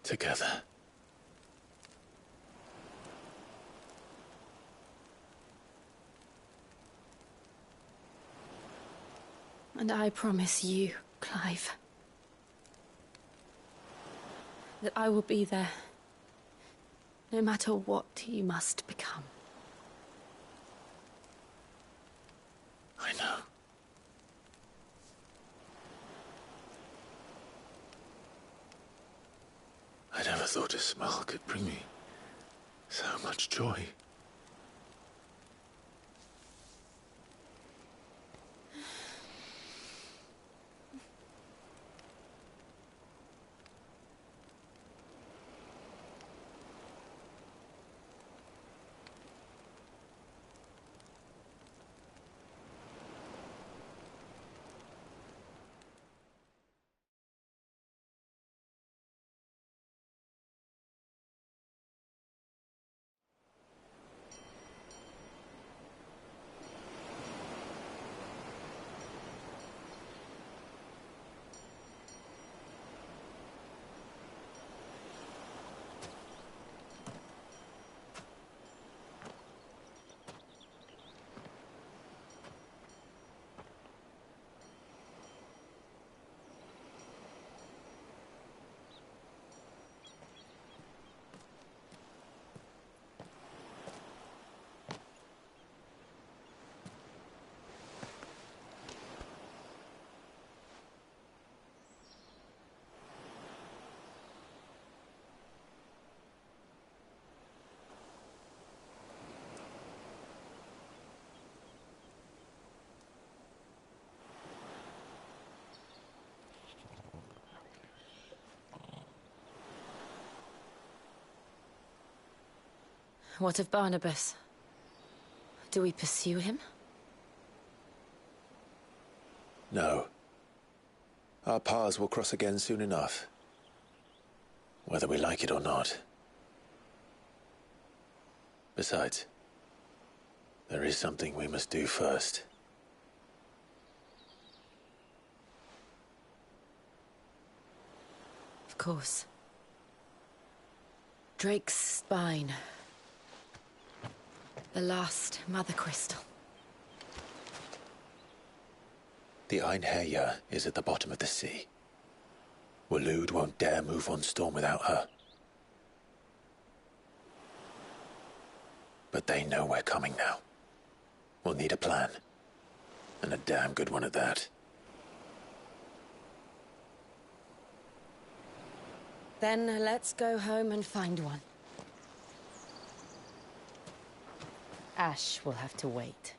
together. And I promise you, Clive, that I will be there, no matter what you must become. I know. I never thought a smile could bring me so much joy. What of Barnabas? Do we pursue him? No. Our paths will cross again soon enough. Whether we like it or not. Besides, there is something we must do first. Of course. Drake's spine. The last Mother Crystal. The Einherjar is at the bottom of the sea. Waloed won't dare move on Storm without her. But they know we're coming now. We'll need a plan. And a damn good one at that. Then let's go home and find one. Ash will have to wait.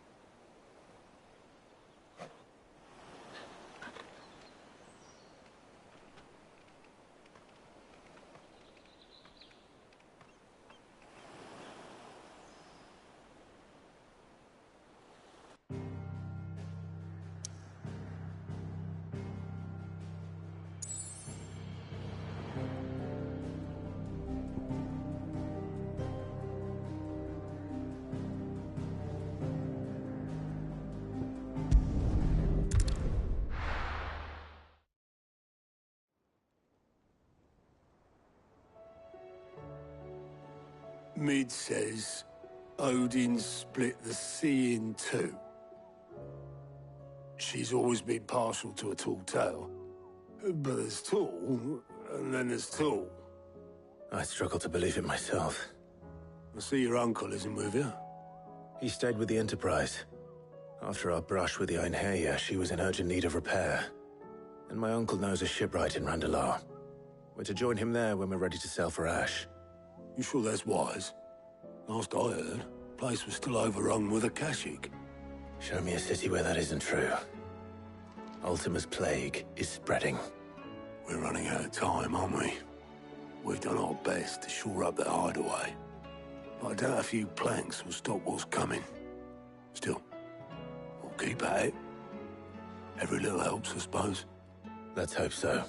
Mid says Odin split the sea in two. She's always been partial to a tall tale. But there's tall, and then there's tall. I struggle to believe it myself. I see your uncle isn't with you. He stayed with the Enterprise. After our brush with the Einherjar, she was in urgent need of repair. And my uncle knows a shipwright in Randalar. We're to join him there when we're ready to sail for Ash. You sure that's wise? Last I heard, the place was still overrun with Akashic. Show me a city where that isn't true. Ultima's plague is spreading. We're running out of time, aren't we? We've done our best to shore up that hideaway. But I doubt a few planks will stop what's coming. Still, we'll keep at it. Every little helps, I suppose. Let's hope so.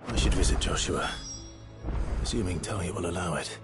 I should visit Joshua, assuming Talia will allow it.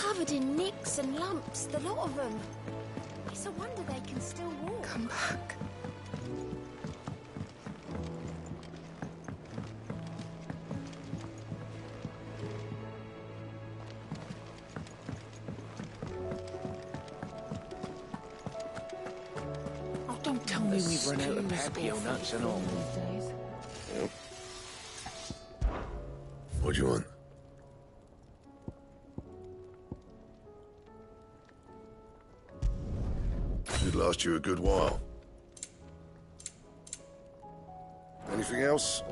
covered in nicks and lumps, the lot of them. It's a wonder they can still walk. Come back. Oh, don't tell me we've run out of Papio nuts and all. What do you want? Should last you a good while. Anything else?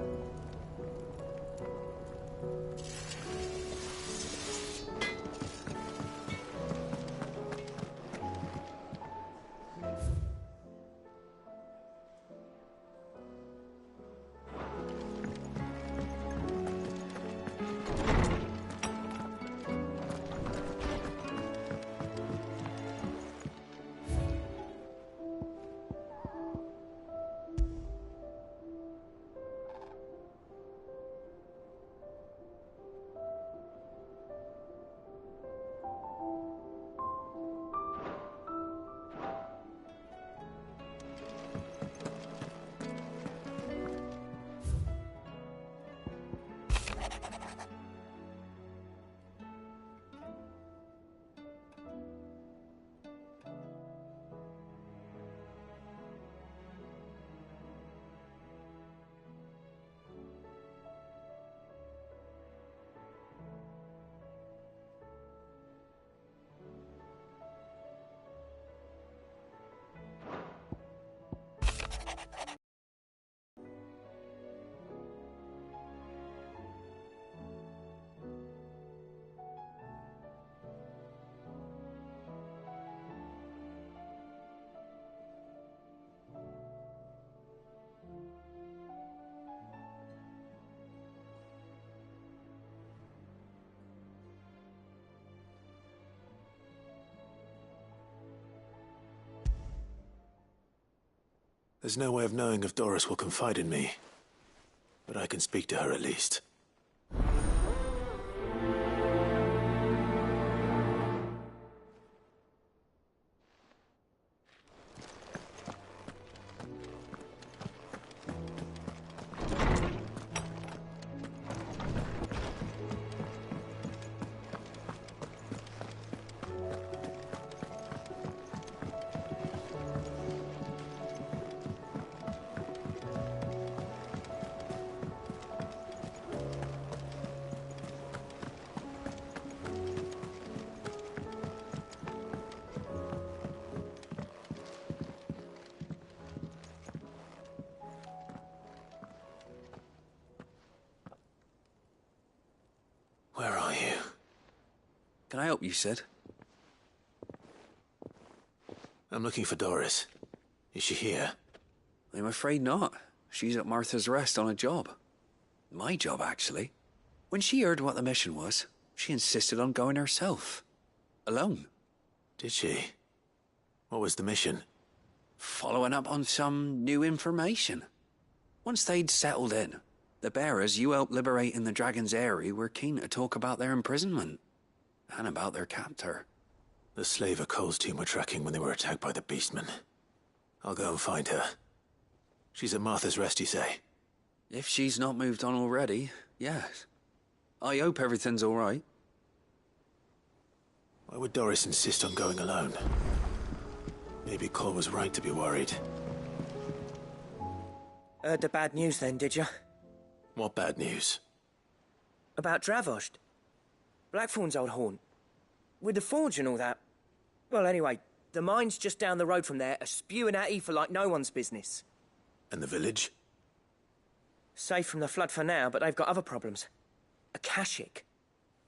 There's no way of knowing if Doris will confide in me, but I can speak to her at least. Where are you? Can I help you, Sid? I'm looking for Doris. Is she here? I'm afraid not. She's at Martha's Rest on a job. My job, actually. When she heard what the mission was, she insisted on going herself. Alone. Did she? What was the mission? Following up on some new information. Once they'd settled in, the bearers you helped liberate in the Dragon's Eyrie were keen to talk about their imprisonment. And about their captor. The slaver Cole's team were tracking when they were attacked by the Beastmen. I'll go and find her. She's at Martha's Rest, you say? If she's not moved on already, yes. I hope everything's all right. Why would Doris insist on going alone? Maybe Cole was right to be worried. Heard the bad news then, did you? What bad news? About Dravost. Blackthorn's old haunt. With the forge and all that. Well, anyway, the mines just down the road from there are spewing out ether like no one's business. And the village? Safe from the flood for now, but they've got other problems. Akashic.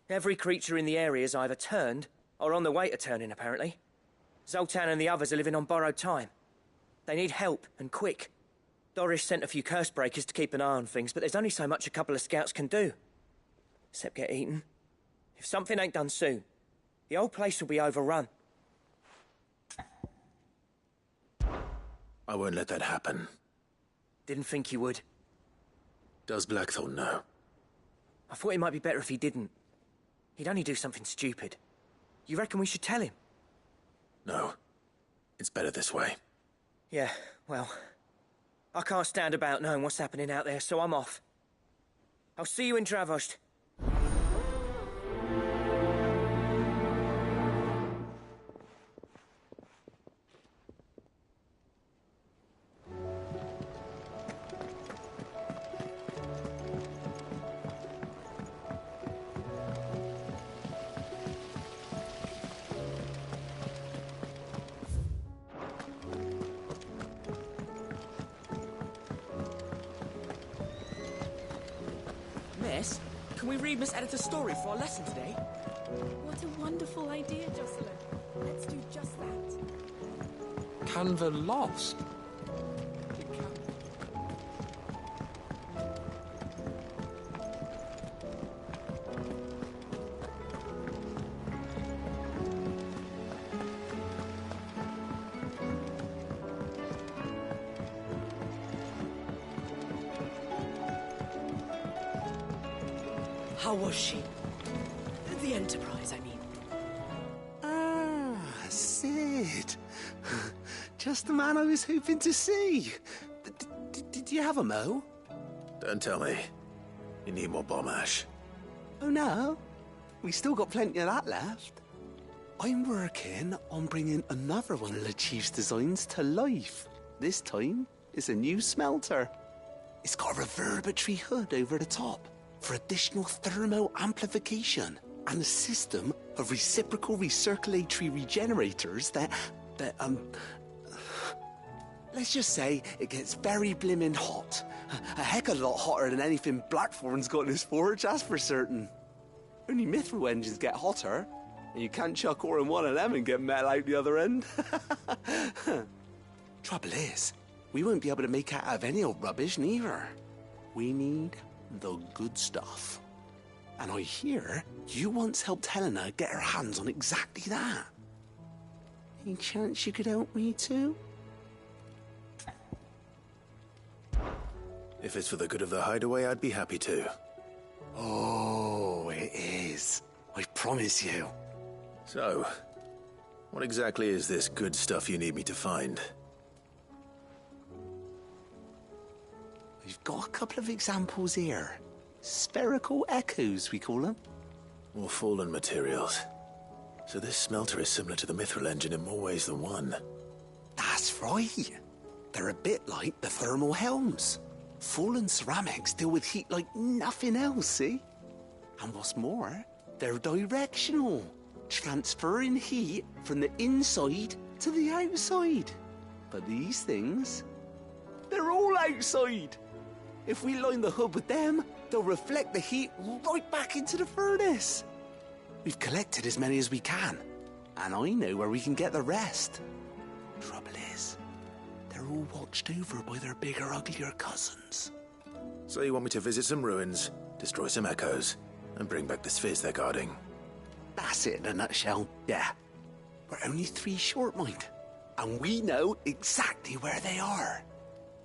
Every creature in the area is either turned or on the way to turning, apparently. Zoltan and the others are living on borrowed time. They need help, and quick. Doris sent a few curse breakers to keep an eye on things, but there's only so much a couple of scouts can do. Except get eaten. If something ain't done soon, the whole place will be overrun. I won't let that happen. Didn't think you would. Does Blackthorn know? I thought it might be better if he didn't. He'd only do something stupid. You reckon we should tell him? No. It's better this way. Yeah, well, I can't stand about knowing what's happening out there, so I'm off. I'll see you in Dravost. Miss, can we read Miss Editha's story for our lesson today? What a wonderful idea, Jocelyn. Let's do just that. Canva lost. How was she? The Enterprise, I mean. Ah, Sid. Just the man I was hoping to see. Did you have a mo? Don't tell me. You need more bomb ash. Oh, no. We still got plenty of that left. I'm working on bringing another one of the Chief's designs to life. This time, it's a new smelter. It's got a reverberatory hood over the top for additional thermo amplification and a system of reciprocal recirculatory regenerators that let's just say it gets very blimmin' hot. A heck of a lot hotter than anything Blackthorn's got in his forge, that's for certain. Only mithril engines get hotter, and you can't chuck ore in one of them and get metal out the other end. Trouble is, we won't be able to make it out of any old rubbish, neither. We need the good stuff. And I hear you once helped Helena get her hands on exactly that. Any chance you could help me too? If it's for the good of the hideaway, I'd be happy to. Oh, it is. I promise you. So, what exactly is this good stuff you need me to find? We've got a couple of examples here. Spherical echoes, we call them. More fallen materials. So this smelter is similar to the mithril engine in more ways than one. That's right. They're a bit like the thermal helms. Fallen ceramics deal with heat like nothing else, see? And what's more, they're directional, transferring heat from the inside to the outside. But these things, they're all outside. If we line the hood with them, they'll reflect the heat right back into the furnace. We've collected as many as we can, and I know where we can get the rest. Trouble is, they're all watched over by their bigger, uglier cousins. So you want me to visit some ruins, destroy some echoes, and bring back the spheres they're guarding? That's it in a nutshell, yeah. We're only 3 short, mind, and we know exactly where they are.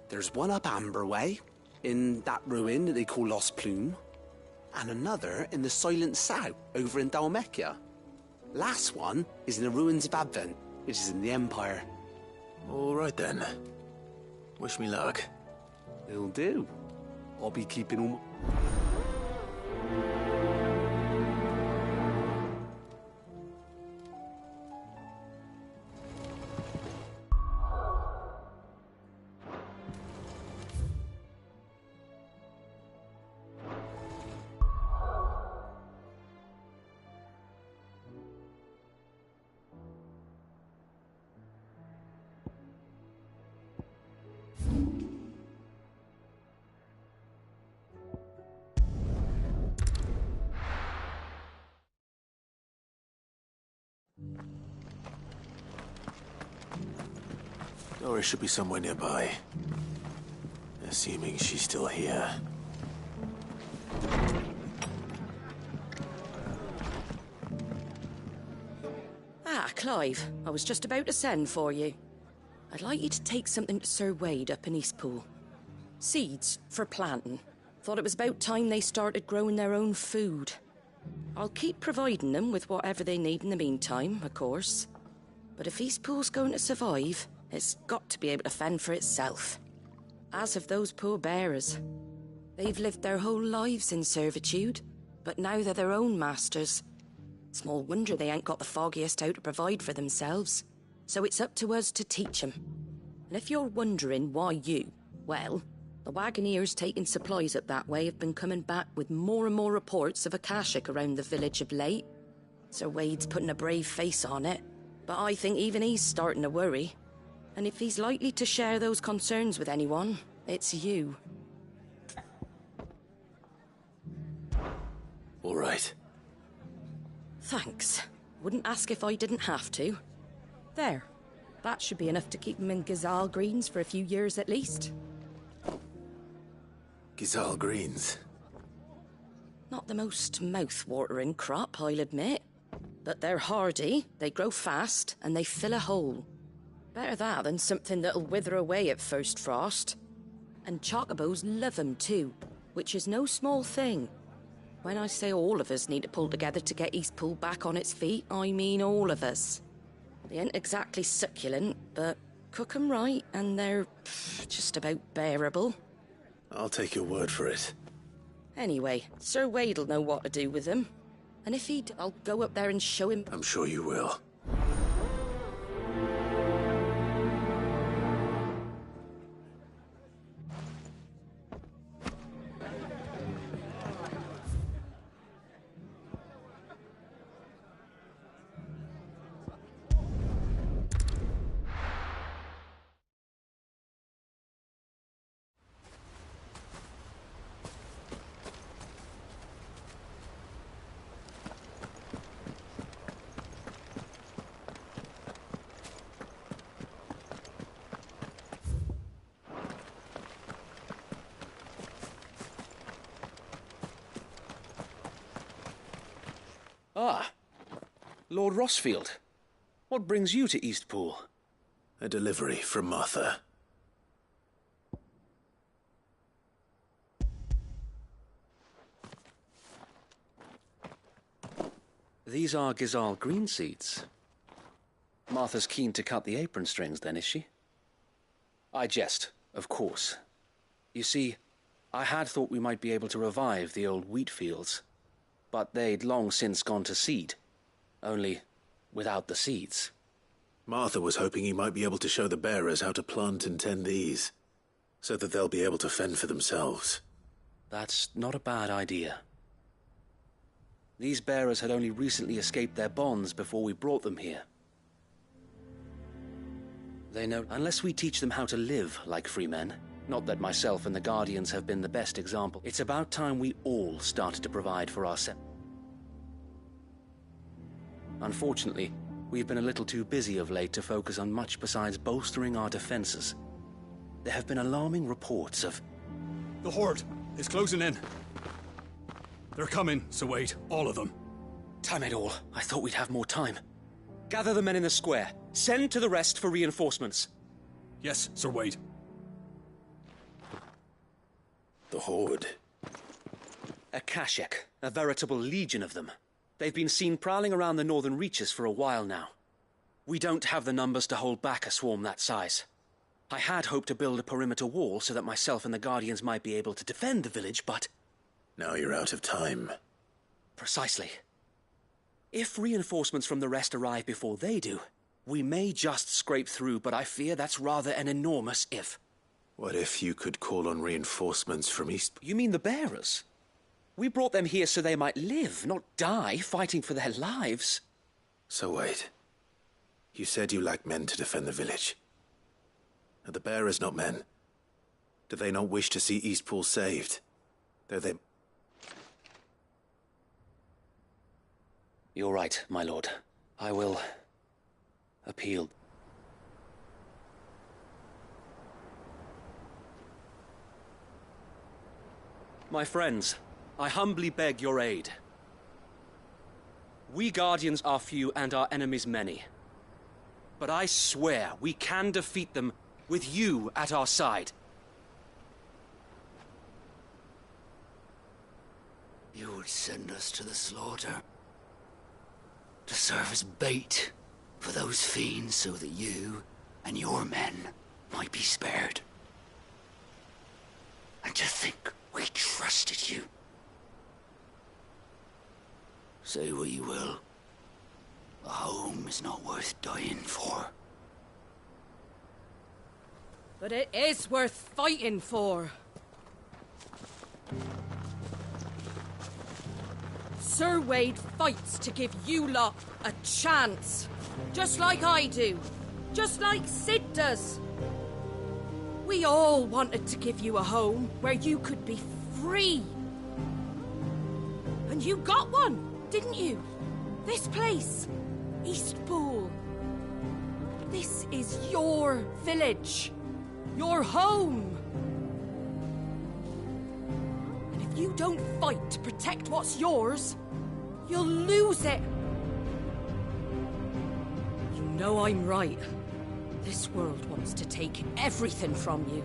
There's one up Amber Way, in that ruin that they call Lost Plume, and another in the Silent South, over in Dalmekia. Last one is in the ruins of Advent, which is in the Empire. All right then. Wish me luck. It'll do. I'll be keeping all... Doris should be somewhere nearby. Assuming she's still here. Ah, Clive. I was just about to send for you. I'd like you to take something to Sir Wade up in Eastpool. Seeds for planting. Thought it was about time they started growing their own food. I'll keep providing them with whatever they need in the meantime, of course. But if Eastpool's going to survive, it's got to be able to fend for itself. As have those poor bearers. They've lived their whole lives in servitude, but now they're their own masters. Small wonder they ain't got the foggiest how to provide for themselves. So it's up to us to teach them. And if you're wondering why well, the Wagoneers taking supplies up that way have been coming back with more and more reports of Akashic around the village of late. Sir Wade's putting a brave face on it, but I think even he's starting to worry. And if he's likely to share those concerns with anyone, it's you. All right. Thanks. Wouldn't ask if I didn't have to. There. That should be enough to keep him in Gazal Greens for a few years at least. Gazal Greens? Not the most mouth-watering crop, I'll admit. But they're hardy, they grow fast, and they fill a hole. Better that than something that'll wither away at first frost. And chocobos love 'em too, which is no small thing. When I say all of us need to pull together to get Eastpool back on its feet, I mean all of us. They ain't exactly succulent, but cook 'em right and they're just about bearable. I'll take your word for it. Anyway, Sir Wade'll know what to do with them. And if I'll go up there and show him. I'm sure you will. Ah, Lord Rossfield. What brings you to Eastpool? A delivery from Martha. These are Gazal green seeds. Martha's keen to cut the apron strings, then, is she? I jest, of course. You see, I had thought we might be able to revive the old wheat fields. But they'd long since gone to seed. Only without the seeds. Martha was hoping you might be able to show the bearers how to plant and tend these, so that they'll be able to fend for themselves. That's not a bad idea. These bearers had only recently escaped their bonds before we brought them here. They know unless we teach them how to live like free men, not that myself and the Guardians have been the best example, it's about time we all started to provide for ourselves. Unfortunately, we've been a little too busy of late to focus on much besides bolstering our defenses. There have been alarming reports of... The Horde is closing in. They're coming, Sir Wade, all of them. Damn it all, I thought we'd have more time. Gather the men in the square. Send to the rest for reinforcements. Yes, Sir Wade. The Horde. Akashic, a veritable legion of them. They've been seen prowling around the northern reaches for a while now. We don't have the numbers to hold back a swarm that size. I had hoped to build a perimeter wall so that myself and the Guardians might be able to defend the village, but... Now you're out of time. Precisely. If reinforcements from the rest arrive before they do, we may just scrape through, but I fear that's rather an enormous if. What if you could call on reinforcements from East... You mean the bearers? We brought them here so they might live, not die, fighting for their lives. So wait. You said you lack men to defend the village. Are the bearers not men? Do they not wish to see Eastpool saved? Though they... You're right, my lord. I will... appeal. My friends, I humbly beg your aid. We Guardians are few and our enemies many. But I swear we can defeat them with you at our side. You would send us to the slaughter. To serve as bait for those fiends so that you and your men might be spared. And to think we trusted you. Say what you will. A home is not worth dying for. But it is worth fighting for. Sir Wade fights to give you lot a chance. Just like I do. Just like Sid does. We all wanted to give you a home where you could be free. And you got one, didn't you? This place. Eastpool. This is your village. Your home. And if you don't fight to protect what's yours, you'll lose it. You know I'm right. This world wants to take everything from you.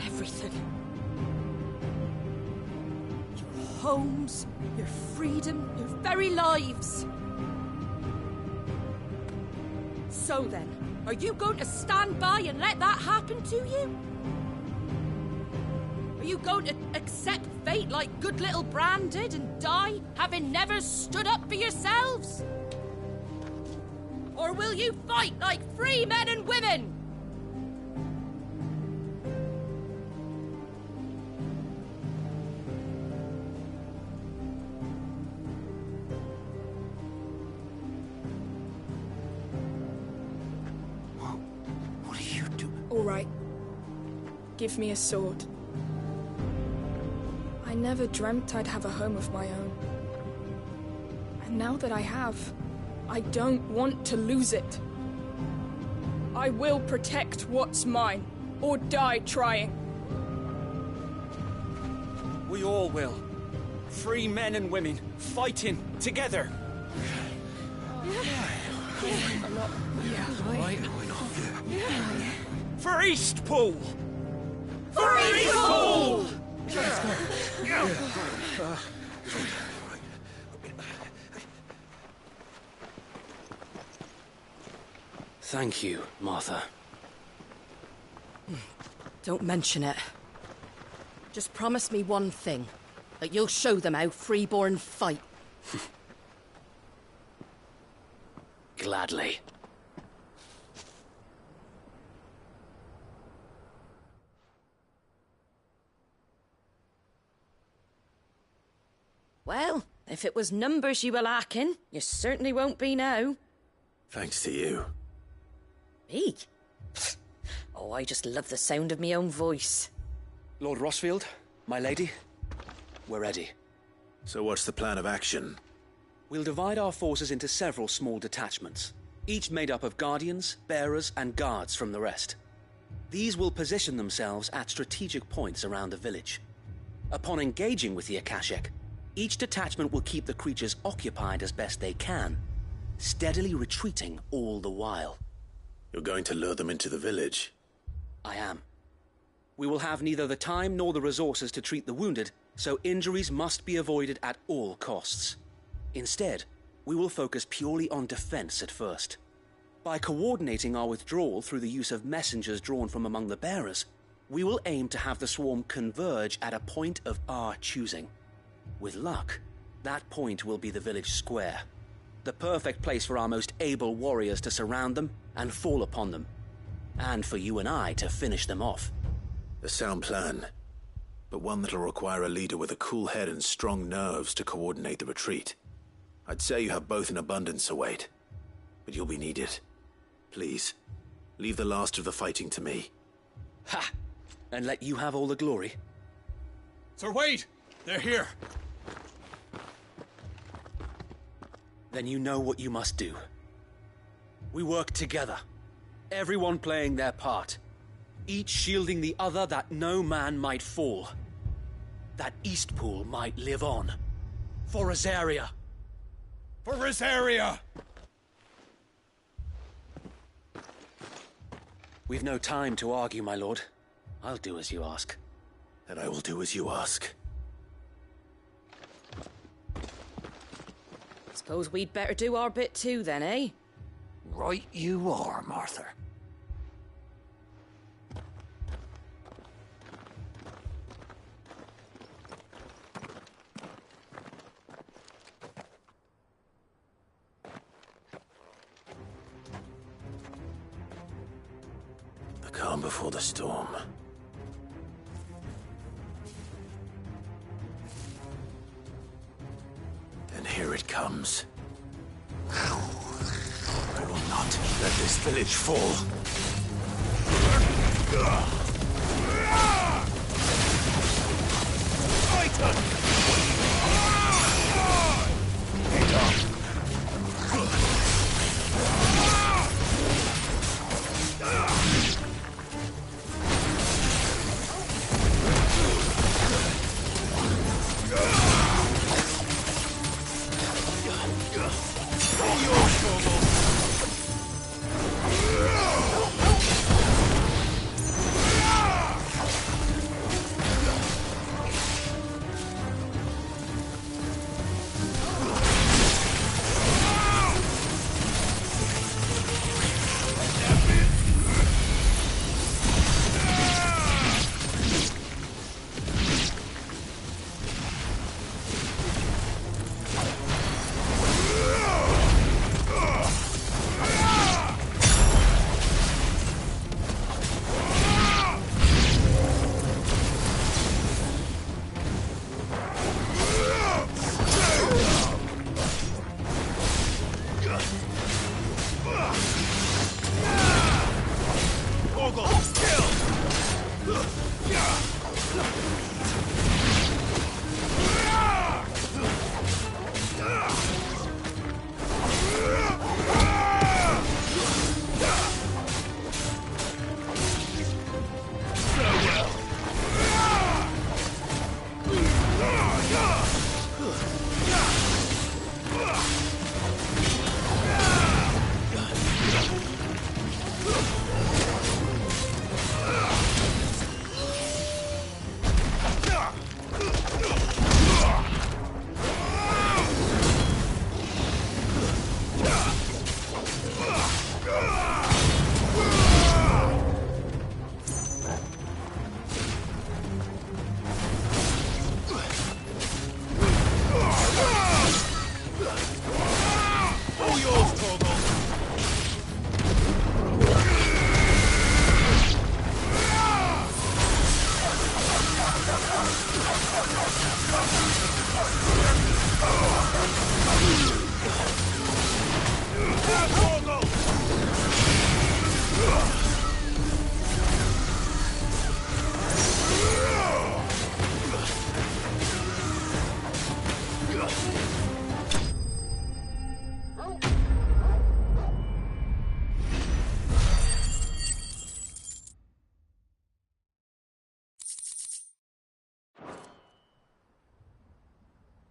Everything. Your homes, your freedom, your very lives. So then, are you going to stand by and let that happen to you? Are you going to accept fate like good little Bran did and die, having never stood up for yourselves? Or will you fight like free men and women? What are you doing? All right. Give me a sword. I never dreamt I'd have a home of my own. And now that I have, I don't want to lose it. I will protect what's mine, or die trying. We all will. Free men and women, fighting together. For Eastpool! For Eastpool! Let's go. Thank you, Martha. Don't mention it. Just promise me one thing. That you'll show them how freeborn fight. Gladly. Well, if it was numbers you were lacking, you certainly won't be now. Thanks to you. Me? Oh, I just love the sound of my own voice. Lord Rossfield, my lady, we're ready. So what's the plan of action? We'll divide our forces into several small detachments, each made up of guardians, bearers, and guards from the rest. These will position themselves at strategic points around the village. Upon engaging with the Akashic, each detachment will keep the creatures occupied as best they can, steadily retreating all the while. You're going to lure them into the village? I am. We will have neither the time nor the resources to treat the wounded, so injuries must be avoided at all costs. Instead, we will focus purely on defense at first. By coordinating our withdrawal through the use of messengers drawn from among the bearers, we will aim to have the swarm converge at a point of our choosing. With luck, that point will be the village square. The perfect place for our most able warriors to surround them and fall upon them. And for you and I to finish them off. A sound plan, but one that'll require a leader with a cool head and strong nerves to coordinate the retreat. I'd say you have both in abundance, Await, but you'll be needed. Please, leave the last of the fighting to me. Ha! And let you have all the glory. Sir Wade! They're here! Then you know what you must do. We work together, everyone playing their part, each shielding the other that no man might fall, that Eastpool might live on. For Rosaria! For Rosaria! We've no time to argue, my lord. I'll do as you ask. And I will do as you ask. Suppose we'd better do our bit too then, eh? Right you are, Martha. The calm before the storm. And here it comes. I will not let this village fall.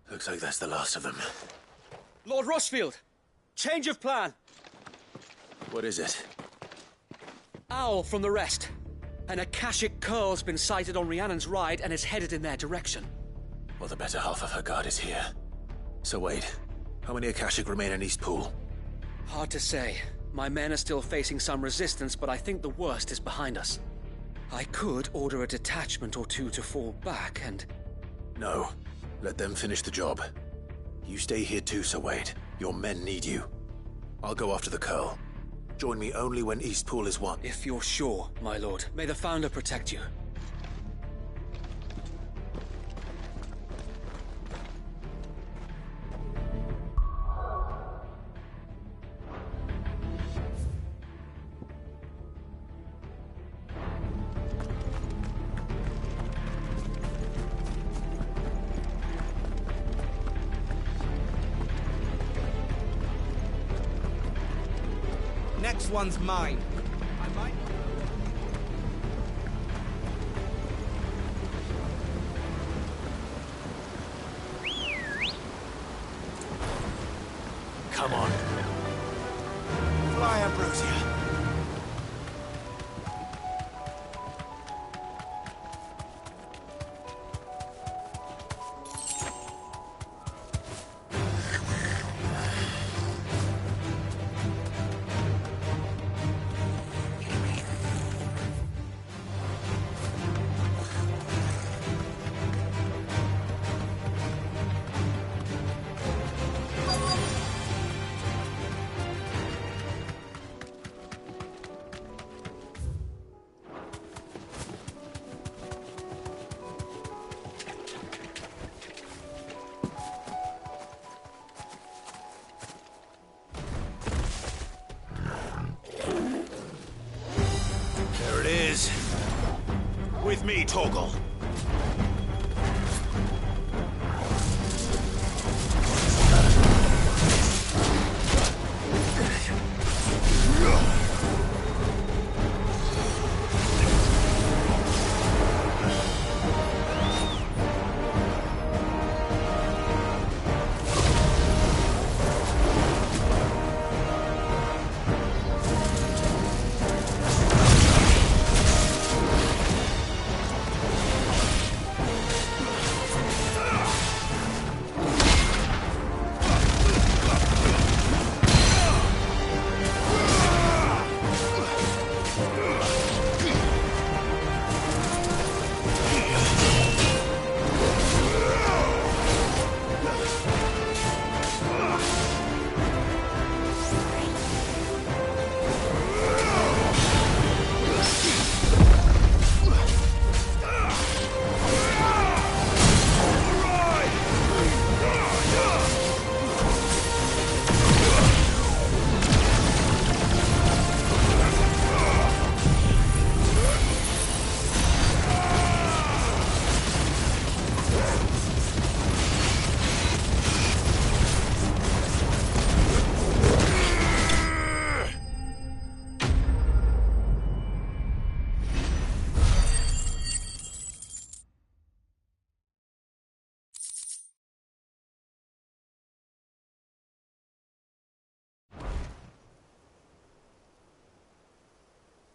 Looks like that's the last of them. Lord Rossfield! Change of plan! What is it? Owl from the rest. An Akashic Curl's been sighted on Rhiannon's Ride and is headed in their direction. Well, the better half of her guard is here. So wait, how many Akashic remain in Eastpool? Hard to say. My men are still facing some resistance, but I think the worst is behind us. I could order a detachment or two to fall back and... No. Let them finish the job. You stay here too, Sir Wade. Your men need you. I'll go after the Curl. Join me only when Eastpool is won. If you're sure, my lord. May the Founder protect you. Next one's mine. I might... Come on. Fly, Ambrosia. me, Torgal.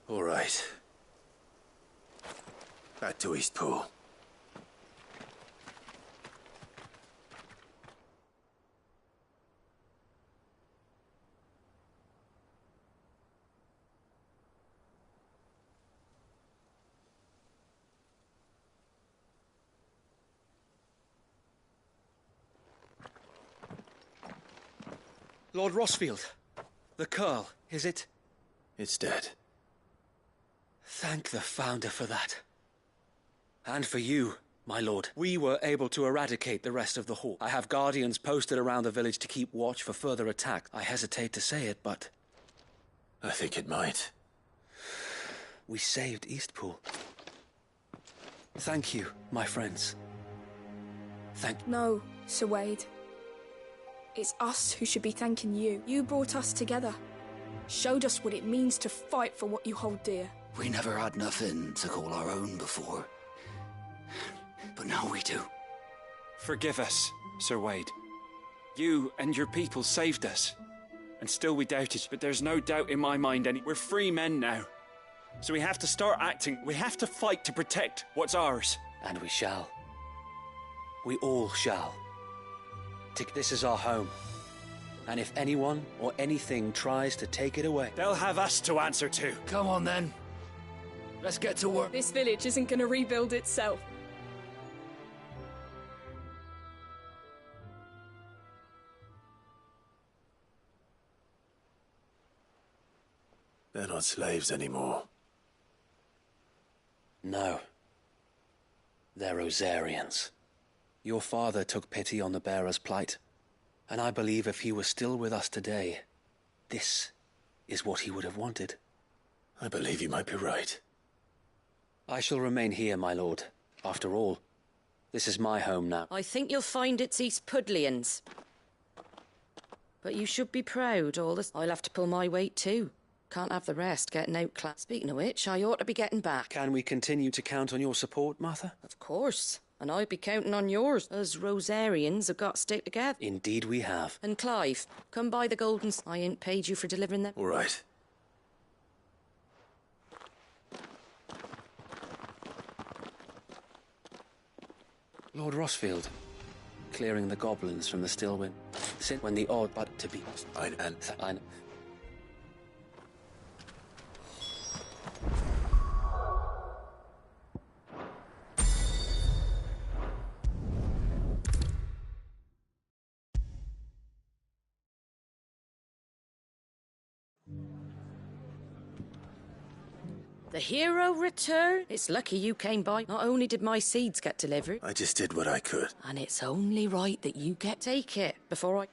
All right. Back to Eastpool. Lord Rosfield, the Curl, is it? It's dead. Thank the Founder for that. And for you, my lord. We were able to eradicate the rest of the Horde. I have guardians posted around the village to keep watch for further attacks. I hesitate to say it, but... I think it might. We saved Eastpool. Thank you, my friends. No, Sir Wade. It's us who should be thanking you. You brought us together. Showed us what it means to fight for what you hold dear. We never had nothing to call our own before. But now we do. Forgive us, Sir Wade. You and your people saved us. And still we doubted, but there's no doubt in my mind we're free men now. So we have to start acting. We have to fight to protect what's ours. And we shall. We all shall. This is our home. And if anyone or anything tries to take it away... They'll have us to answer to. Come on then. Let's get to work. This village isn't going to rebuild itself. They're not slaves anymore. No. They're Rosarians. Your father took pity on the bearer's plight. And I believe if he was still with us today, this is what he would have wanted. I believe you might be right. I shall remain here, my lord. After all, this is my home now. I think you'll find it's East Pudlians. But you should be proud, all this. I'll have to pull my weight too. Can't have the rest getting outclassed. Speaking of which, I ought to be getting back. Can we continue to count on your support, Martha? Of course. And I'd be counting on yours. Us Rosarians have got to stick together. Indeed we have. And Clive, come by the Golden... I ain't paid you for delivering them. All right. Lord Rosfield, clearing the goblins from the still wind. Since when the odd but to be... I know. The hero returned? It's lucky you came by. Not only did my seeds get delivered... I just did what I could. And it's only right that you take it before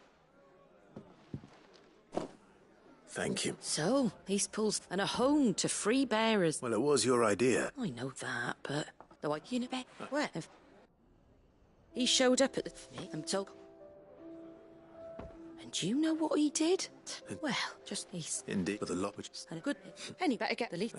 I... Thank you. So, Eastpool's and a home to free bearers. Well, it was your idea. I know that, but though I you know where he showed up at the I'm told. And you know what he did? Well, just he's Indeed, with a lot which and a good penny better get the leaf.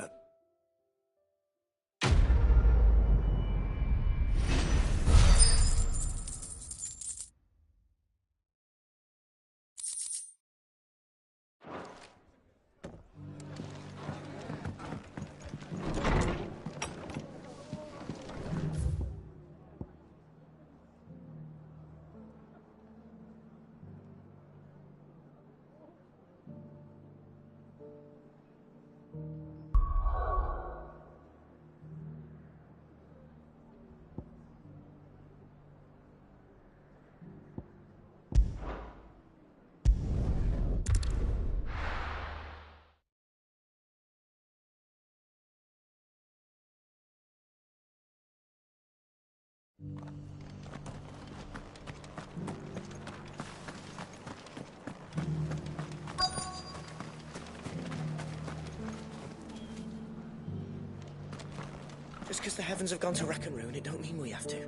Just because the heavens have gone to rack and ruin, it don't mean we have to.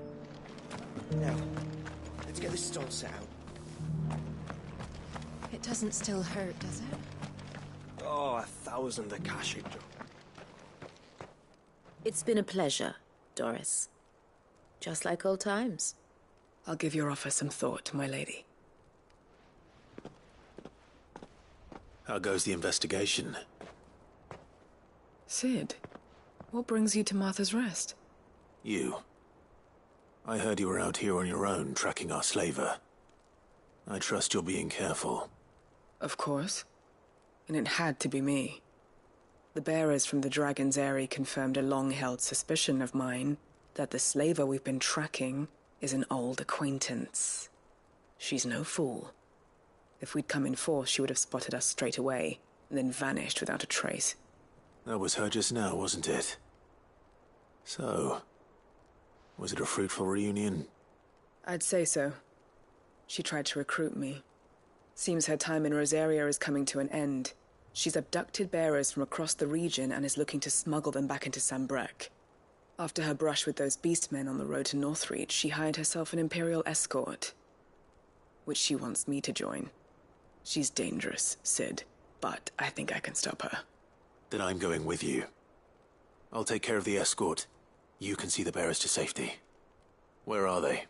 Now, let's get this stall set out. It doesn't still hurt, does it? Oh, 1,000 Akashic. It's been a pleasure, Doris. Just like old times. I'll give your offer some thought, my lady. How goes the investigation? Sid, what brings you to Martha's Rest? You. I heard you were out here on your own, tracking our slaver. I trust you're being careful. Of course. And it had to be me. The bearers from the Dragon's Eyrie confirmed a long-held suspicion of mine that the slaver we've been tracking is an old acquaintance. She's no fool. If we'd come in force, she would have spotted us straight away, and then vanished without a trace. That was her just now, wasn't it? So, was it a fruitful reunion? I'd say so. She tried to recruit me. Seems her time in Rosaria is coming to an end. She's abducted bearers from across the region and is looking to smuggle them back into Sambrec. After her brush with those beastmen on the road to Northreach, she hired herself an Imperial escort, which she wants me to join. She's dangerous, Sid, but I think I can stop her. Then I'm going with you. I'll take care of the escort. You can see the bearers to safety. Where are they?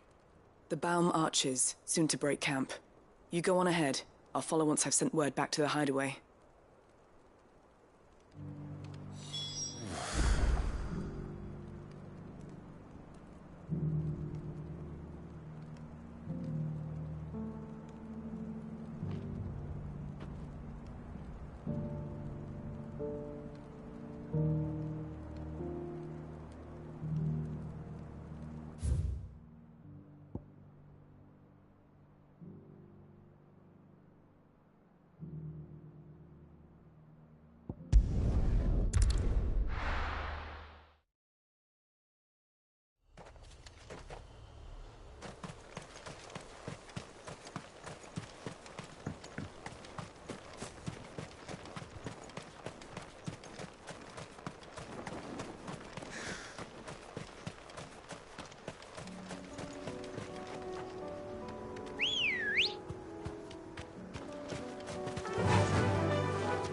The Baum Archers, soon to break camp. You go on ahead. I'll follow once I've sent word back to the hideaway.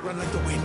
Run like the wind.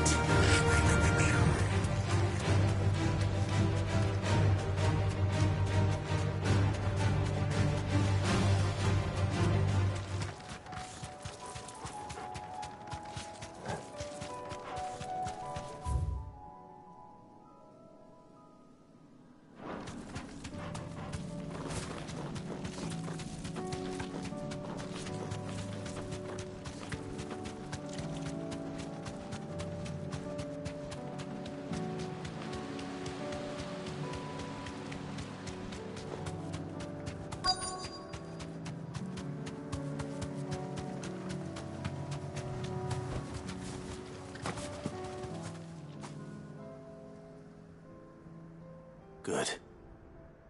Good.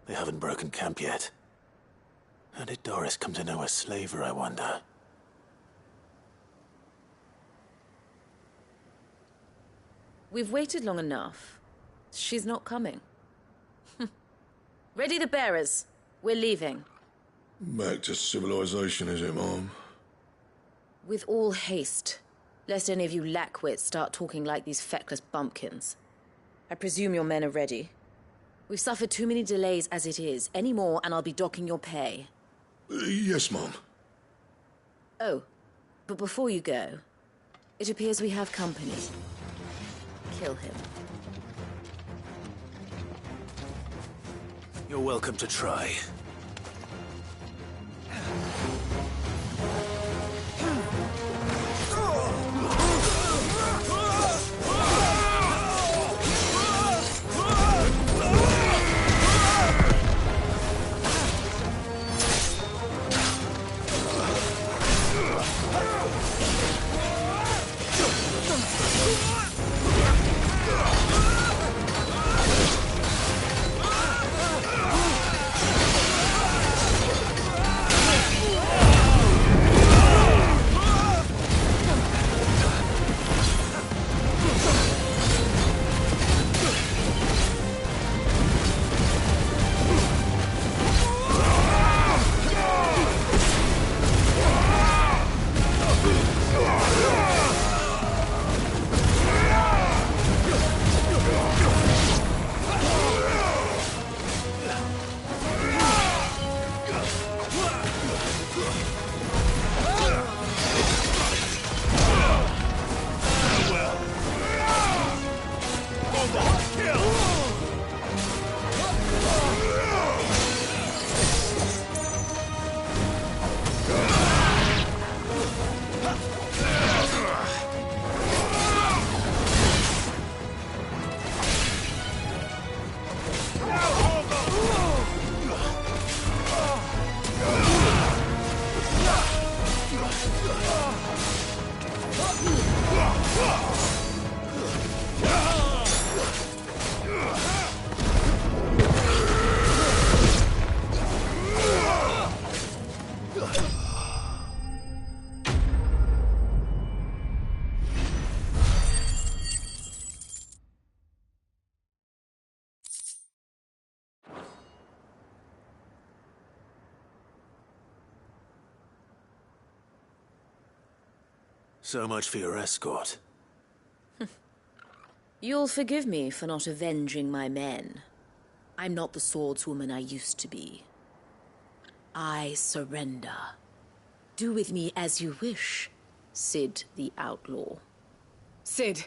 They haven't broken camp yet. How did Doris come to know a slaver, I wonder? We've waited long enough. She's not coming. Ready the bearers. We're leaving. Back to civilization, is it, Mom? With all haste, lest any of you lackwits start talking like these feckless bumpkins. I presume your men are ready. We've suffered too many delays as it is. Any more, and I'll be docking your pay. Yes, Mom. Oh, but before you go, it appears we have company. Kill him. You're welcome to try. So much for your escort. You'll forgive me for not avenging my men. I'm not the swordswoman I used to be. I surrender. Do with me as you wish, Cid the Outlaw. Cid!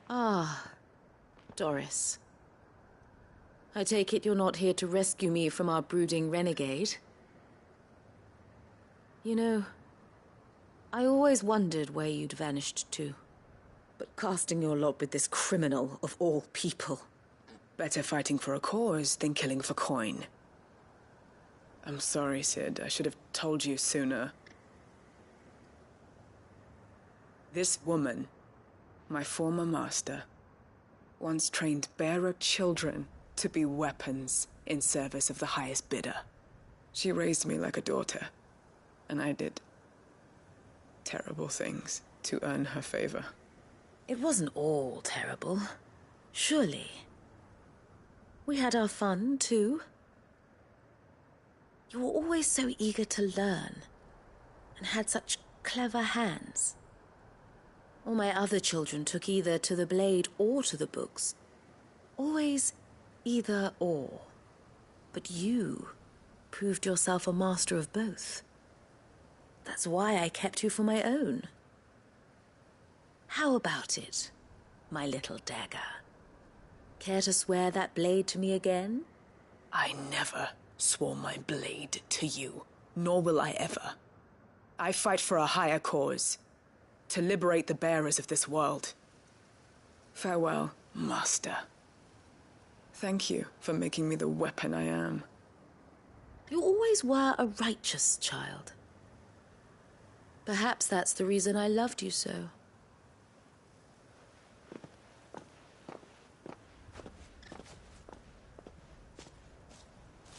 Ah, Doris. I take it you're not here to rescue me from our brooding renegade? You know, I always wondered where you'd vanished to. But casting your lot with this criminal of all people... Better fighting for a cause than killing for coin. I'm sorry, Cid. I should have told you sooner. This woman, my former master, once trained bearer children to be weapons in service of the highest bidder. She raised me like a daughter. And I did terrible things to earn her favor. It wasn't all terrible, surely. We had our fun, too. You were always so eager to learn, and had such clever hands. All my other children took either to the blade or to the books. Always either or. But you proved yourself a master of both. That's why I kept you for my own. How about it, my little dagger? Care to swear that blade to me again? I never swore my blade to you, nor will I ever. I fight for a higher cause, to liberate the bearers of this world. Farewell, Master. Thank you for making me the weapon I am. You always were a righteous child. Perhaps that's the reason I loved you so.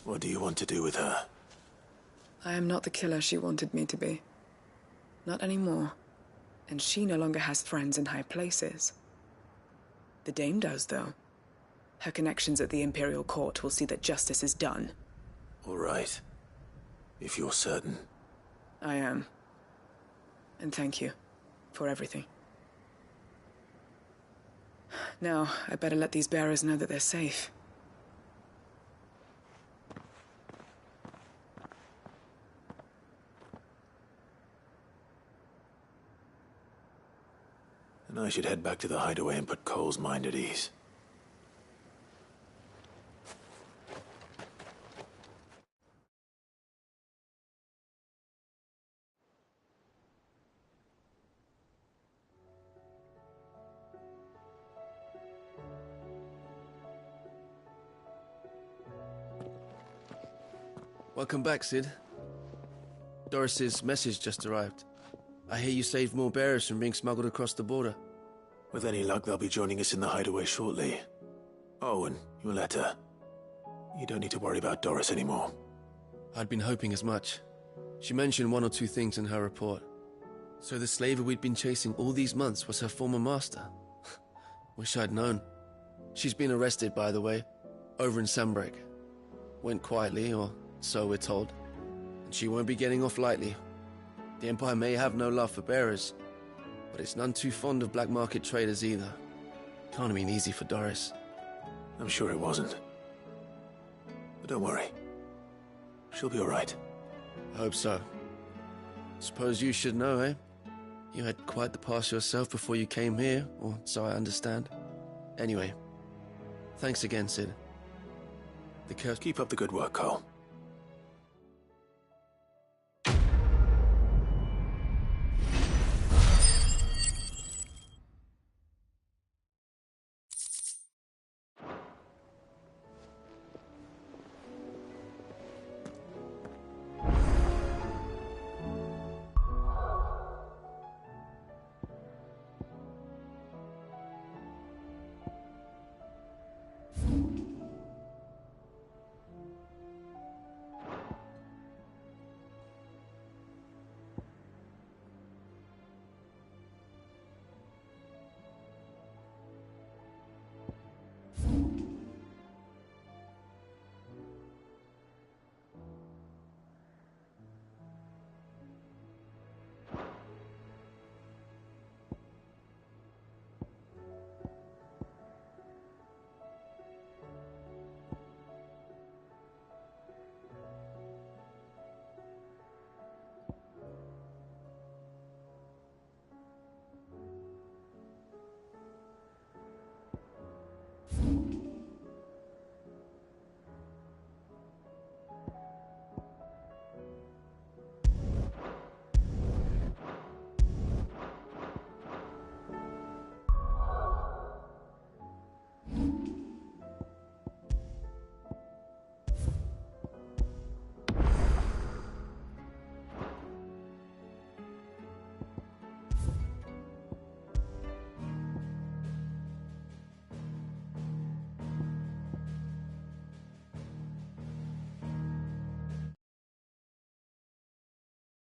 What do you want to do with her? I am not the killer she wanted me to be. Not anymore. And she no longer has friends in high places. The Dame does, though. Her connections at the Imperial Court will see that justice is done. All right. If you're certain. I am. And thank you for everything. Now, I better let these bearers know that they're safe. And I should head back to the hideaway and put Cole's mind at ease. Welcome back, Cid. Doris's message just arrived. I hear you saved more bearers from being smuggled across the border. With any luck, they'll be joining us in the hideaway shortly. Oh, and your letter. You don't need to worry about Doris anymore. I'd been hoping as much. She mentioned one or two things in her report. So the slaver we'd been chasing all these months was her former master. Wish I'd known. She's been arrested, by the way, over in Sanbreque. Went quietly, or so we're told. And she won't be getting off lightly. The Empire may have no love for bearers, but it's none too fond of black market traders either. Can't have been easy for Doris. I'm sure it wasn't. But don't worry. She'll be all right. I hope so. Suppose you should know, eh? You had quite the past yourself before you came here, or so I understand. Anyway, thanks again, Cid. Keep up the good work, Cole.